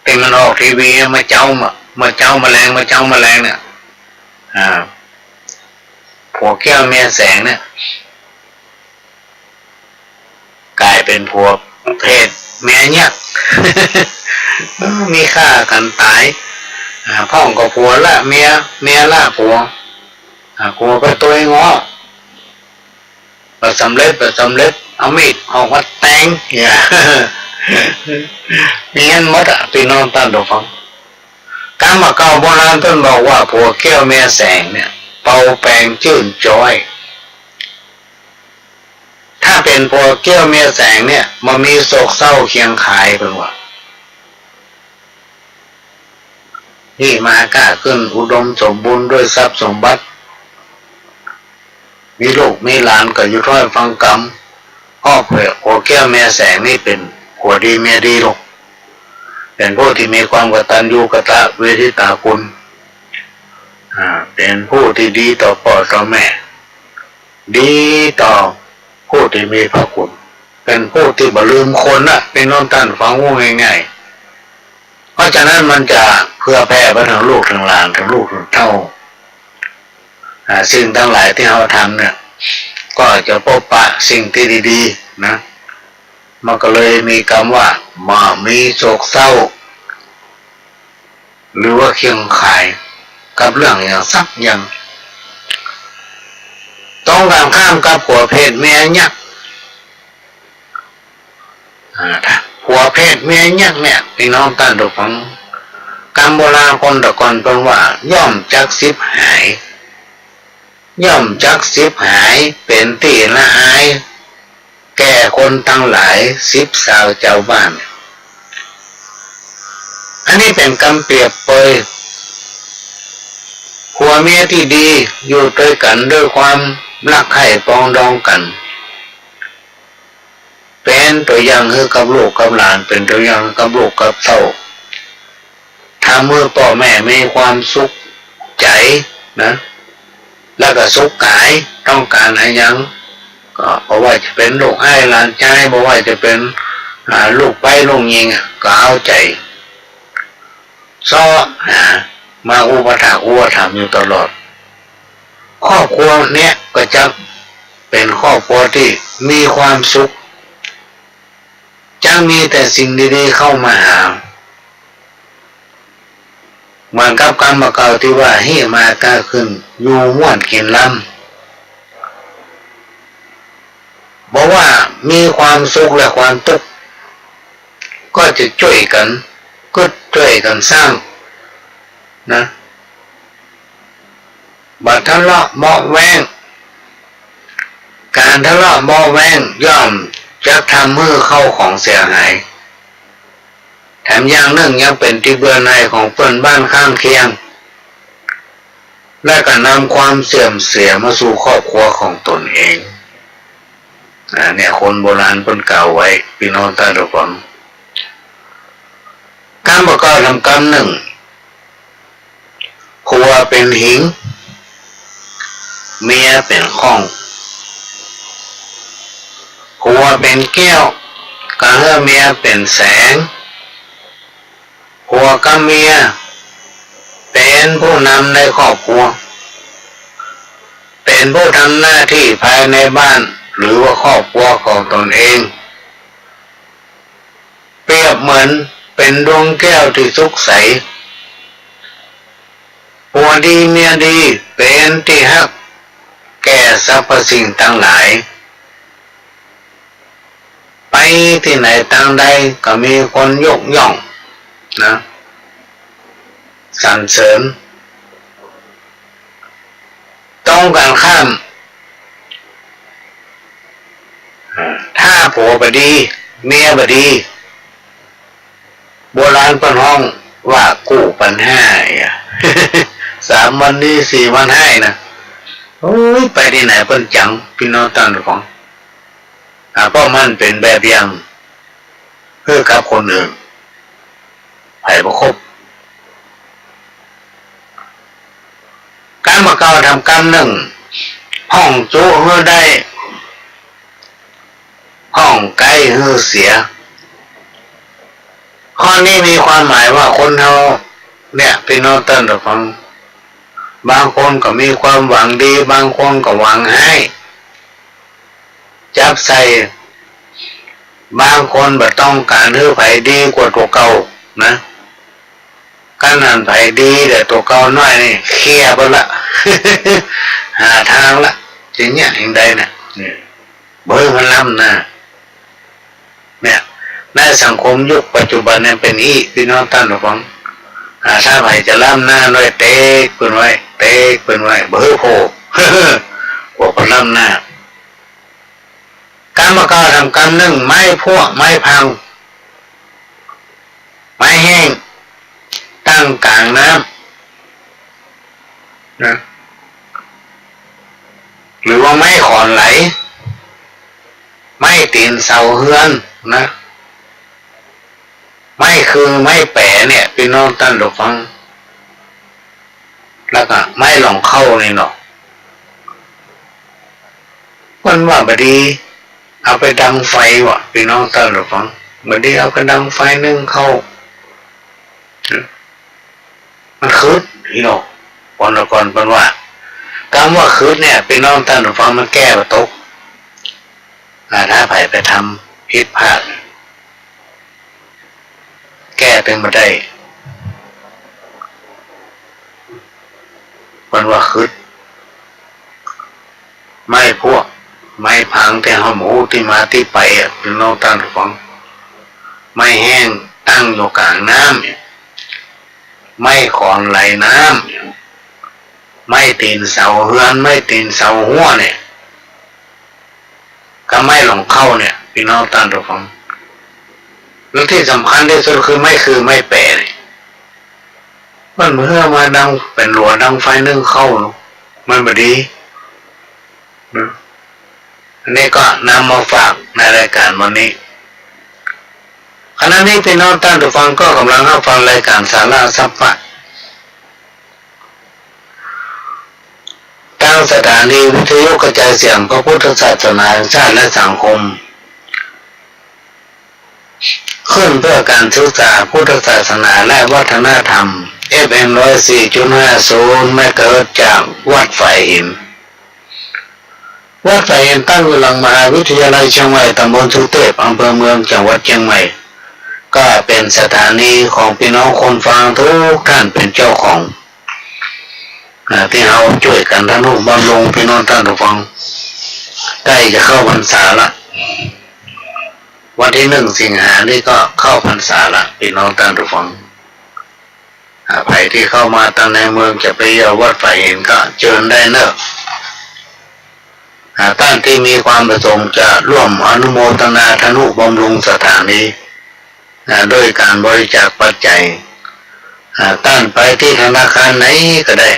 ที่มันออกทีวีมาเจ้าแมลงเนี่ยผัวแก้วเมียแสงเนี่ยกลายเป็นผัวเพศเมียเนี่ยมีฆ่ากันตายพ่องกับผัวละเมียละผัวไปตัวง้อประสำเร็จเอามีดออกมาแทงเนี่ยมีเงินหมดพี่น้องท่านทุกท่านการมาเก่าโบราณท่านบอกว่าผัวแก้วเมียแสงเนี่ยเป่าแปลงชื่นจ้อยถ้าเป็นผัวแก้วเมียแสงเนี่ยมันมีโศกเศร้าเคียงคายเป็นว่านี่มากล้าขึ้นอุดมสมบูรณ์ด้วยทรัพย์สมบัติมีลูกมีหลานก็อยู่ร้อยฟังกรรมพ่อผัวแก้วเมียแสงนี่เป็นผัวดีเมียดีลูกเป็นผู้ที่มีความกตัญญูกตเวทิตาคุณเป็นผู้ที่ดีต่อพ่อต่อแม่ดีต่อผู้ที่มีพระคุณเป็นผู้ที่บ่ลืมคนนะเป็นน้องท่านฟังง่ายๆเพราะฉะนั้นมันจะเพื่อแผ่ไปถึงลูกถึงหลานถึงลูกถึงเต้าสิ่งทั้งหลายที่เราทำเนี่ยก็จะพบปะสิ่งที่ดีๆนะมันก็เลยมีคำว่ามามีโศกเศร้าหรือว่าเคียงคายกับเรื่องอย่างสักอย่างต้องการข้ามกับผัวเพศเมียยักษ์ผัวเพศเมียยักษ์เนี่ยพี่น้องท่านทุกท่านกรรมโบราณคนตะก่อนเป็นว่าย่อมจักสิบหายเป็นที่ละอายแก่คนทั้งหลาย10สาวเจ้าบ้านอันนี้เป็นคำเปรียบเปยผัวเมียที่ดีอยู่ด้วยกันด้วยความรักใคร่ปองดองกันเป็นตัวอย่างให้กับลูกกับหลานเป็นตัวอย่างกับลูกกับเต้าถ้าเมื่อพ่อแม่มีความสุขใจนะแล้วก็สุขกายต้องการอะไรยังก็เพราะว่าจะเป็นลูกไอ้หลานใจเพราะว่าจะเป็นลูกไปลูกยิงก็เอาใจซ้อมาอุปถัมภ์อยู่ตลอดครอบครัวเนี้ยก็จะเป็นครอบครัวที่มีความสุขจะมีแต่สิ่งดีๆเข้ามาหาเหมือนกับกรรมเก่าที่ว่าให้มากล้าขึ้นอยู่ม่วนกินล้ำบอกว่ามีความสุขและความทุกข์ก็จะช่วยกันสร้างนะบัดทะเลาะเบาะแว้งการทะเลาะเบาะแว้งย่อมจะทำมือเข้าของเสียหายแถมอย่างหนึ่งยังเป็นที่เบื่อหน่ายของเพื่อนบ้านข้างเคียงและก็นำความเสื่อมเสียมาสู่ครอบครัวของตนเองเนี่ยคนโบราณเพิ่นกล่าวไว้พี่น้องท่านทุกคนการประกอบทำกรรมหนึ่งผัวเป็นหิงเมียเป็นข้องผัวเป็นแก้ว ก็ให้เมียเป็นแสงผัวกับเมียเป็นผู้นำในครอบครัวเป็นผู้ทำหน้าที่ภายในบ้านหรือว่าครอบครัวของตนเองเปรียบเหมือนเป็นดวงแก้วที่สุกใสผัวดีเมียดีเป็นที่ฮักแก่สรรพสิ่งทั้งหลายไปที่ไหนต่างใดก็มีคนยกย่องนะสรรเสริญต้องกันข้ามถ้าผัวบดีเมียบดีโบราณเป็นห้องว่ากู้ปัญหา3 วันนี้4 วันให้นะโอ้ยไปที่ไหนเพิ่นจังพี่น้องต่างของเพราะมันเป็นแบบอย่างเพื่อกับคนอื่นให้บ่ครบการมาเก่าทำกรรมหนึ่งห้องจุเพื่อได้ห้องไกลเพื่อเสียข้อนี้มีความหมายว่าคนเราเนี่ยพี่น้องต่างของบางคนก็มีความหวังดีบางคนก็หวังให้จับใส่บางคนบ่ต้องการให้ไผดีกว่าตัวเก่านะการนั้นไผดีแต่ตัวเก่าน้อยนี่เคลียร์ไปละ หาทางละจริงเนี่ยอย่างใดเนี่ยเบอร์มันล้ำนะเนี่ยในสังคมยุคปัจจุบันเนี่ยเป็นอีพี่น้องท่านผู้ฟังถ้าไผจะล้ำหน้าด้วยเตกเป็นไว้เตกเป็นไว้เบอร์โผล่พวกคนล้ำหน้าการมาก่าทำกรรมหนึ่งไม้พวกไม้พังไม้แห้งตั้งกลางน้ำนะหรือว่าไม้ขอนไหลไม้ตีนเสาเฮือนนะไม้คือไม้แปะเนี่ยพี่น้องท่านผู้ฟังแล้วก็ไม้หลองเข้านี่เนาะมันว่าบดีเอาไปดังไฟวะพี่น้องท่านผู้ฟังบดีเอาไปดังไฟนึ่งเข้ามันคืดพี่น้องวันละก่อนเป็นว่าคำว่าคืดเนี่ยพี่น้องท่านผู้ฟังมันแก้ประตกถ้าไปทำผิดพลาดแก้เป็นมาได้เป็นว่าคืดไม่พวกไม่พังแต่หมูที่มาที่ไปพี่น้องท่านผู้ฟังไม่แห้งตั้งอยู่กลางน้ำไม่ขอนไหลน้ำไม่ตีนเสาเฮือนไม่ตีนเสาหัวเนี่ยก็ไม่หลงเข้าเนี่ยพี่น้องท่านผู้ฟังแล้วที่สำคัญที่สุดคือไม่แปรเนี่ยมันเมื่อมาดังเป็นหลัวดังไฟนึ่งเข้ามันบดีอันนี้ก็นำมาฝากในรายการวันนี้ขณะนี้พี่น้องท่านผู้ฟังก็กำลังรับฟังรายการสาระสัพพะทางสถานีวิทยุกระจายเสียงพระพุทธศาสนาชาติและสังคมขึ้นเพื่อการศึกษาพุทธศาสนาและวัฒนธรรม FM 104.50 เมกะเฮิรตซ์จากวัดฝ่ายหินวัดฝ่ายหินตั้งอยู่หลังมหาวิทยาลัยเชียงใหม่ตำบลสุเทพอำเภอเมืองจังหวัดเชียงใหม่ก็เป็นสถานีของพี่น้องคนฟังทุกท่านเป็นเจ้าของที่เราช่วยกันทนุบำรุงพี่น้องท่านผู้ฟังใกล้จะเข้าพรรษาละวันที่1 สิงหานี่ก็เข้าพรรษาละพี่น้องท่านผู้ฟังใครที่เข้ามาตั้งในเมืองจะไปเยี่ยมวัดฝ่ายหินก็เชิญได้เนอะท่านที่มีความประสงค์จะร่วมอนุโมทนาทนุบำรุงสถานีด้วยการบริจาคปัจจัยท่านไปที่ธนาคารไหนก็ได้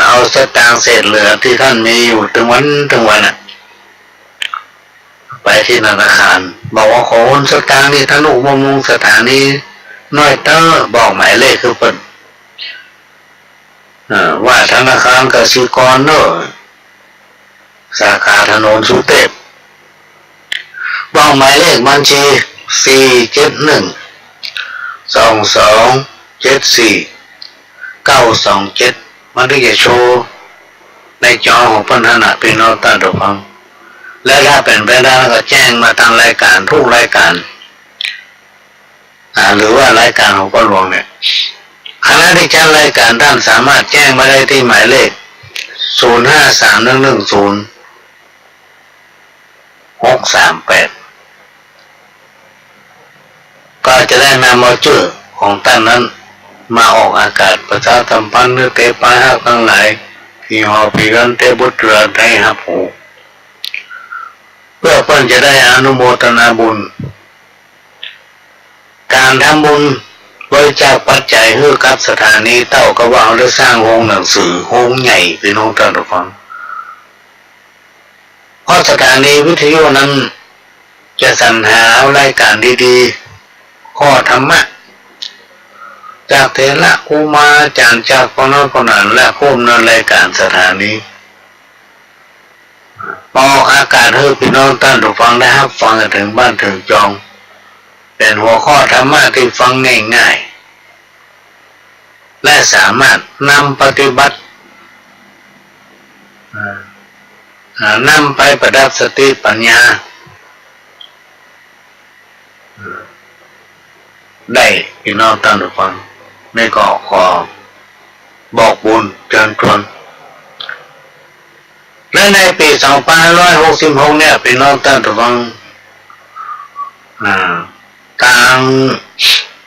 เอาสตางค์เศษเหลือที่ท่านมีอยู่ถึงวันไปที่ธนาคารบอกว่าขอสตางค์นี่ทนุบำรุงสถานีน้อยเตอร์บอกหมายเลขคือเปิดว่าธนาคารกสิกรเนอะสาขาถนนสุเทพ บอกหมายเลขบัญชี4712274 มันถึงจะโชว์ในจอของพันธนะพี่น้องท่านผู้ฟังและถ้าเป็นไปได้ก็แจ้งมาทางรายการทุกรายการหรือว่ารายการของพ่อหลวงเนี่ยคณะที่จัดรายการท่านสามารถแจ้งมาได้ที่หมายเลข053110 638ก็จะได้นำเอาชื่อของท่านนั้นมาออกอากาศประชาสัมพันธ์หรือเตปาห้าทั้งหลายที่หอพิกันเตบุตรได้หับหูเพื่อเพื่อนจะได้อนุโมทนาบุญการทำบุญบริจาคปัจจัยให้กับสถานีเต้ากระวาวและสร้างโรงหนังสือโรงใหญ่พี่น้องท่านผู้ฟังเพราะสถานีวิทยุนั้นจะสรรหารายการดีๆข้อธรรมะจากเถระครูมาอาจารย์จากพนพนันและผู้ดำเนินรายการสถานีออกอากาศให้พี่น้องท่านผู้ฟังได้รับฟังกันถึงบ้านถึงจองเป็นหัวข้อธรรมะที่ฟังง่ายๆและสามารถนำปฏิบัตินำไปประดับสติปัญญาได้พี่น้องท่านผู้ฟังไม่ก็ขอบอกบุญเชิญชวนและในปี2566เนี่ยพี่น้องท่านผู้ฟังทาง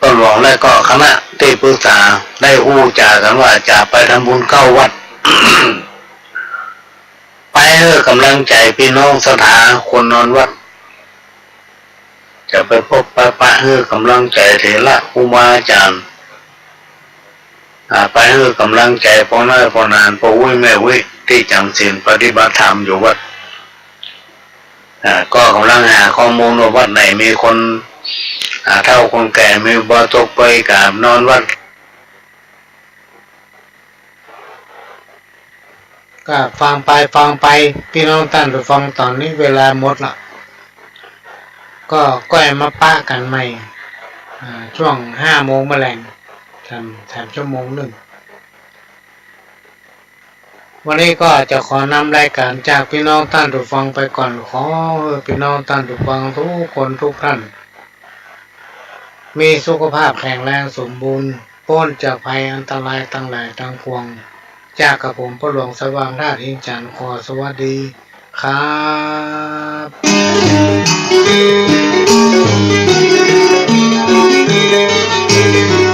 ตำรวจและก็คณะที่ปรึกษาได้อู้จากันว่าจะไปทำบุญเข้าวัด ไปให้กำลังใจพี่น้องสถาคนนอนวัดจะไปพบปะให้กำลังใจเถระครูบาอาจารย์ไปให้กำลังใจพ่อน้อยพ่อนานพ่อวุ้ยแม่วุ้ยที่จำศีลปฏิบัติธรรมอยู่วัดก็กำลังหาข้อมูลว่าวัดไหนมีคนเท่าคนแก่มีบ่ตกไปกับนอนวัดก็ฟังไปพี่น้องท่านผู้ฟังตอนนี้เวลาหมดละก็มาปะกันใหม่ช่วง5 โมงแมลงแถมชั่วโมงหนึ่งวันนี้ก็จะขอนำรายการจากพี่น้องท่านผู้ฟังไปก่อนขอพี่น้องท่านผู้ฟังทุกคนทุกท่านมีสุขภาพแข็งแรงสมบูรณ์พ้นจากภัยอันตรายทั้งหลายทั้งปวงจากกับผมพระหลวงสว่างราชอินทร์จันทร์ขอสวัสดีครับ